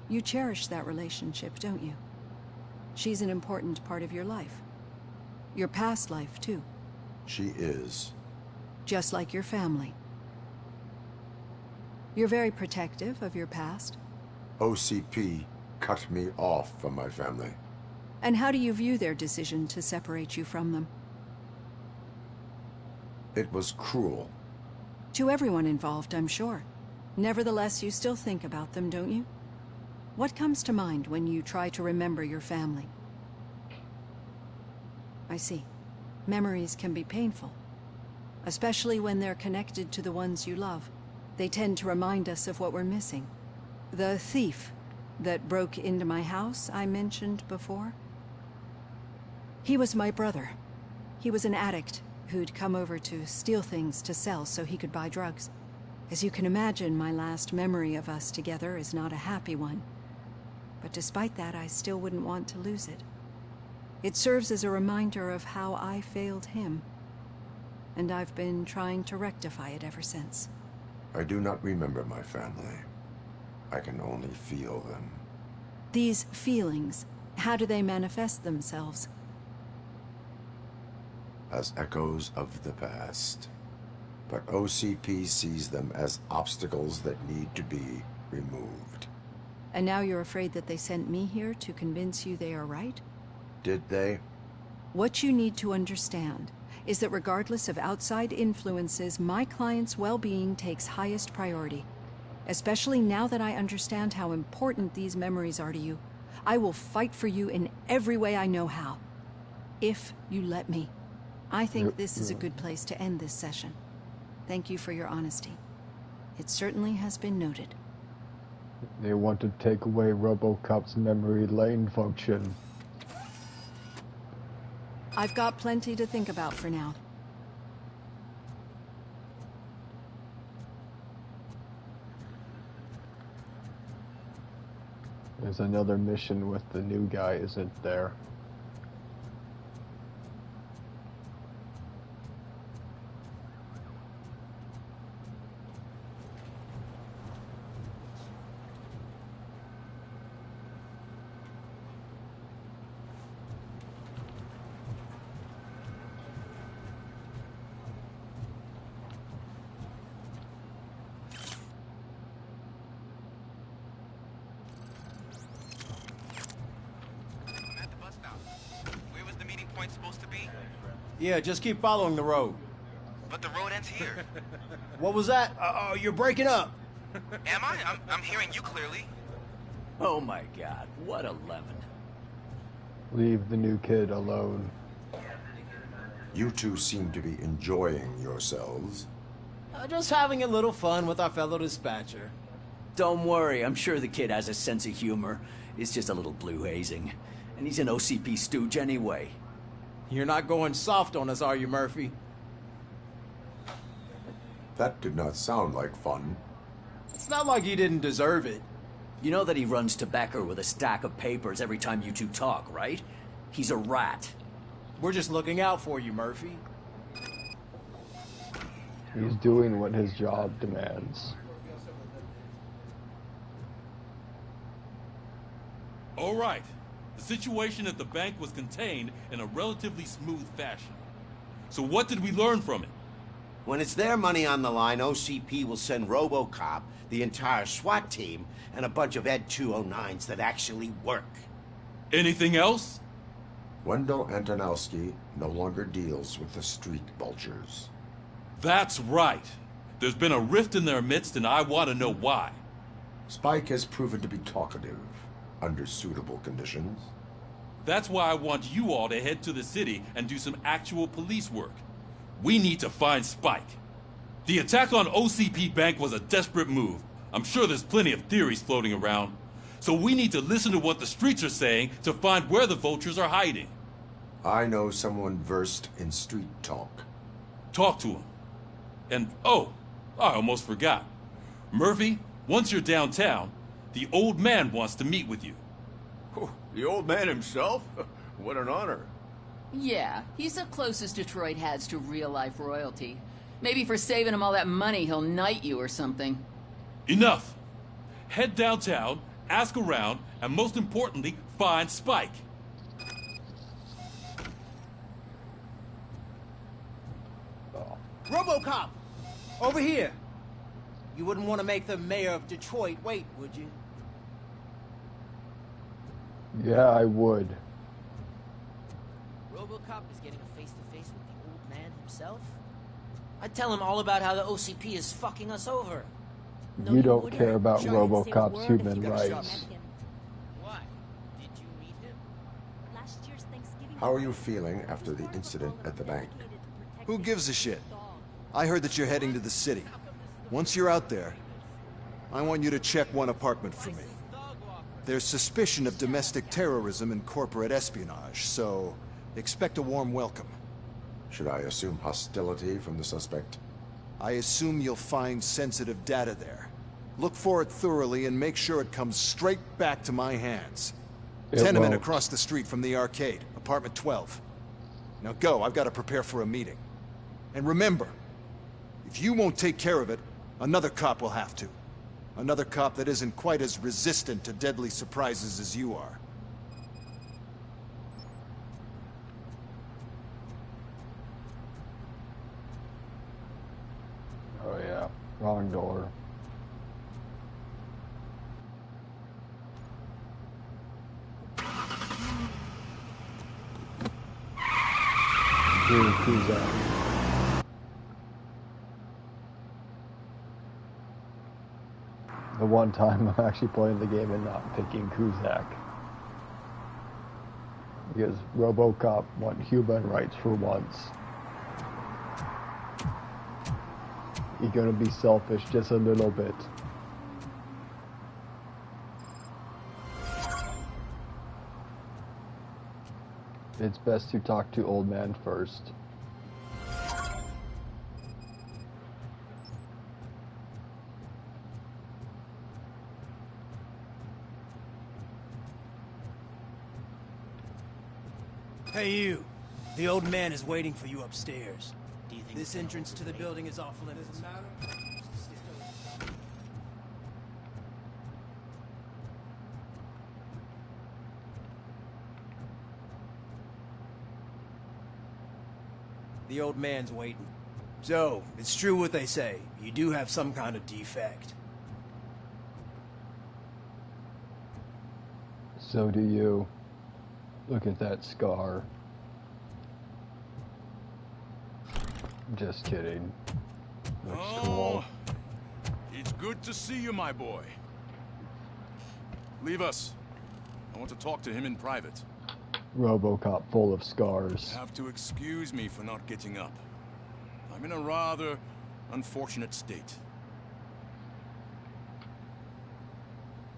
[SPEAKER 15] You cherish that relationship, don't you? She's an important part of your life. Your past life, too.
[SPEAKER 4] She is.
[SPEAKER 15] Just like your family. You're very protective of your past.
[SPEAKER 4] OCP cut me off from my family.
[SPEAKER 15] And how do you view their decision to separate you from them?
[SPEAKER 4] It was cruel.
[SPEAKER 15] To everyone involved, I'm sure. Nevertheless, you still think about them, don't you? What comes to mind when you try to remember your family? I see. Memories can be painful, especially when they're connected to the ones you love. They tend to remind us of what we're missing. The thief that broke into my house I mentioned before? He was my brother. He was an addict who'd come over to steal things to sell so he could buy drugs. As you can imagine, my last memory of us together is not a happy one. But despite that, I still wouldn't want to lose it. It serves as a reminder of how I failed him. And I've been trying to rectify it ever since.
[SPEAKER 4] I do not remember my family. I can only feel them.
[SPEAKER 15] These feelings, how do they manifest themselves?
[SPEAKER 4] As echoes of the past. But OCP sees them as obstacles that need to be removed.
[SPEAKER 15] And now you're afraid that they sent me here to convince you they are right?
[SPEAKER 4] Did they?
[SPEAKER 15] What you need to understand is that regardless of outside influences, my client's well-being takes highest priority. Especially now that I understand how important these memories are to you. I will fight for you in every way I know how. If you let me. I think this is a good place to end this session. Thank you for your honesty. It certainly has been noted.
[SPEAKER 1] They want to take away RoboCop's memory lane function.
[SPEAKER 15] I've got plenty to think about for now.
[SPEAKER 1] There's another mission with the new guy, isn't there?
[SPEAKER 3] Supposed to be?
[SPEAKER 22] Yeah, just keep following the road.
[SPEAKER 3] But the road ends here.
[SPEAKER 22] What was that? You're breaking up.
[SPEAKER 3] Am I? I'm hearing you clearly.
[SPEAKER 22] Oh my god, what a lemon.
[SPEAKER 1] Leave the new kid alone.
[SPEAKER 4] You two seem to be enjoying yourselves.
[SPEAKER 22] Just having a little fun with our fellow dispatcher.
[SPEAKER 7] Don't worry, I'm sure the kid has a sense of humor. It's just a little blue hazing. And he's an OCP stooge anyway.
[SPEAKER 22] You're not going soft on us, are you, Murphy?
[SPEAKER 4] That did not sound like fun.
[SPEAKER 22] It's not like he didn't deserve it.
[SPEAKER 7] You know that he runs tobacco with a stack of papers every time you two talk, right? He's a rat.
[SPEAKER 22] We're just looking out for you, Murphy.
[SPEAKER 1] He's doing what his job demands.
[SPEAKER 11] All right. The situation at the bank was contained in a relatively smooth fashion. So what did we learn from it?
[SPEAKER 2] When it's their money on the line, OCP will send RoboCop, the entire SWAT team, and a bunch of Ed 209s that actually work.
[SPEAKER 11] Anything else?
[SPEAKER 4] Wendell Antonowski no longer deals with the street vultures.
[SPEAKER 11] That's right. There's been a rift in their midst, and I want to know why.
[SPEAKER 4] Spike has proven to be talkative, under suitable conditions.
[SPEAKER 11] That's why I want you all to head to the city and do some actual police work. We need to find Spike. The attack on OCP Bank was a desperate move. I'm sure there's plenty of theories floating around. So we need to listen to what the streets are saying to find where the vultures are hiding.
[SPEAKER 4] I know someone versed in street talk.
[SPEAKER 11] Talk to him. And, oh, I almost forgot. Murphy, once you're downtown, the old man wants to meet with you.
[SPEAKER 16] Oh, the old man himself? What an honor.
[SPEAKER 17] Yeah, he's the closest Detroit has to real-life royalty. Maybe for saving him all that money, he'll knight you or something.
[SPEAKER 11] Enough! Head downtown, ask around, and most importantly, find Spike.
[SPEAKER 22] RoboCop! Over here! You wouldn't want to make the mayor of Detroit wait, would you?
[SPEAKER 1] Yeah, I would.
[SPEAKER 18] RoboCop is getting a face-to-face with the old man himself? I'd tell him all about how the OCP is fucking us over.
[SPEAKER 1] You don't care about RoboCop's human rights.
[SPEAKER 18] Why? Did you meet him?
[SPEAKER 4] How are you feeling after the incident at the bank?
[SPEAKER 19] Who gives a shit? I heard that you're heading to the city. Once you're out there, I want you to check one apartment for me. There's suspicion of domestic terrorism and corporate espionage, so expect a warm welcome.
[SPEAKER 4] Should I assume hostility from the suspect?
[SPEAKER 19] I assume you'll find sensitive data there. Look for it thoroughly and make sure it comes straight back to my hands. Tenement across the street from the arcade, apartment 12. Now go, I've got to prepare for a meeting. And remember, if you won't take care of it, another cop will have to. Another cop that isn't quite as resistant to deadly surprises as you are.
[SPEAKER 1] Oh yeah, wrong door. Who's that? The one time I'm actually playing the game and not picking Kuzak. Because RoboCop want human rights for once. You're gonna be selfish just a little bit. It's best to talk to old man first.
[SPEAKER 20] Hey you, the old man is waiting for you upstairs. Do you think this entrance to the building is off limits? Doesn't matter. The old man's waiting. So, it's true what they say. You do have some kind of defect.
[SPEAKER 1] So do you. Look at that scar. Just kidding. Looks cool.
[SPEAKER 21] It's good to see you, my boy. Leave us. I want to talk to him in private.
[SPEAKER 1] RoboCop full of scars.
[SPEAKER 21] You have to excuse me for not getting up. I'm in a rather unfortunate state.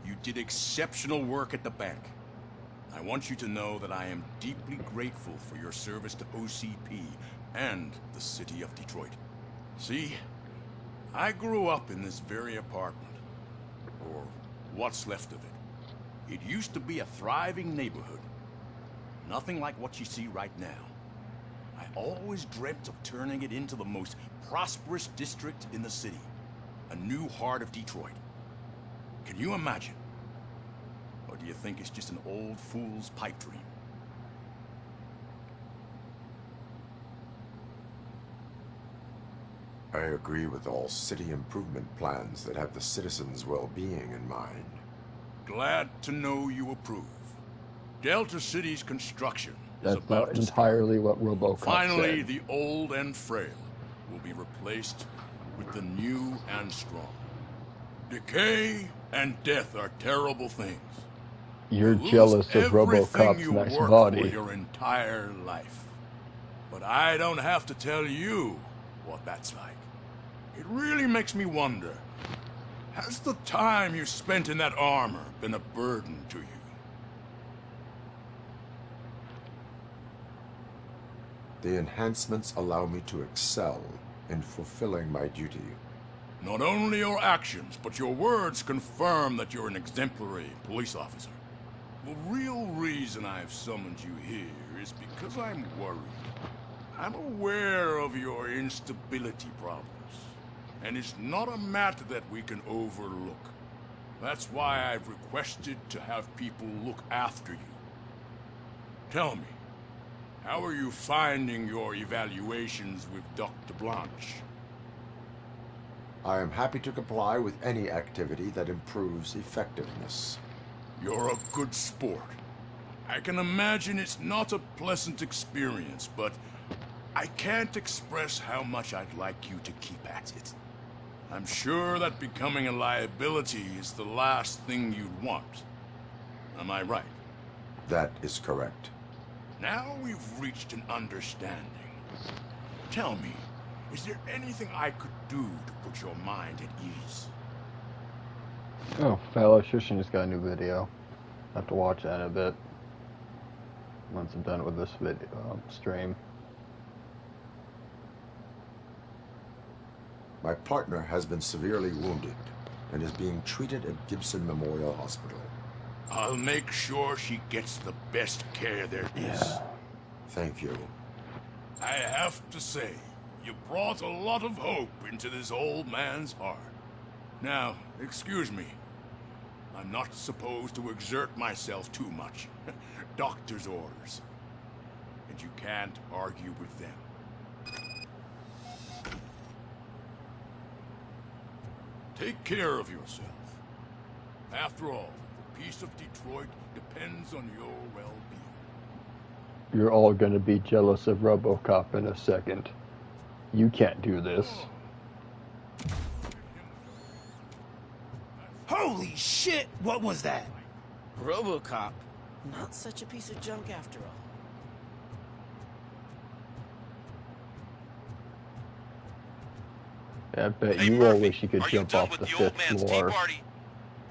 [SPEAKER 21] You did exceptional work at the bank. I want you to know that I am deeply grateful for your service to OCP and the city of Detroit. See, I grew up in this very apartment, or what's left of it. It used to be a thriving neighborhood. Nothing like what you see right now. I always dreamt of turning it into the most prosperous district in the city. A new heart of Detroit. Can you imagine? Or do you think it's just an old fool's pipe dream?
[SPEAKER 4] I agree with all city improvement plans that have the citizens' well-being in mind.
[SPEAKER 21] Glad to know you approve. Delta City's construction is
[SPEAKER 1] That's
[SPEAKER 21] about
[SPEAKER 1] not
[SPEAKER 21] to
[SPEAKER 1] entirely what RoboCop
[SPEAKER 21] Finally,
[SPEAKER 1] said.
[SPEAKER 21] the old and frail will be replaced with the new and strong. Decay and death are terrible things.
[SPEAKER 1] You're
[SPEAKER 21] You
[SPEAKER 1] jealous
[SPEAKER 21] lose
[SPEAKER 1] of
[SPEAKER 21] everything
[SPEAKER 1] RoboCop's
[SPEAKER 21] you
[SPEAKER 1] nice
[SPEAKER 21] worked
[SPEAKER 1] body.
[SPEAKER 21] for your entire life. But I don't have to tell you what that's like. It really makes me wonder, has the time you spent in that armor been a burden to you?
[SPEAKER 4] The enhancements allow me to excel in fulfilling my duty.
[SPEAKER 21] Not only your actions, but your words confirm that you're an exemplary police officer. The real reason I've summoned you here is because I'm worried. I'm aware of your instability problems, and it's not a matter that we can overlook. That's why I've requested to have people look after you. Tell me, how are you finding your evaluations with Dr. Blanche?
[SPEAKER 4] I am happy to comply with any activity that improves effectiveness.
[SPEAKER 21] You're a good sport. I can imagine it's not a pleasant experience, but I can't express how much I'd like you to keep at it. I'm sure that becoming a liability is the last thing you'd want. Am I right?
[SPEAKER 4] That is correct.
[SPEAKER 21] Now we've reached an understanding. Tell me, is there anything I could do to put your mind at ease?
[SPEAKER 1] Oh, fellow Shushin just got a new video. I have to watch that in a bit. Once I'm done with this video stream.
[SPEAKER 4] My partner has been severely wounded and is being treated at Gibson Memorial Hospital.
[SPEAKER 21] I'll make sure she gets the best care there is.
[SPEAKER 4] Thank you.
[SPEAKER 21] I have to say, you brought a lot of hope into this old man's heart. Now, excuse me. I'm not supposed to exert myself too much. Doctor's orders. And you can't argue with them. Take care of yourself. After all, the peace of Detroit depends on your well-being.
[SPEAKER 1] You're all gonna be jealous of RoboCop in a second. You can't do this.
[SPEAKER 20] Holy shit! What was that?
[SPEAKER 18] RoboCop. Not such a piece of junk after all.
[SPEAKER 1] I bet you all wish you could jump off the 5th floor.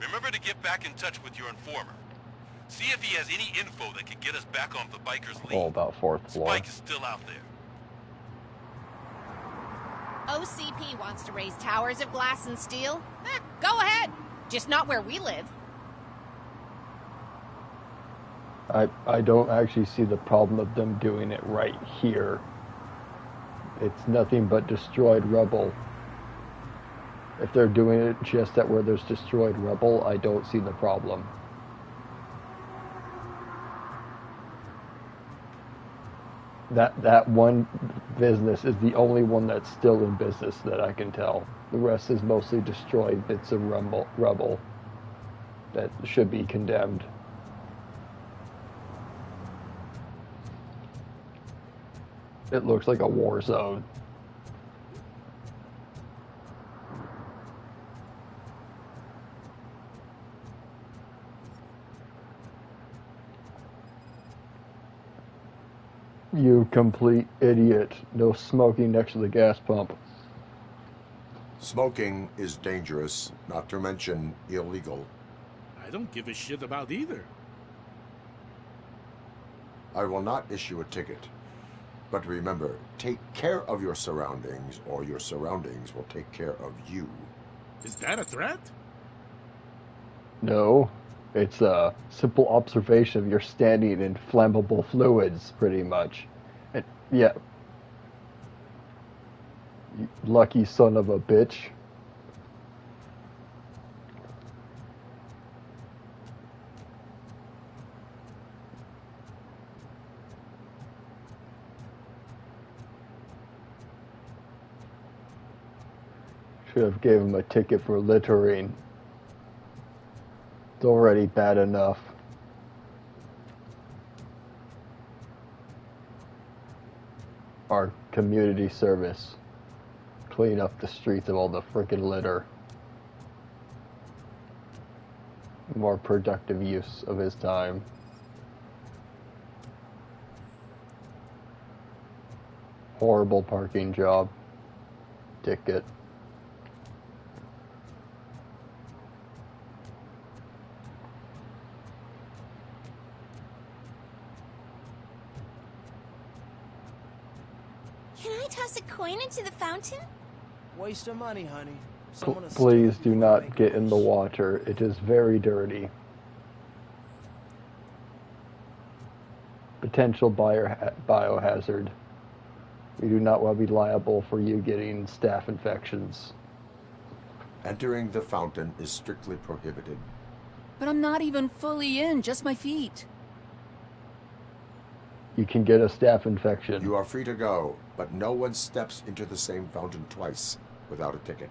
[SPEAKER 3] Remember to get back in touch with your informer. See if he has any info that could get us back on the biker's lead.
[SPEAKER 1] All about 4th floor.
[SPEAKER 3] Spike is still out there.
[SPEAKER 6] OCP wants to raise towers of glass and steel? Go ahead. Just not where we live.
[SPEAKER 1] I don't actually see the problem of them doing it right here. It's nothing but destroyed rubble. If they're doing it just at where there's destroyed rubble, I don't see the problem. That one business is the only one that's still in business that I can tell. The rest is mostly destroyed bits of rubble that should be condemned. It looks like a war zone. You complete idiot. No smoking next to the gas pump.
[SPEAKER 4] Smoking is dangerous, not to mention illegal.
[SPEAKER 8] I don't give a shit about either.
[SPEAKER 4] I will not issue a ticket. But remember, take care of your surroundings, or your surroundings will take care of you.
[SPEAKER 8] Is that a threat?
[SPEAKER 1] No. It's a simple observation of you're standing in flammable fluids, pretty much. And, yeah. You lucky son of a bitch. Should have gave him a ticket for littering. It's already bad enough. Our community service. Clean up the streets of all the frickin' litter. More productive use of his time. Horrible parking job. Ticket.
[SPEAKER 6] Can I toss a coin into the fountain?
[SPEAKER 20] Waste of money, honey.
[SPEAKER 1] Please do not get in the water. It is very dirty. Potential biohazard. We do not want to be liable for you getting staph infections.
[SPEAKER 4] Entering the fountain is strictly prohibited.
[SPEAKER 7] But I'm not even fully in, just my feet.
[SPEAKER 1] You can get a staph infection.
[SPEAKER 4] You are free to go, but no one steps into the same fountain twice without a ticket.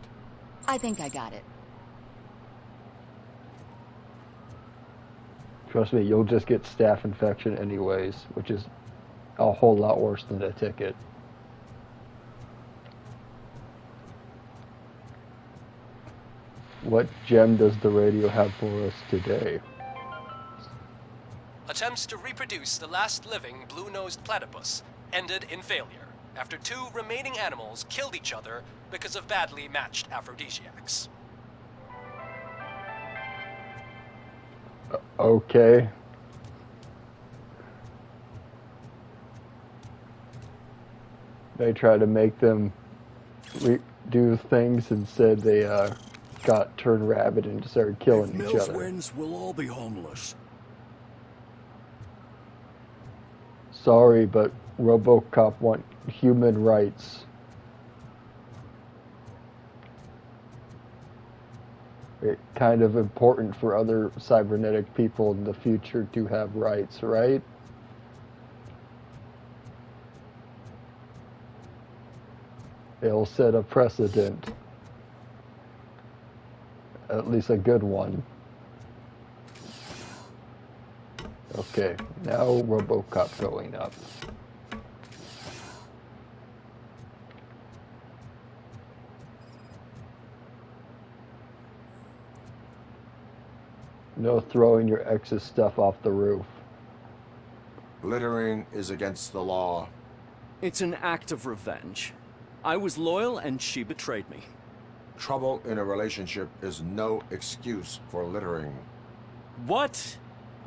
[SPEAKER 7] I think I got it.
[SPEAKER 1] Trust me, you'll just get staph infection anyways, which is a whole lot worse than a ticket. What gem does the radio have for us today?
[SPEAKER 10] Attempts to reproduce the last living blue-nosed platypus ended in failure after 2 remaining animals killed each other because of badly matched aphrodisiacs.
[SPEAKER 1] Okay. They try to make them do things, instead they got turned rabid and started killing each
[SPEAKER 12] Mills
[SPEAKER 1] other.
[SPEAKER 12] wins, we'll all be homeless.
[SPEAKER 1] Sorry, but RoboCop want human rights. It's kind of important for other cybernetic people in the future to have rights, right? It'll set a precedent. At least a good one. Okay, now RoboCop going up. No throwing your ex's stuff off the roof.
[SPEAKER 4] Littering is against the law.
[SPEAKER 7] It's an act of revenge. I was loyal and she betrayed me.
[SPEAKER 4] Trouble in a relationship is no excuse for littering.
[SPEAKER 7] What?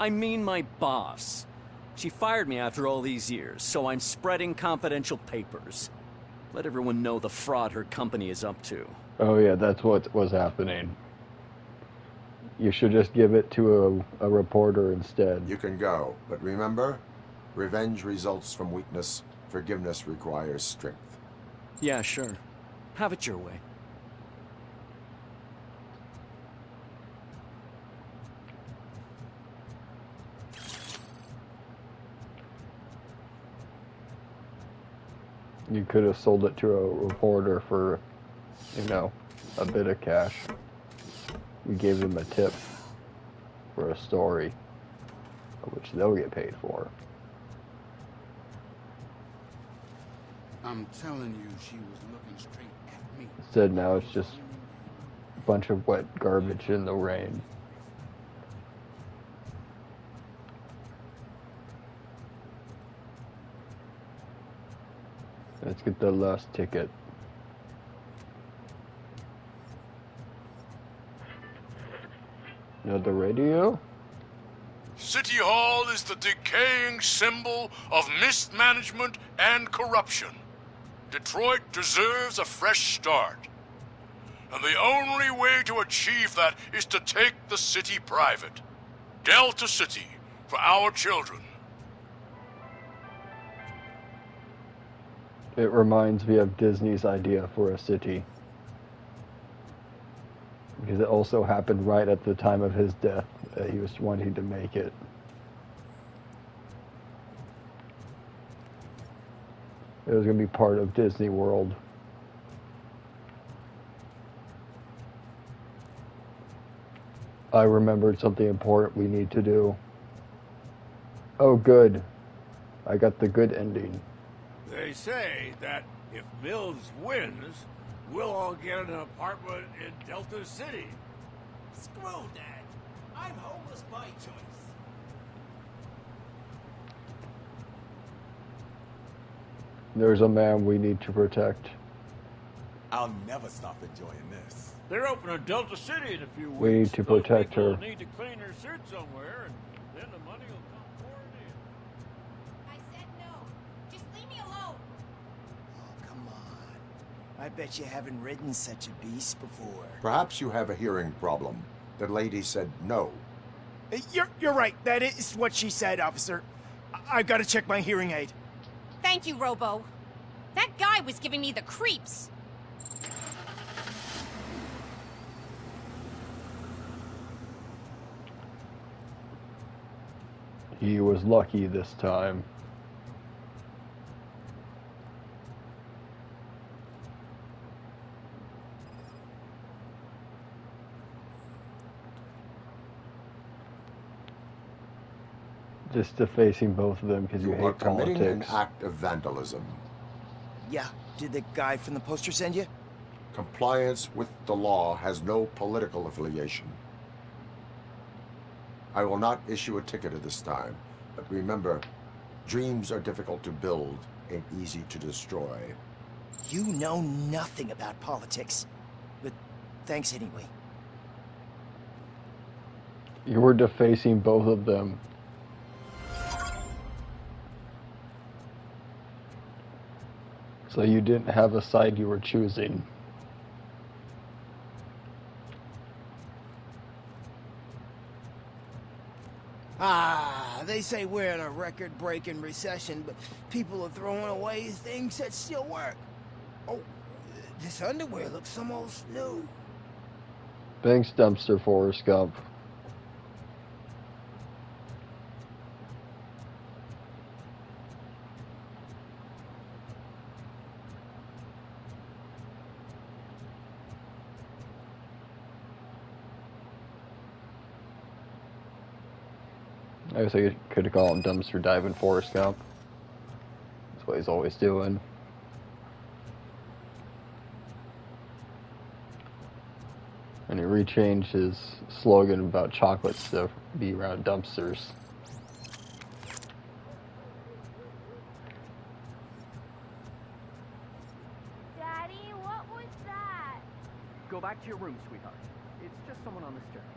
[SPEAKER 7] I mean my boss. She fired me after all these years, so I'm spreading confidential papers. Let everyone know the fraud her company is up to.
[SPEAKER 1] Oh yeah, that's what was happening. You should just give it to a reporter instead.
[SPEAKER 4] You can go, but remember, revenge results from weakness. Forgiveness requires strength.
[SPEAKER 7] Yeah, sure. Have it your way.
[SPEAKER 1] You could have sold it to a reporter for, you know, a bit of cash. We gave them a tip for a story, which they'll get paid for.
[SPEAKER 8] I'm telling you, she was looking straight at me.
[SPEAKER 1] Instead, now it's just a bunch of wet garbage in the rain. Let's get the last ticket. Another radio?
[SPEAKER 5] City Hall is the decaying symbol of mismanagement and corruption. Detroit deserves a fresh start. And the only way to achieve that is to take the city private. Delta City, for our children.
[SPEAKER 1] It reminds me of Disney's idea for a city. Because it also happened right at the time of his death. He was wanting to make it. It was going to be part of Disney World. I remembered something important we need to do. Oh, good. I got the good ending.
[SPEAKER 21] They say that if Mills wins, we'll all get an apartment in Delta City.
[SPEAKER 18] Screw that. I'm homeless by choice.
[SPEAKER 1] There's a man we need to protect.
[SPEAKER 23] I'll never stop enjoying this.
[SPEAKER 21] They're opening Delta City in a few weeks.
[SPEAKER 1] We need to protect her.
[SPEAKER 21] Those people need to clean their suit somewhere, and then the money will come pouring in.
[SPEAKER 6] I said no. Just leave me alone.
[SPEAKER 20] Oh, come on. I bet you haven't ridden such a beast before.
[SPEAKER 4] Perhaps you have a hearing problem. The lady said no.
[SPEAKER 20] You're right. That is what she said, officer. I've got to check my hearing aid.
[SPEAKER 6] Thank you, Robo. That guy was giving me the creeps.
[SPEAKER 1] He was lucky this time. Just defacing both of them because you
[SPEAKER 4] are
[SPEAKER 1] hate
[SPEAKER 4] committing
[SPEAKER 1] politics.
[SPEAKER 4] an act of vandalism.
[SPEAKER 22] Yeah, did the guy from the poster send you?
[SPEAKER 4] Compliance with the law has no political affiliation. I will not issue a ticket at this time, but remember, dreams are difficult to build and easy to destroy.
[SPEAKER 22] You know nothing about politics. But thanks anyway.
[SPEAKER 1] You were defacing both of them. So you didn't have a side you were choosing.
[SPEAKER 20] Ah, they say we're in a record-breaking recession, but people are throwing away things that still work. Oh, this underwear looks almost new.
[SPEAKER 1] Thanks, Dumpster Forrest Gump. I guess I could call him Dumpster Diving Forrest Gump. That's what he's always doing. And he rechanged his slogan about chocolates to be around dumpsters.
[SPEAKER 9] Daddy, what was that?
[SPEAKER 7] Go back to your room, sweetheart. It's just someone on the staircase.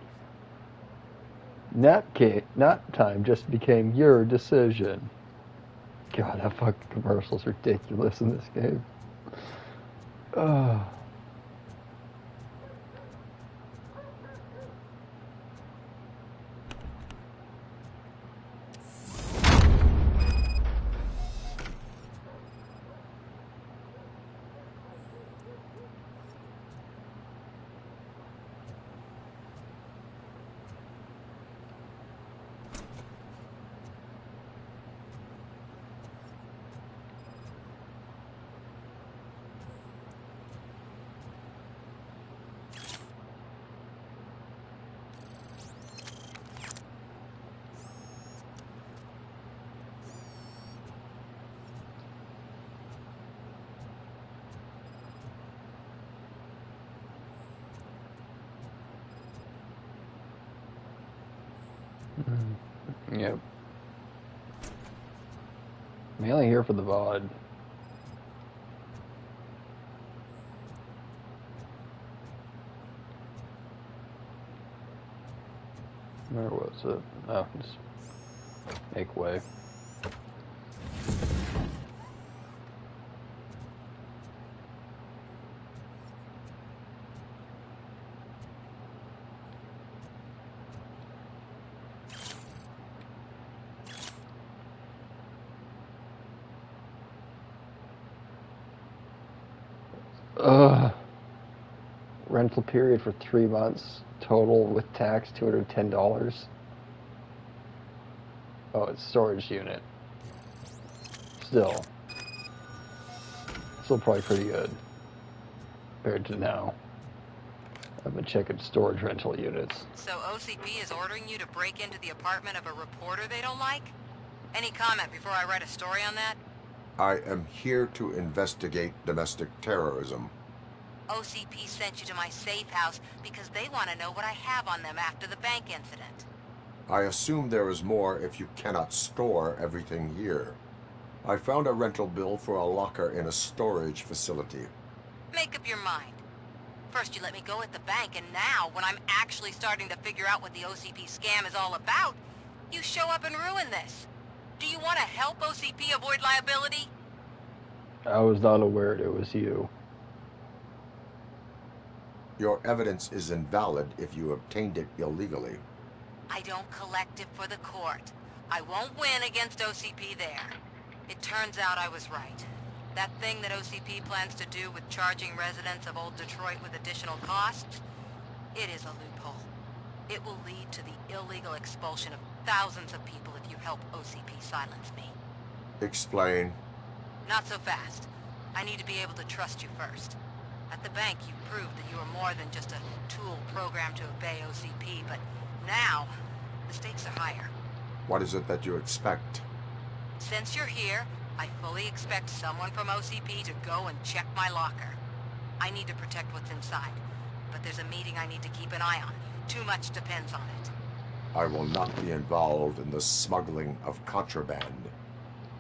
[SPEAKER 1] Nap time just became your decision. God, that fucking commercial's ridiculous in this game. Ugh. Yep. Mainly here for the VOD. Where was it? Oh, just make way. Rental period for 3 months. Total with tax, $210. Oh, it's storage unit. Still probably pretty good compared to now. I've been checking storage rental units.
[SPEAKER 13] So OCP is ordering you to break into the apartment of a reporter they don't like? Any comment before I write a story on that?
[SPEAKER 4] I am here to investigate domestic terrorism.
[SPEAKER 13] OCP sent you to my safe house because they want to know what I have on them after the bank incident.
[SPEAKER 4] I assume there is more if you cannot store everything here. I found a rental bill for a locker in a storage facility.
[SPEAKER 13] Make up your mind. First you let me go at the bank, and now, when I'm actually starting to figure out what the OCP scam is all about, you show up and ruin this. Do you want to help OCP avoid liability?
[SPEAKER 1] I was not aware it was you.
[SPEAKER 4] Your evidence is invalid if you obtained it illegally.
[SPEAKER 13] I don't collect it for the court. I won't win against OCP there. It turns out I was right. That thing that OCP plans to do with charging residents of Old Detroit with additional costs, it is a loophole. It will lead to the illegal expulsion of thousands of people if you help OCP silence me.
[SPEAKER 4] Explain.
[SPEAKER 13] Not so fast. I need to be able to trust you first. At the bank, you proved that you are more than just a tool programmed to obey OCP, but now, the stakes are higher.
[SPEAKER 4] What is it that you expect?
[SPEAKER 13] Since you're here, I fully expect someone from OCP to go and check my locker. I need to protect what's inside, but there's a meeting I need to keep an eye on. Too much depends on it.
[SPEAKER 4] I will not be involved in the smuggling of contraband.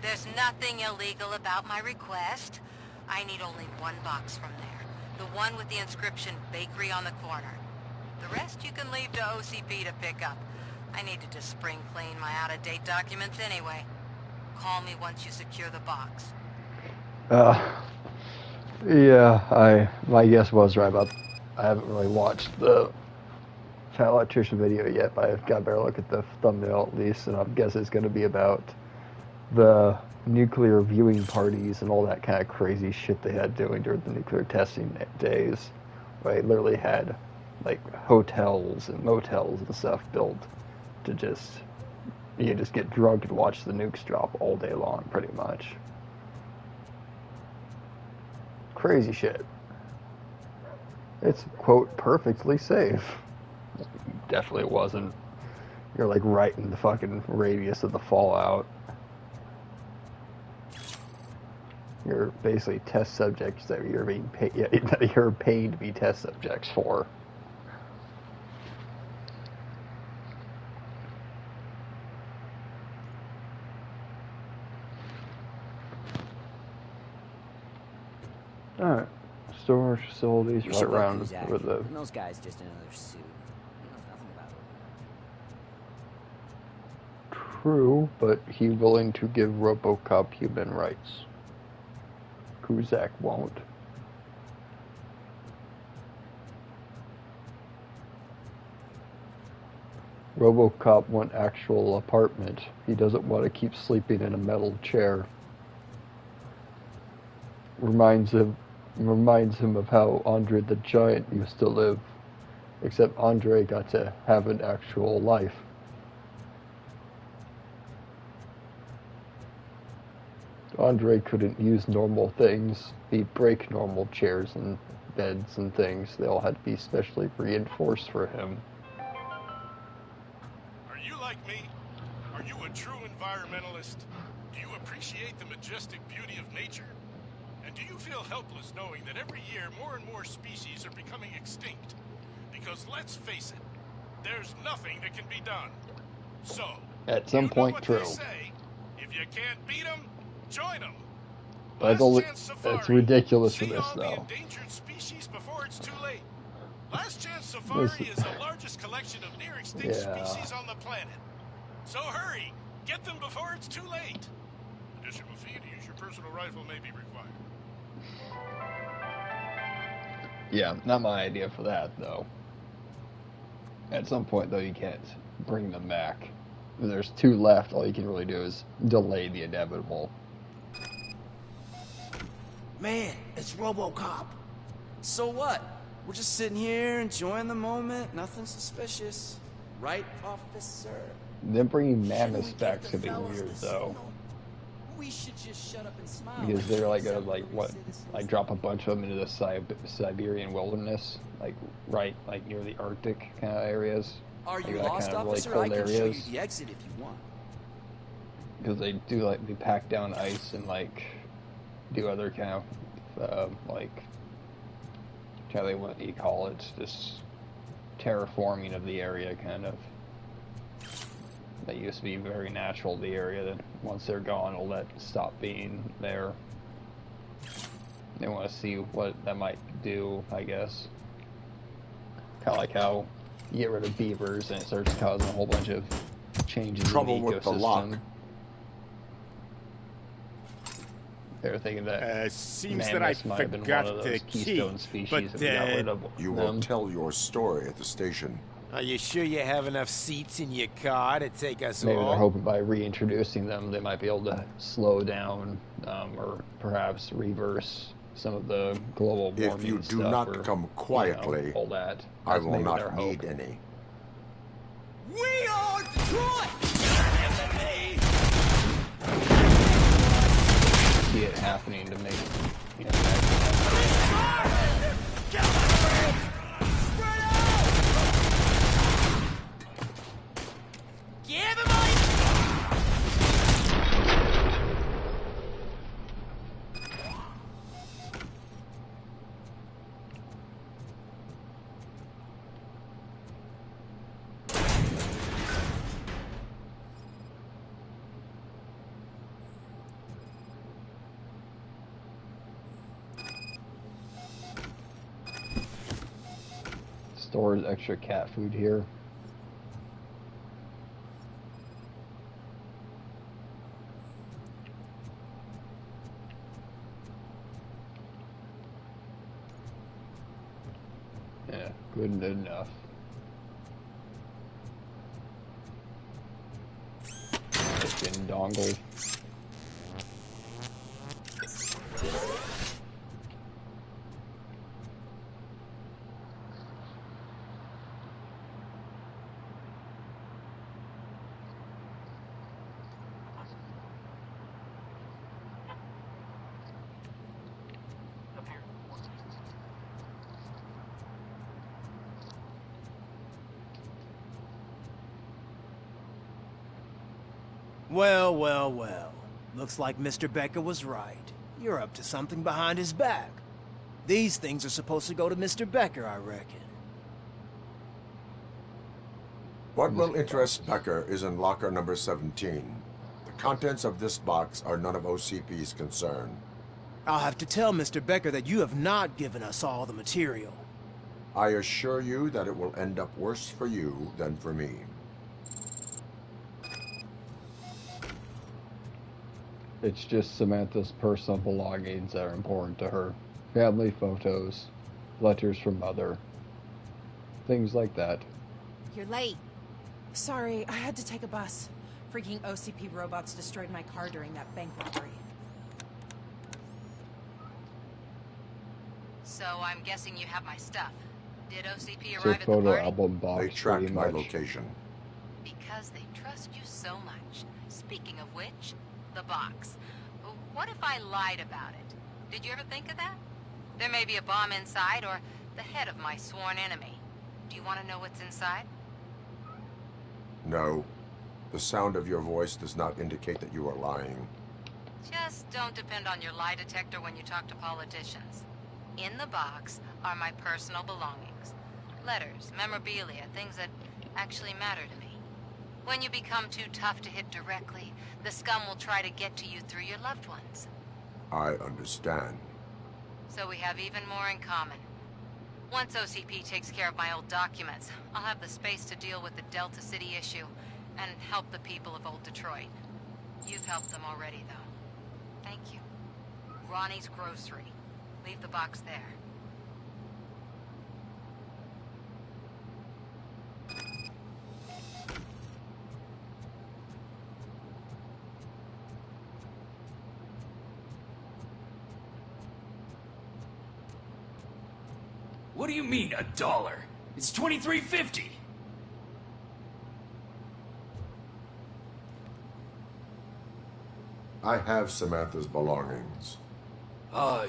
[SPEAKER 13] There's nothing illegal about my request. I need only one box from there. The one with the inscription Bakery on the corner. The rest you can leave to OCP to pick up. I needed to spring clean my out-of-date documents anyway. Call me once you secure the box.
[SPEAKER 1] Yeah, my guess was right about. I haven't really watched the Child Electrician video yet, but I've got a better look at the thumbnail at least, and I guess it's going to be about the nuclear viewing parties and all that kind of crazy shit they had doing during the nuclear testing days. They literally had like hotels and motels and stuff built to just get drunk and watch the nukes drop all day long, pretty much. Crazy shit. It's, quote, perfectly safe. Definitely wasn't. You're like right in the fucking radius of the fallout. You're basically test subjects that you're being paid. Yeah, that you're paid to be test subjects for. Alright, storage facilities right around with the...
[SPEAKER 18] And those guys just another suit. He knows nothing about it.
[SPEAKER 1] True, but he willing to give RoboCop human rights. Kuzak won't. RoboCop want actual apartment. He doesn't want to keep sleeping in a metal chair. Reminds him of how Andre the Giant used to live, except Andre got to have an actual life. Andre couldn't use normal things. He'd break normal chairs and beds and things. They all had to be specially reinforced for him.
[SPEAKER 2] Are you like me? Are you a true environmentalist? Do you appreciate the majestic beauty of nature? And do you feel helpless knowing that every year more and more species are becoming extinct? Because let's face it, there's nothing that can be done. So,
[SPEAKER 1] at some point, true.
[SPEAKER 2] Say, if you can't beat them, join them.
[SPEAKER 1] It's ridiculous for this, though.
[SPEAKER 2] Endangered species before it's too late. Last Chance Safari is the largest collection of near extinct species on the planet. So hurry, get them before it's too late. Additional fee to use your personal rifle may be required.
[SPEAKER 1] Yeah, not my idea for that, though. At some point, though, you can't bring them back. If there's two left, all you can really do is delay the inevitable.
[SPEAKER 18] Man, it's RoboCop.
[SPEAKER 14] So what? We're just sitting here enjoying the moment. Nothing suspicious. Right, officer?
[SPEAKER 1] Them bringing mammoths back's gonna be weird, though.
[SPEAKER 14] We should just shut up and smile.
[SPEAKER 1] Because they're like gonna drop a bunch of them into the Siberian wilderness, right near the Arctic kind of areas.
[SPEAKER 14] Are you
[SPEAKER 1] lost,
[SPEAKER 14] kind of
[SPEAKER 1] officer?
[SPEAKER 14] Really cold I can areas. Show you the exit if you want.
[SPEAKER 1] Because they do they pack down ice and do other kind of what you call it, this terraforming of the area kind of. That used to be very natural, the area that once they're gone will stop being there. They want to see what that might do, I guess. Kind of like how you get rid of beavers and it starts causing a whole bunch of changes in the ecosystem.
[SPEAKER 4] With the lock.
[SPEAKER 1] They're thinking that
[SPEAKER 15] seems that I forgot the key, but
[SPEAKER 4] you will tell your story at the station.
[SPEAKER 20] Are you sure you have enough seats in your car to take us all?
[SPEAKER 1] Maybe they're hoping by reintroducing them, they might be able to slow down or perhaps reverse some of the global warming stuff.
[SPEAKER 4] If you do not come quietly,
[SPEAKER 1] all that.
[SPEAKER 4] I will not need any.
[SPEAKER 14] We are Detroit!
[SPEAKER 1] See it happening to me.
[SPEAKER 14] Give him all
[SPEAKER 1] stores extra cat food here. Yeah, good enough. Chicken dongle.
[SPEAKER 20] Well, well, well. Looks like Mr. Becker was right. You're up to something behind his back. These things are supposed to go to Mr. Becker, I reckon.
[SPEAKER 4] What will interest Becker is in locker number 17. The contents of this box are none of OCP's concern.
[SPEAKER 20] I'll have to tell Mr. Becker that you have not given us all the material.
[SPEAKER 4] I assure you that it will end up worse for you than for me.
[SPEAKER 1] It's just Samantha's personal belongings that are important to her. Family photos, letters from mother, things like that.
[SPEAKER 6] You're late.
[SPEAKER 11] Sorry, I had to take a bus. Freaking OCP robots destroyed my car during that bank robbery.
[SPEAKER 13] So I'm guessing you have my stuff. Did OCP
[SPEAKER 1] It's
[SPEAKER 13] arrive
[SPEAKER 1] a
[SPEAKER 13] at the
[SPEAKER 1] photo
[SPEAKER 13] party?
[SPEAKER 1] album box.
[SPEAKER 4] They tracked my
[SPEAKER 1] much.
[SPEAKER 4] location.
[SPEAKER 13] Because they trust you so much. Speaking of which, the box. What if I lied about it? Did you ever think of that? There may be a bomb inside or the head of my sworn enemy. Do you want to know what's inside?
[SPEAKER 4] No. The sound of your voice does not indicate that you are lying.
[SPEAKER 13] Just don't depend on your lie detector when you talk to politicians. In the box are my personal belongings. Letters, memorabilia, things that actually matter to me. When you become too tough to hit directly, the scum will try to get to you through your loved ones.
[SPEAKER 4] I understand.
[SPEAKER 13] So we have even more in common. Once OCP takes care of my old documents, I'll have the space to deal with the Delta City issue and help the people of Old Detroit. You've helped them already, though. Thank you. Ronnie's Grocery. Leave the box there.
[SPEAKER 12] What do you mean, $1? It's $23.50.
[SPEAKER 4] I have Samantha's belongings.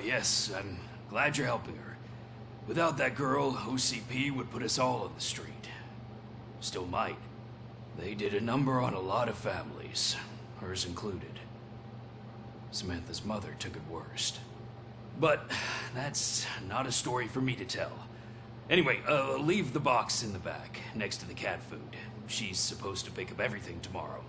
[SPEAKER 12] Yes, I'm glad you're helping her. Without that girl, OCP would put us all on the street. Still might. They did a number on a lot of families, hers included. Samantha's mother took it worst. But that's not a story for me to tell. Anyway, leave the box in the back, next to the cat food. She's supposed to pick up everything tomorrow.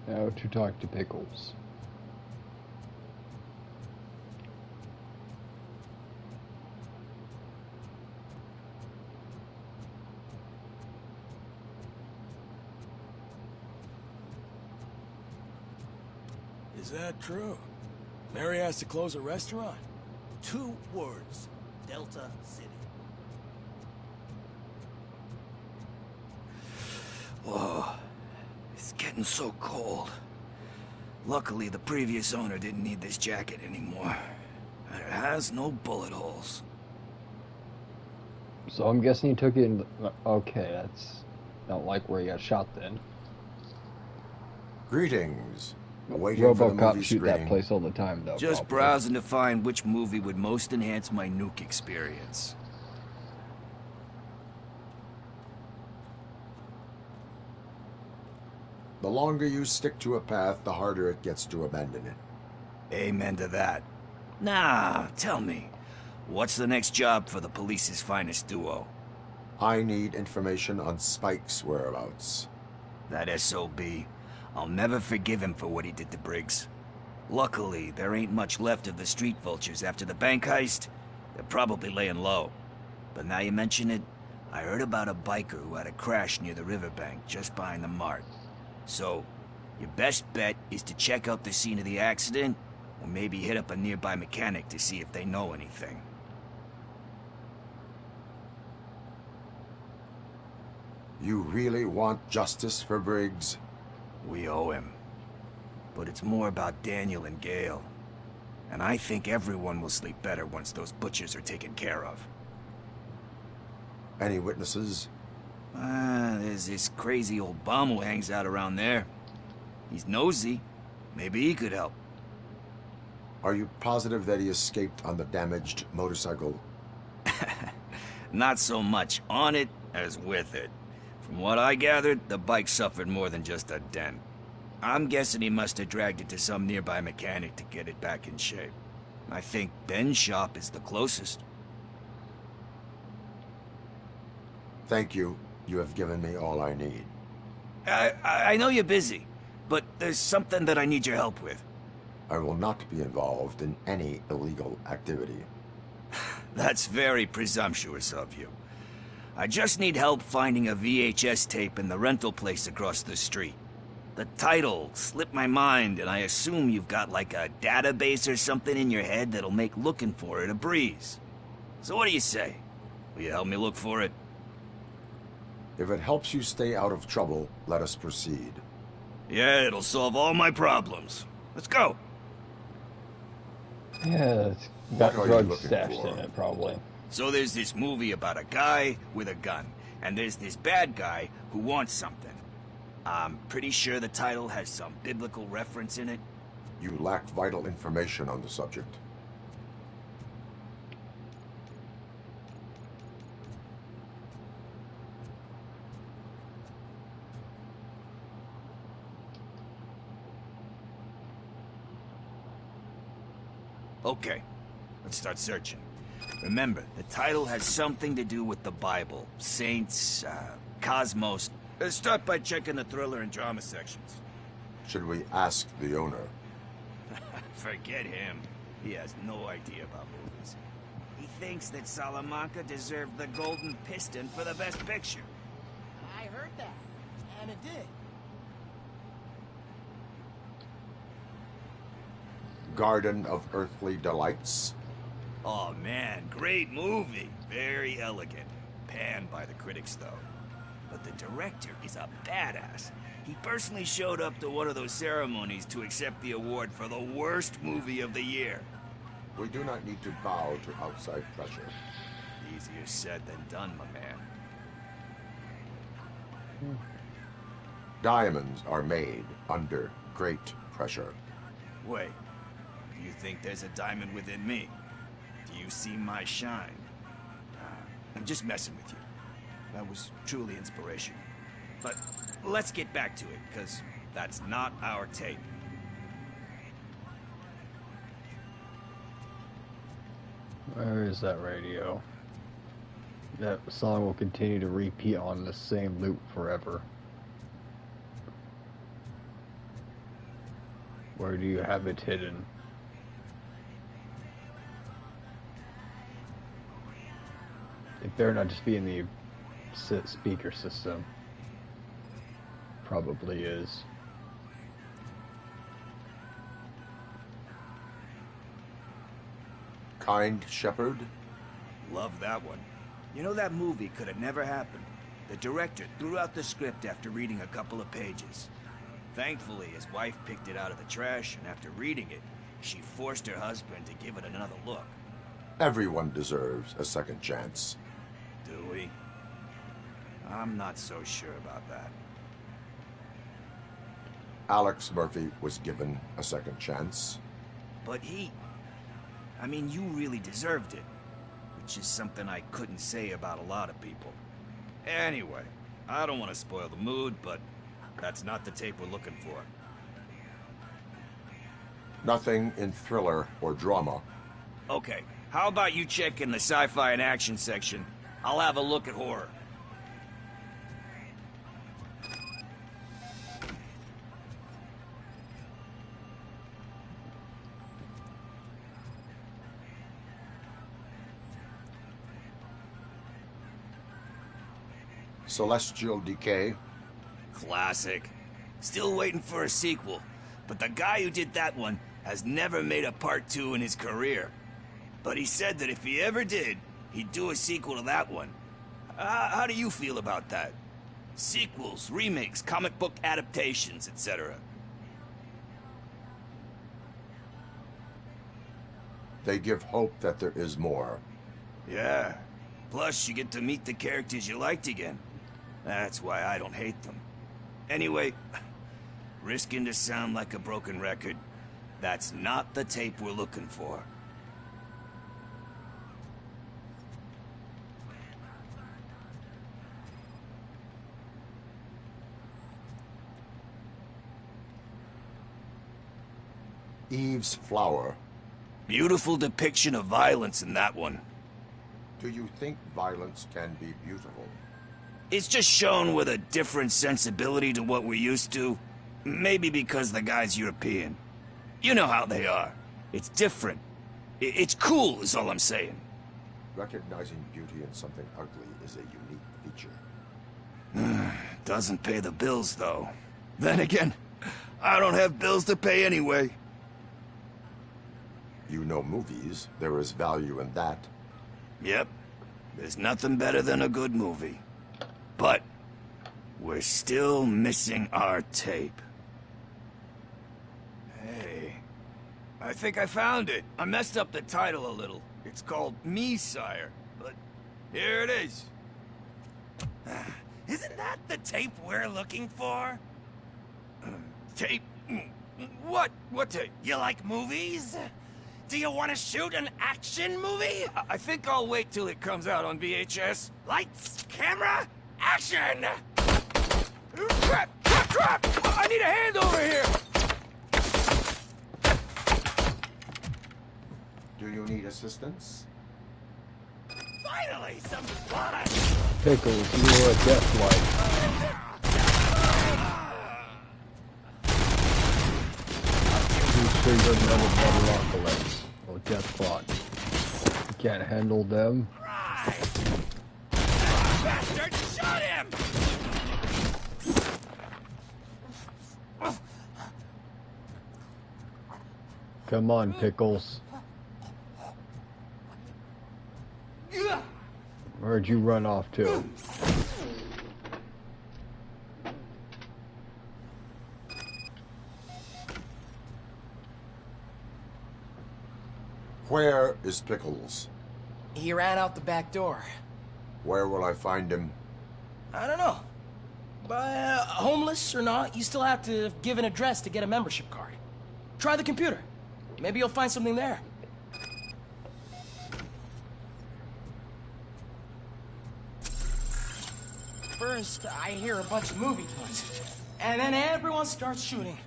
[SPEAKER 1] Now to talk to Pickles.
[SPEAKER 16] Is that true? Mary has to close a restaurant?
[SPEAKER 20] 2 words. Delta City.
[SPEAKER 12] Whoa. It's getting so cold. Luckily, the previous owner didn't need this jacket anymore. And it has no bullet holes.
[SPEAKER 1] So I'm guessing he took it in... Okay, that's... Not like where he got shot then.
[SPEAKER 4] Greetings. Waiting for the
[SPEAKER 1] RoboCop
[SPEAKER 4] movie
[SPEAKER 1] shoot that
[SPEAKER 4] screening.
[SPEAKER 1] place all the time, though.
[SPEAKER 12] Just
[SPEAKER 1] probably.
[SPEAKER 12] browsing to find which movie would most enhance my nuke experience.
[SPEAKER 4] The longer you stick to a path, the harder it gets to abandon it.
[SPEAKER 12] Amen to that. Nah, tell me, What's the next job for the police's finest duo?
[SPEAKER 4] I need information on Spike's whereabouts.
[SPEAKER 12] That SOB. I'll never forgive him for what he did to Briggs. Luckily, there ain't much left of the street vultures after the bank heist. They're probably laying low. But now you mention it, I heard about a biker who had a crash near the riverbank just behind the mart. So, your best bet is to check out the scene of the accident, or maybe hit up a nearby mechanic to see if they know anything.
[SPEAKER 4] You really want justice for Briggs?
[SPEAKER 12] We owe him. But it's more about Daniel and Gale. And I think everyone will sleep better once those butchers are taken care of.
[SPEAKER 4] Any witnesses?
[SPEAKER 12] There's this crazy old bum who hangs out around there. He's nosy. Maybe he could help.
[SPEAKER 4] Are you positive that he escaped on the damaged motorcycle?
[SPEAKER 12] Not so much on it as with it. From what I gathered, the bike suffered more than just a dent. I'm guessing he must have dragged it to some nearby mechanic to get it back in shape. I think Ben's shop is the closest.
[SPEAKER 4] Thank you. You have given me all I need.
[SPEAKER 12] I know you're busy, but there's something that I need your help with.
[SPEAKER 4] I will not be involved in any illegal activity.
[SPEAKER 12] That's very presumptuous of you. I just need help finding a VHS tape in the rental place across the street. The title slipped my mind, and I assume you've got like a database or something in your head that'll make looking for it a breeze. So what do you say? Will you help me look for it?
[SPEAKER 4] If it helps you stay out of trouble, let us proceed.
[SPEAKER 12] Yeah, it'll solve all my problems. Let's go.
[SPEAKER 1] Yeah, it's got drugs stashed in it, probably.
[SPEAKER 12] So there's this movie about a guy with a gun, and there's this bad guy who wants something. I'm pretty sure the title has some biblical reference in it.
[SPEAKER 4] You lack vital information on the subject.
[SPEAKER 12] Okay, let's start searching. Remember, the title has something to do with the Bible, saints, cosmos. Start by checking the thriller and drama sections.
[SPEAKER 4] Should we ask the owner?
[SPEAKER 12] Forget him. He has no idea about movies. He thinks that Salamanca deserved the Golden Piston for the best picture.
[SPEAKER 18] I heard that, and it did.
[SPEAKER 4] Garden of Earthly Delights?
[SPEAKER 12] Oh man, great movie. Very elegant. Panned by the critics, though. But the director is a badass. He personally showed up to one of those ceremonies to accept the award for the worst movie of the year.
[SPEAKER 4] We do not need to bow to outside pressure.
[SPEAKER 12] Easier said than done, my man.
[SPEAKER 4] Diamonds are made under great pressure.
[SPEAKER 12] Wait, do you think there's a diamond within me? Do you see my shine? I'm just messing with you. That was truly inspirational. But let's get back to it, because that's not our tape.
[SPEAKER 1] Where is that radio? That song will continue to repeat on the same loop forever. Where do you have it hidden? It better not just be in the speaker system. Probably is.
[SPEAKER 4] Kind Shepherd?
[SPEAKER 12] Love that one. You know, that movie could have never happened. The director threw out the script after reading a couple of pages. Thankfully, his wife picked it out of the trash, and after reading it, she forced her husband to give it another look.
[SPEAKER 4] Everyone deserves a second chance.
[SPEAKER 12] Do we? I'm not so sure about that.
[SPEAKER 4] Alex Murphy was given a second chance.
[SPEAKER 12] But I mean, you really deserved it. Which is something I couldn't say about a lot of people. Anyway, I don't want to spoil the mood, but that's not the tape we're looking for.
[SPEAKER 4] Nothing in thriller or drama.
[SPEAKER 12] Okay,
[SPEAKER 3] How about you check in the sci-fi and action section? I'll have a look at horror.
[SPEAKER 4] Celestial Decay.
[SPEAKER 3] Classic. Still waiting for a sequel, but the guy who did that one has never made a part 2 in his career. But he said that if he ever did, he'd do a sequel to that one. How do you feel about that? Sequels, remakes, comic book adaptations, etc.
[SPEAKER 4] They give hope that there is more.
[SPEAKER 3] Yeah. Plus, you get to meet the characters you liked again. That's why I don't hate them. Anyway, risking to sound like a broken record, that's not the tape we're looking for.
[SPEAKER 4] Eve's Flower.
[SPEAKER 3] Beautiful depiction of violence in that one.
[SPEAKER 4] Do you think violence can be beautiful?
[SPEAKER 3] It's just shown with a different sensibility to what we're used to. Maybe because the guy's European. You know how they are. It's different. It's cool, is all I'm saying.
[SPEAKER 4] Recognizing beauty in something ugly is a unique feature.
[SPEAKER 3] Doesn't pay the bills, though. Then again, I don't have bills to pay anyway.
[SPEAKER 4] You know movies. There is value in that.
[SPEAKER 3] Yep. There's nothing better than a good movie. But we're still missing our tape. Hey, I think I found it. I messed up the title a little. It's called Me, Sire, but here it is.
[SPEAKER 17] Isn't that the tape we're looking for?
[SPEAKER 3] Tape? What? What tape?
[SPEAKER 17] You like movies? Do you want to shoot an action movie?
[SPEAKER 3] I think I'll wait till it comes out on VHS.
[SPEAKER 17] Lights, camera, action!
[SPEAKER 3] Crap! Crap! Crap! I need a hand over here!
[SPEAKER 4] Do you need assistance?
[SPEAKER 17] Finally, some blood!
[SPEAKER 1] Pickles, you are a deathlight. Trigger metal apocalypse or death clock. You can't handle them.
[SPEAKER 17] Right. Bastard, shot him!
[SPEAKER 1] Come on, Pickles. Where'd you run off to?
[SPEAKER 4] Where is Pickles?
[SPEAKER 14] He ran out the back door.
[SPEAKER 4] Where will I find him?
[SPEAKER 14] I don't know. But homeless or not, you still have to give an address to get a membership card. Try the computer. Maybe you'll find something there. First, I hear a bunch of movie clips. And then everyone starts shooting.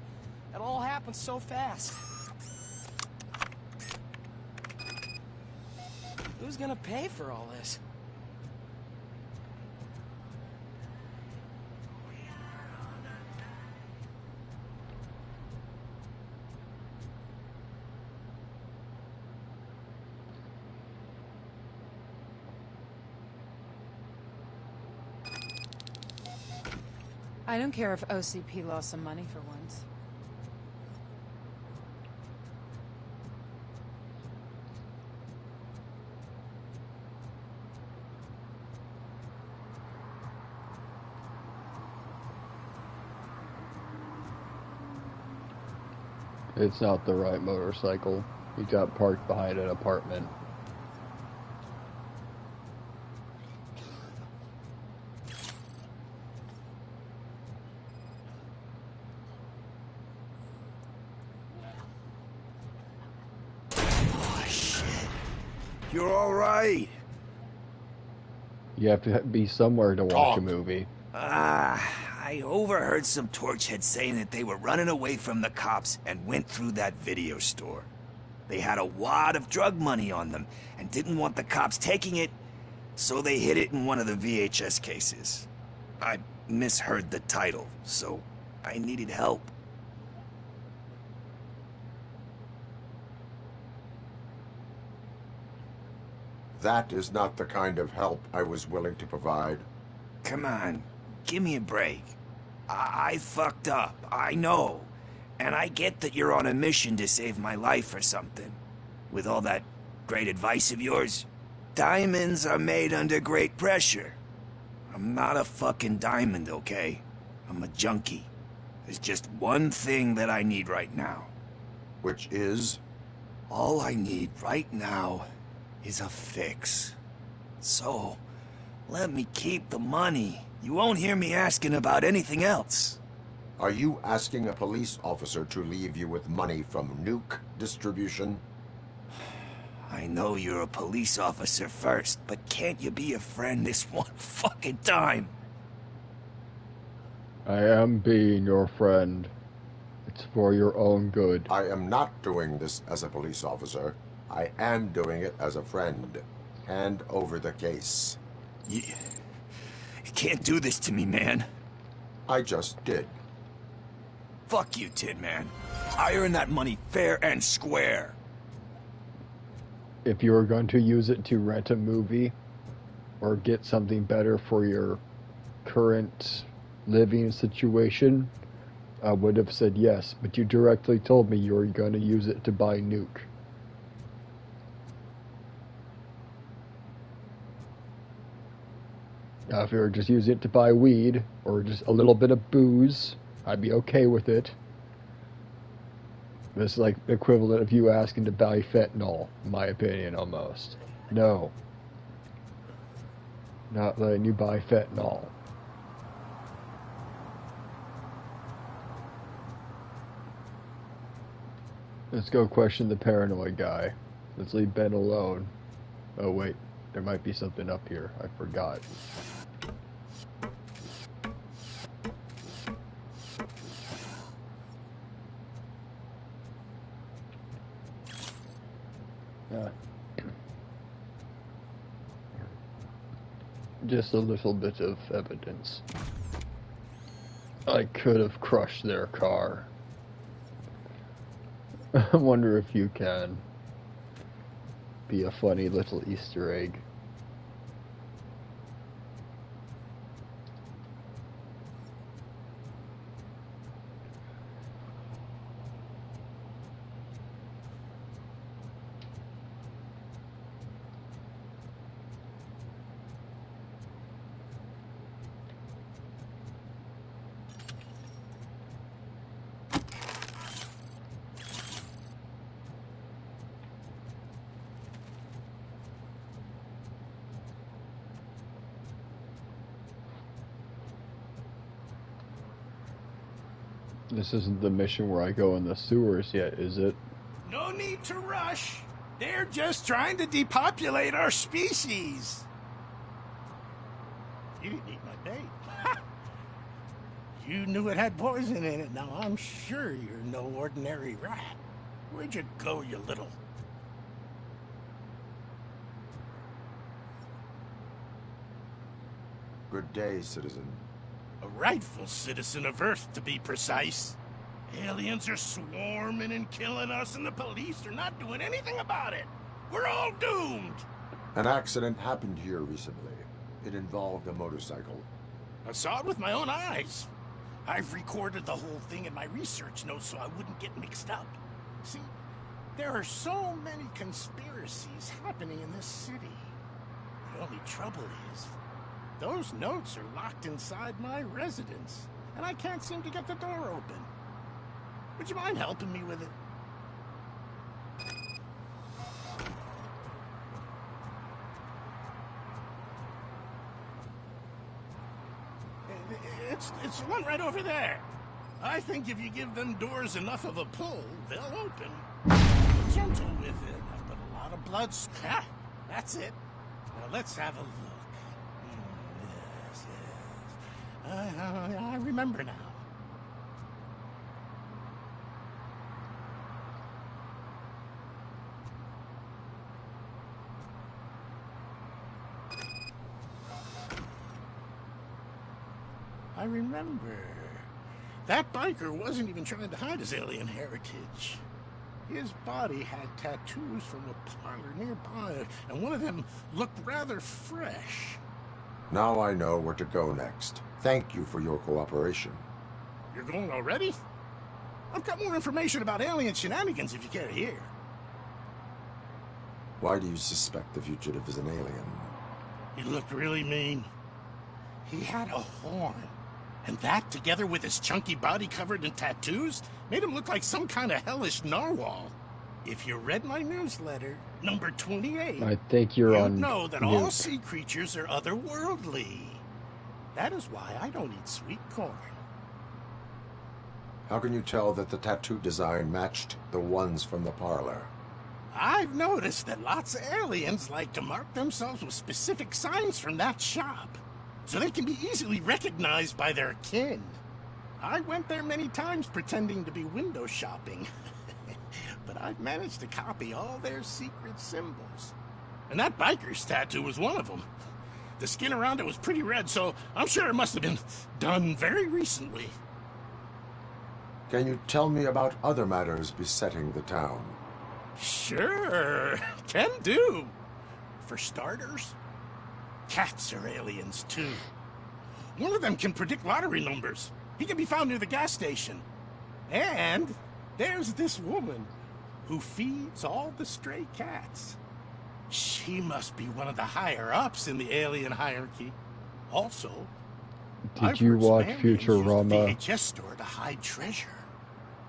[SPEAKER 14] It all happens so fast. Who's gonna pay for all this?
[SPEAKER 11] I don't care if OCP lost some money for once.
[SPEAKER 1] It's not the right motorcycle. He got parked behind an apartment.
[SPEAKER 3] Oh, shit. You're all right.
[SPEAKER 1] You have to be somewhere to watch a movie.
[SPEAKER 3] I overheard some torchheads saying that they were running away from the cops and went through that video store. They had a wad of drug money on them and didn't want the cops taking it, so they hid it in one of the VHS cases. I misheard the title, so I needed help.
[SPEAKER 4] That is not the kind of help I was willing to provide.
[SPEAKER 3] Come on, give me a break. I fucked up, I know. And I get that you're on a mission to save my life or something. With all that great advice of yours, diamonds are made under great pressure. I'm not a fucking diamond, okay? I'm a junkie. There's just one thing that I need right now.
[SPEAKER 4] Which is?
[SPEAKER 3] All I need right now is a fix. So, let me keep the money. You won't hear me asking about anything else.
[SPEAKER 4] Are you asking a police officer to leave you with money from nuke distribution?
[SPEAKER 3] I know you're a police officer first, but can't you be a friend this one fucking time?
[SPEAKER 1] I am being your friend. It's for your own good.
[SPEAKER 4] I am not doing this as a police officer. I am doing it as a friend. Hand over the case.
[SPEAKER 3] You can't do this to me, man.
[SPEAKER 4] I just did.
[SPEAKER 3] Fuck you, Tin Man. I earn that money fair and square.
[SPEAKER 1] If you were going to use it to rent a movie or get something better for your current living situation, I would have said yes, but you directly told me you were going to use it to buy nuke. Now, if you were just using it to buy weed or just a little bit of booze, I'd be okay with it. This is like the equivalent of you asking to buy fentanyl, in my opinion, almost. No. Not letting you buy fentanyl. Let's go question the paranoid guy. Let's leave Ben alone. Oh wait, there might be something up here. I forgot. Just a little bit of evidence. I could have crushed their car. I wonder if you can. Be a funny little Easter egg. This isn't the mission where I go in the sewers yet, is it?
[SPEAKER 17] No need to rush. They're just trying to depopulate our species. You didn't eat my bait. You knew it had poison in it. Now I'm sure you're no ordinary rat. Where'd you go, you little...
[SPEAKER 4] Good day, citizen.
[SPEAKER 17] A rightful citizen of Earth, to be precise. Aliens are swarming and killing us, and the police are not doing anything about it. We're all doomed.
[SPEAKER 4] An accident happened here recently. It involved a motorcycle.
[SPEAKER 17] I saw it with my own eyes. I've recorded the whole thing in my research notes so I wouldn't get mixed up. See, there are so many conspiracies happening in this city. The only trouble is, those notes are locked inside my residence, and I can't seem to get the door open. Would you mind helping me with it? It's the one right over there. I think if you give them doors enough of a pull, they'll open. Be gentle with it. I put a lot of blood... Ah, that's it. Now let's have a look. Yes. I remember now. remember. That biker wasn't even trying to hide his alien heritage. His body had tattoos from a parlor nearby, and one of them looked rather fresh.
[SPEAKER 4] Now I know where to go next. Thank you for your cooperation.
[SPEAKER 17] You're going already? I've got more information about alien shenanigans if you care to hear.
[SPEAKER 4] Why do you suspect the fugitive is an alien?
[SPEAKER 17] He looked really mean. He had a horn. And that, together with his chunky body covered in tattoos, made him look like some kind of hellish narwhal. If you read my newsletter, number 28,
[SPEAKER 1] I think you're on
[SPEAKER 17] you'd know that
[SPEAKER 1] mute.
[SPEAKER 17] all sea creatures are otherworldly. That is why I don't eat sweet corn.
[SPEAKER 4] How can you tell that the tattoo design matched the ones from the parlor?
[SPEAKER 17] I've noticed that lots of aliens like to mark themselves with specific signs from that shop, so they can be easily recognized by their kin. I went there many times pretending to be window shopping, but I've managed to copy all their secret symbols. And that biker's tattoo was one of them. The skin around it was pretty red, so I'm sure it must have been done very recently.
[SPEAKER 4] Can you tell me about other matters besetting the town?
[SPEAKER 17] Sure, can do. For starters, cats are aliens too. One of them can predict lottery numbers. He can be found near the gas station. And there's this woman who feeds all the stray cats. She must be one of the higher-ups in the alien hierarchy. Also,
[SPEAKER 1] did you watch Futurama?
[SPEAKER 17] VHS store to hide treasure.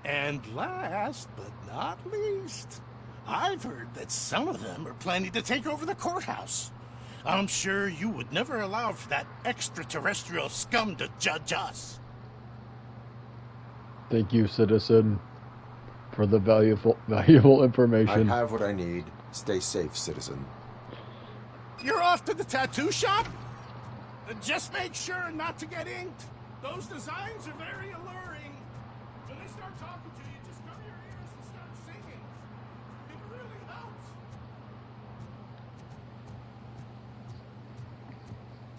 [SPEAKER 17] And last but not least, I've heard that some of them are planning to take over the courthouse. I'm sure you would never allow for that extraterrestrial scum to judge us.
[SPEAKER 1] Thank you, citizen, for the valuable information.
[SPEAKER 4] I have what I need. Stay safe, citizen.
[SPEAKER 17] You're off to the tattoo shop? Just make sure not to get inked. Those designs are very alluring. When they start talking to you, just cover your ears and start singing. It really helps.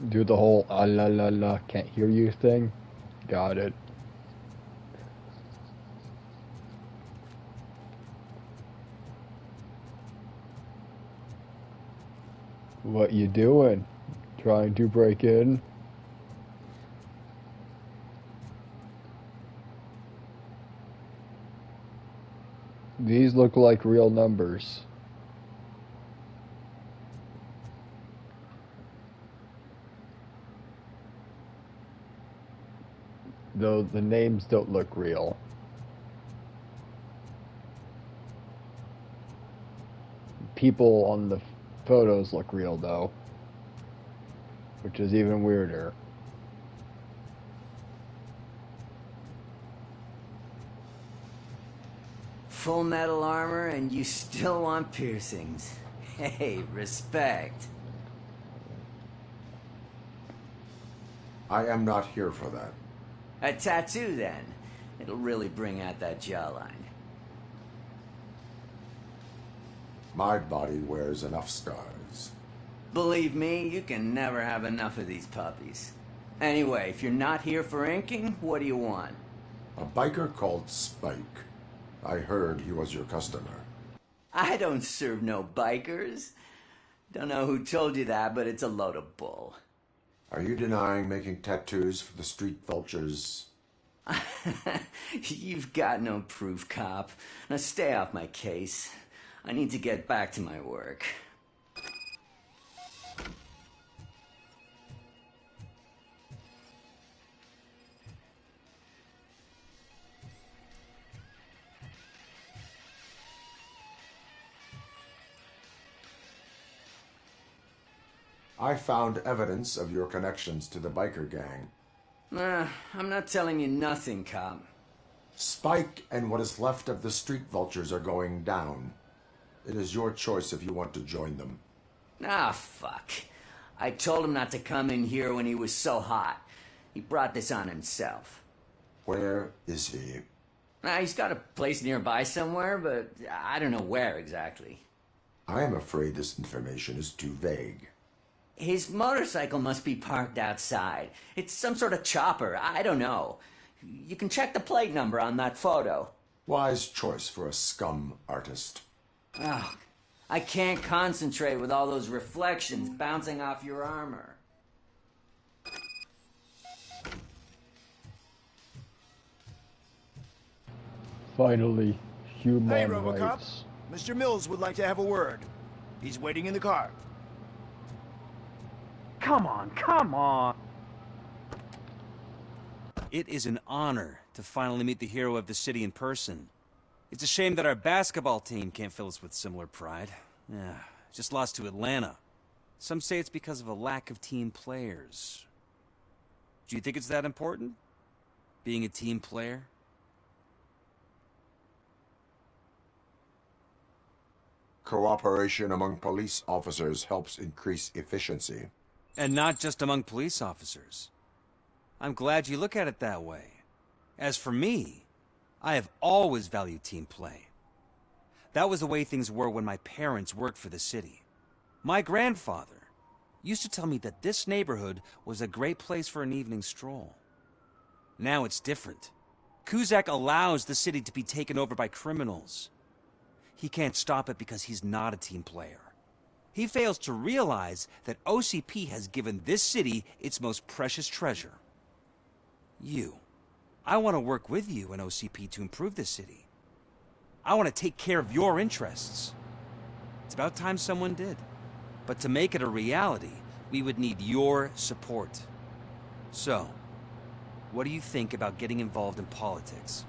[SPEAKER 1] Do the whole ah la la la can't hear you thing. Got it. What you doing? Trying to break in? These look like real numbers. Though the names don't look real. People on the photos look real though, which is even weirder.
[SPEAKER 8] Full metal armor and you still want piercings. Hey, respect.
[SPEAKER 4] I am not here for that.
[SPEAKER 8] A tattoo then. It'll really bring out that jawline.
[SPEAKER 4] My body wears enough scars.
[SPEAKER 8] Believe me, you can never have enough of these puppies. Anyway, if you're not here for inking, what do you want?
[SPEAKER 4] A biker called Spike. I heard he was your customer.
[SPEAKER 8] I don't serve no bikers. Don't know who told you that, but it's a load of bull.
[SPEAKER 4] Are you denying making tattoos for the street vultures?
[SPEAKER 8] You've got no proof, cop. Now stay off my case. I need to get back to my work.
[SPEAKER 4] I found evidence of your connections to the biker gang.
[SPEAKER 8] I'm not telling you nothing, cop.
[SPEAKER 4] Spike and what is left of the street vultures are going down. It is your choice if you want to join them.
[SPEAKER 8] Ah, fuck. I told him not to come in here when he was so hot. He brought this on himself.
[SPEAKER 4] Where is he?
[SPEAKER 8] He's got a place nearby somewhere, but I don't know where exactly.
[SPEAKER 4] I am afraid this information is too vague.
[SPEAKER 8] His motorcycle must be parked outside. It's some sort of chopper. I don't know. You can check the plate number on that photo.
[SPEAKER 4] Wise choice for a scum artist.
[SPEAKER 8] Oh, I can't concentrate with all those reflections bouncing off your armor.
[SPEAKER 1] Finally, human
[SPEAKER 22] Hey, RoboCop.
[SPEAKER 1] rights.
[SPEAKER 22] Mr. Mills would like to have a word. He's waiting in the car.
[SPEAKER 5] Come on, come on!
[SPEAKER 10] It is an honor to finally meet the hero of the city in person. It's a shame that our basketball team can't fill us with similar pride. Yeah, just lost to Atlanta. Some say it's because of a lack of team players. Do you think it's that important? Being a team player?
[SPEAKER 4] Cooperation among police officers helps increase efficiency.
[SPEAKER 10] And not just among police officers. I'm glad you look at it that way. As for me, I have always valued team play. That was the way things were when my parents worked for the city. My grandfather used to tell me that this neighborhood was a great place for an evening stroll. Now it's different. Cusack allows the city to be taken over by criminals. He can't stop it because he's not a team player. He fails to realize that OCP has given this city its most precious treasure. You. I want to work with you and OCP to improve this city. I want to take care of your interests. It's about time someone did. But to make it a reality, we would need your support. So, what do you think about getting involved in politics?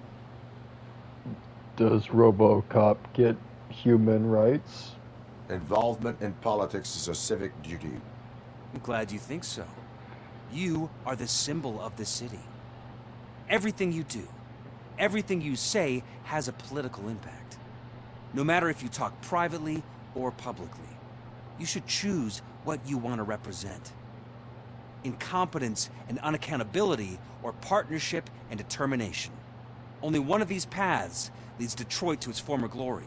[SPEAKER 1] Does RoboCop get human rights?
[SPEAKER 4] Involvement in politics is a civic duty.
[SPEAKER 10] I'm glad you think so. You are the symbol of the city. Everything you do, everything you say has a political impact. No matter if you talk privately or publicly, you should choose what you want to represent. Incompetence and unaccountability, or partnership and determination. Only one of these paths leads Detroit to its former glory.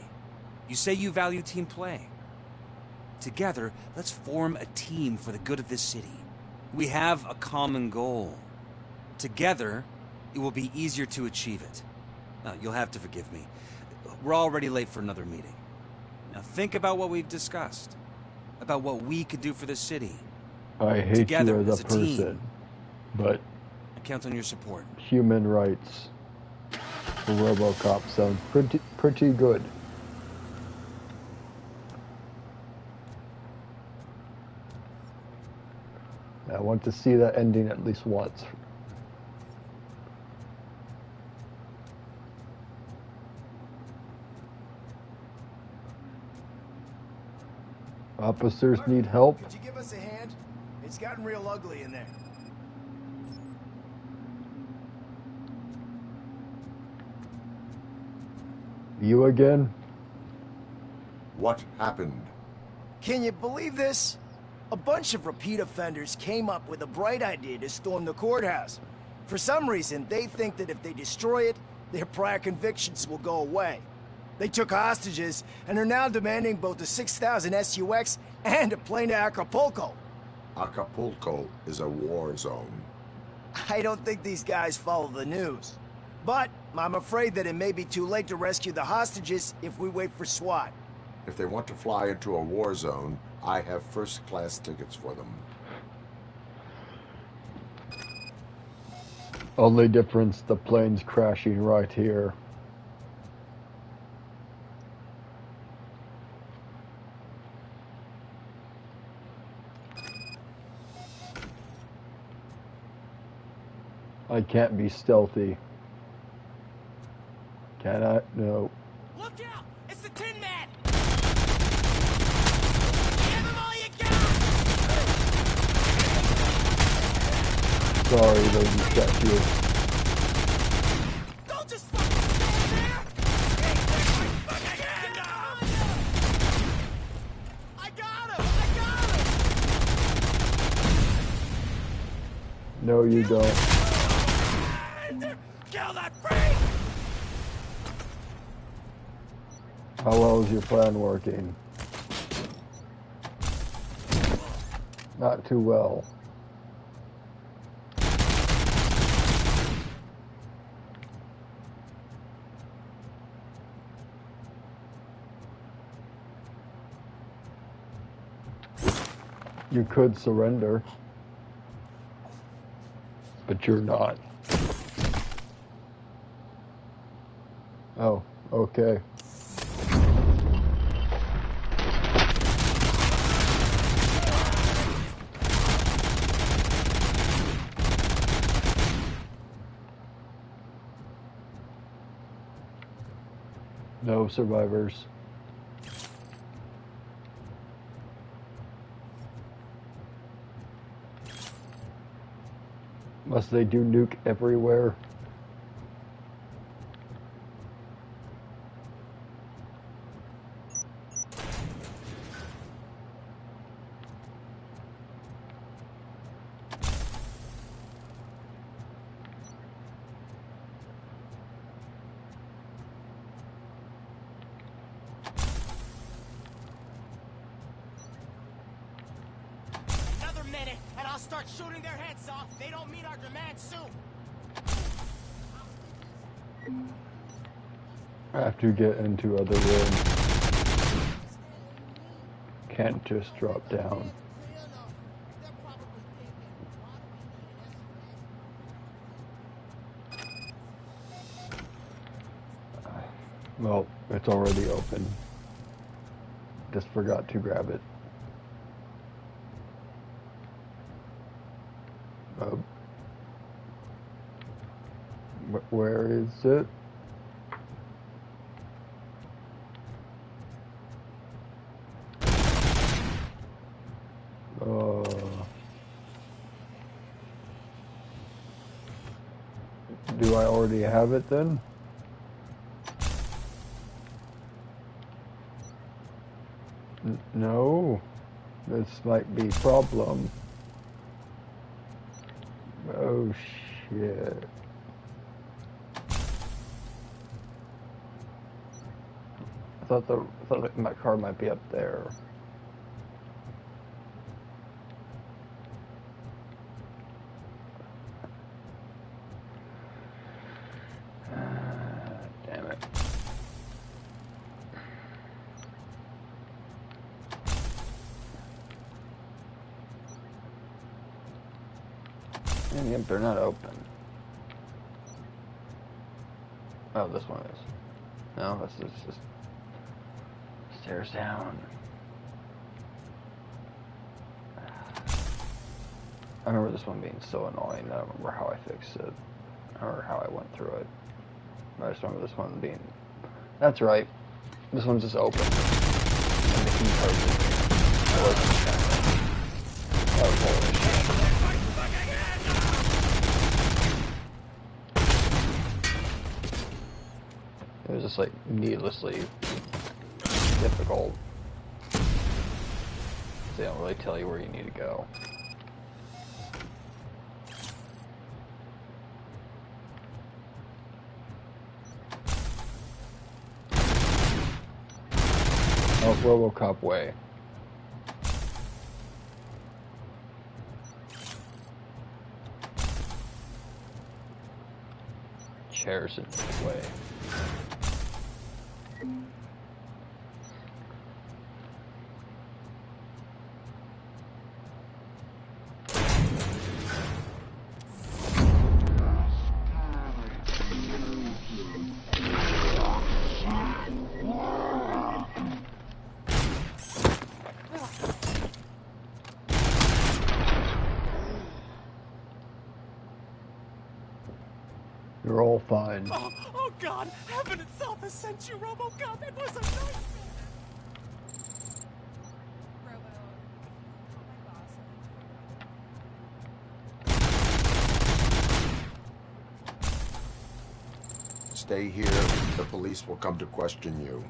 [SPEAKER 10] You say you value team play. Together, let's form a team for the good of this city. We have a common goal. Together, it will be easier to achieve it. Now, you'll have to forgive me. We're already late for another meeting. Now think about what we've discussed. About what we could do for the city.
[SPEAKER 1] I hate
[SPEAKER 10] Together,
[SPEAKER 1] you as a person,
[SPEAKER 10] team.
[SPEAKER 1] but
[SPEAKER 10] I count on your support.
[SPEAKER 1] human rights for RoboCop sounds pretty good. I want to see that ending at least once. Officers need help.
[SPEAKER 22] Could you give us a hand? It's gotten real ugly in there.
[SPEAKER 1] You again?
[SPEAKER 4] What happened?
[SPEAKER 22] Can you believe this? A bunch of repeat offenders came up with a bright idea to storm the courthouse. For some reason, they think that if they destroy it, their prior convictions will go away. They took hostages and are now demanding both a 6,000 SUX and a plane to Acapulco.
[SPEAKER 4] Acapulco is a war zone.
[SPEAKER 22] I don't think these guys follow the news. But I'm afraid that it may be too late to rescue the hostages if we wait for SWAT.
[SPEAKER 4] If they want to fly into a war zone, I have first-class tickets for them.
[SPEAKER 1] Only difference, the plane's crashing right here. I can't be stealthy. Can I? No.
[SPEAKER 14] Look out! It's the Tin Man! Give him all you got!
[SPEAKER 1] Sorry, lady statue.
[SPEAKER 14] Don't just fucking stand there! Hey, take my fucking hand off! I got him!
[SPEAKER 1] No, you don't.
[SPEAKER 14] Kill that freak!
[SPEAKER 1] How well is your plan working? Not too well. You could surrender, but you're not. Oh, okay. No survivors. Must they do nuke everywhere?
[SPEAKER 19] Another minute, and I'll start shooting their heads off. They don't meet our demands soon.
[SPEAKER 1] I have to get into other rooms. Can't just drop down. Well, it's already open. Just forgot to grab it. Where is it? Do I already have it then? No. This might be a problem. Oh shit. I thought my car might be up there. Damn it. And yep, they're not open. Oh, this one is. No, this is just stairs down. I remember this one being so annoying. I don't remember how I fixed it or how I went through it. I just remember this one being. That's right. This one's just open. And the key card that was holy shit. It was just like needlessly difficult. They don't really tell you where you need to go. Oh, RoboCop way. Chairs in the way. You're all fine.
[SPEAKER 19] Oh God! Heaven itself has sent you, RoboCop. It was a nightmare.
[SPEAKER 4] Stay here. The police will come to question you.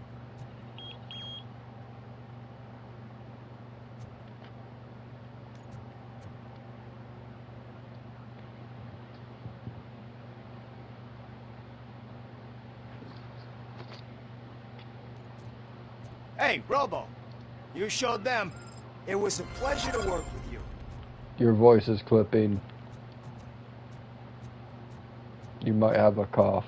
[SPEAKER 22] Hey, Robo. You showed them. It was a pleasure to work with you.
[SPEAKER 1] Your voice is clipping. You might have a cough.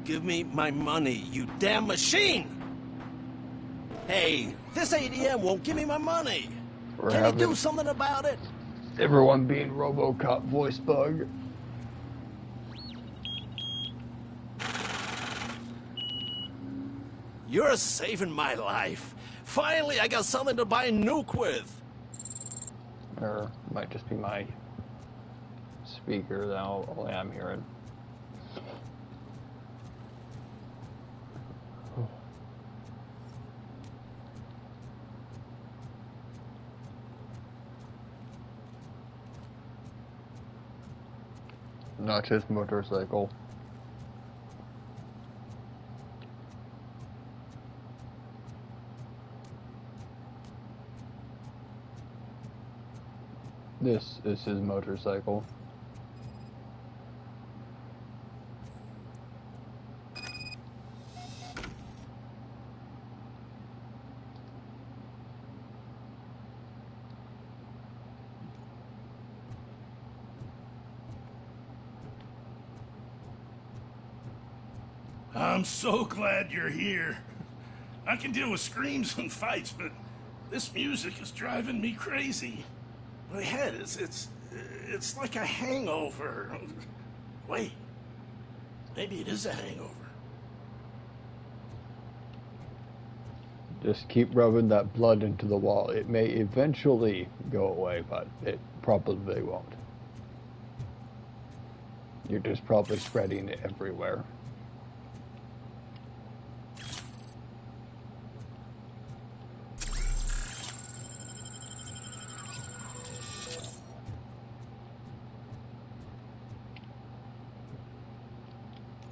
[SPEAKER 9] Give me my money, you damn machine! Hey, this ATM won't give me my money. Can you do something about it?
[SPEAKER 1] Everyone being RoboCop voice bug.
[SPEAKER 9] You're saving my life. Finally, I got something to buy a nuke with.
[SPEAKER 15] Or might just be my speaker that all I'm hearing.
[SPEAKER 1] Not his motorcycle. This is his motorcycle.
[SPEAKER 2] I'm so glad you're here. I can deal with screams and fights, but this music is driving me crazy. My head it's like a hangover. Wait, maybe it is a hangover.
[SPEAKER 1] Just keep rubbing that blood into the wall. It may eventually go away, but it probably won't. You're just probably spreading it everywhere.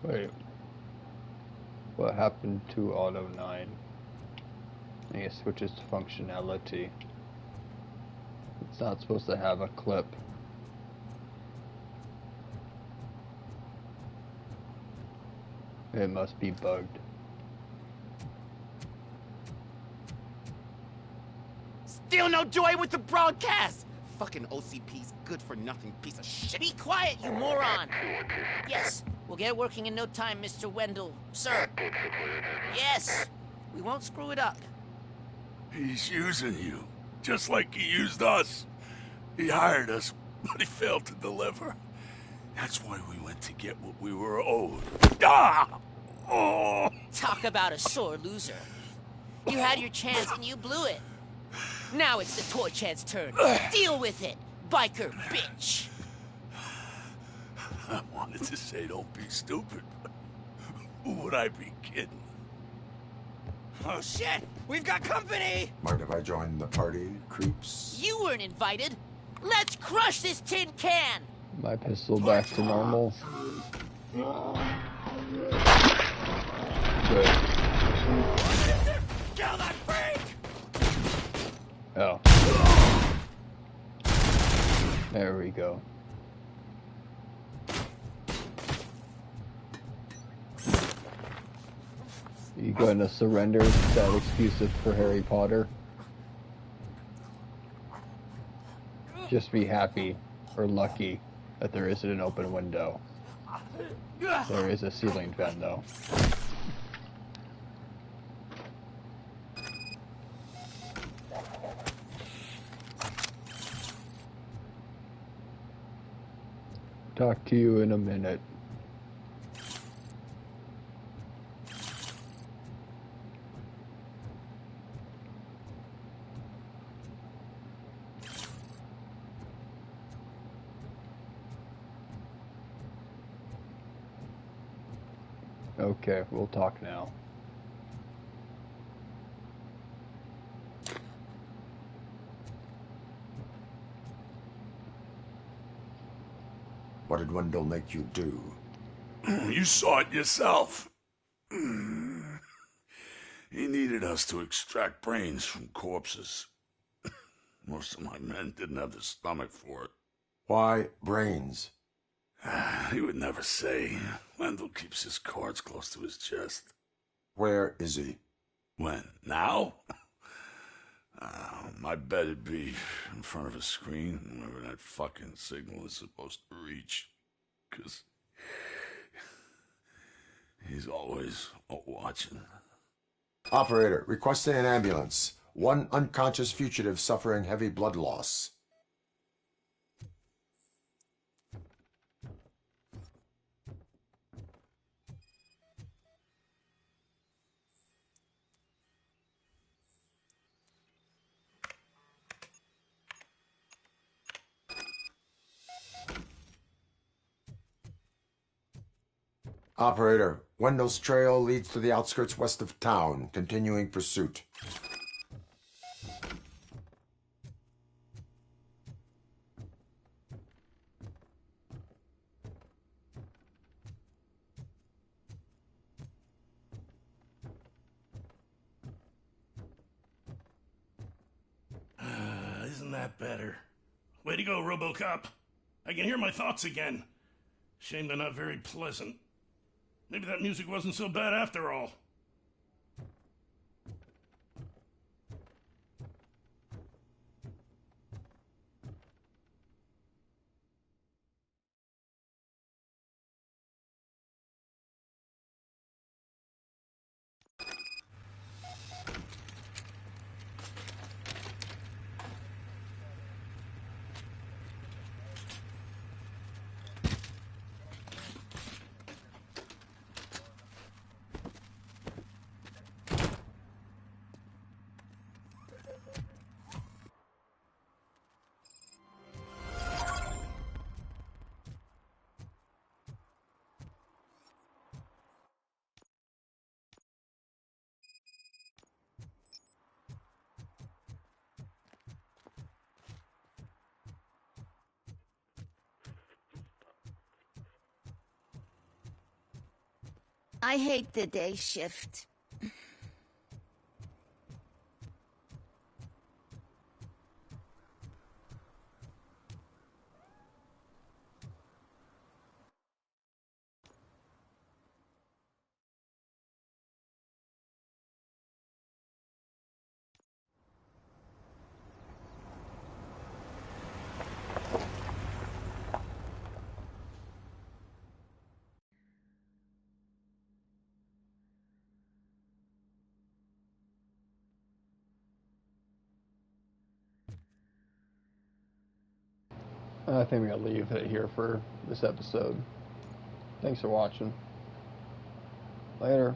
[SPEAKER 1] Wait. What happened to Auto 9? I think it switches to functionality. It's not supposed to have a clip. It must be bugged.
[SPEAKER 19] Still no joy with the broadcast! Fucking OCP's good-for-nothing piece of shit.
[SPEAKER 6] Be quiet, you moron! Yes, we'll get working in no time, Mr. Wendell. Sir. Yes, we won't screw it up.
[SPEAKER 2] He's using you, just like he used us. He hired us, but he failed to deliver. That's why we went to get what we were owed. Ah! Oh!
[SPEAKER 6] Talk about a sore loser. You had your chance and you blew it. Now it's the toy chance turn. Deal with it, biker bitch.
[SPEAKER 2] I wanted to say don't be stupid, but who would I be kidding?
[SPEAKER 19] Oh shit! We've got company!
[SPEAKER 4] Mind if I join the party, creeps?
[SPEAKER 6] You weren't invited. Let's crush this tin can!
[SPEAKER 1] My pistol back to normal. Good.
[SPEAKER 19] Kill that freak!
[SPEAKER 1] Oh. There we go. You going to surrender? Is that exclusive for Harry Potter? Just be happy or lucky that there isn't an open window. There is a ceiling fan though. Talk to you in a minute. Okay, we'll talk now.
[SPEAKER 4] What did Wendell make you do?
[SPEAKER 2] You saw it yourself. He needed us to extract brains from corpses. Most of my men didn't have the stomach for it.
[SPEAKER 4] Why brains?
[SPEAKER 2] He would never say. Wendell keeps his cards close to his chest.
[SPEAKER 4] Where is he?
[SPEAKER 2] When? Now?
[SPEAKER 7] I bet it'd be in front of a screen whenever that fucking signal is supposed to reach. 'Cause he's always watching.
[SPEAKER 4] Operator, requesting an ambulance. One unconscious fugitive suffering heavy blood loss. Operator, Wendell's trail leads to the outskirts west of town, continuing pursuit.
[SPEAKER 2] Isn't that better? Way to go, RoboCop. I can hear my thoughts again. Shame they're not very pleasant. Maybe that music wasn't so bad after all.
[SPEAKER 21] I hate the day shift.
[SPEAKER 1] I think we gotta leave it here for this episode. Thanks for watching. Later.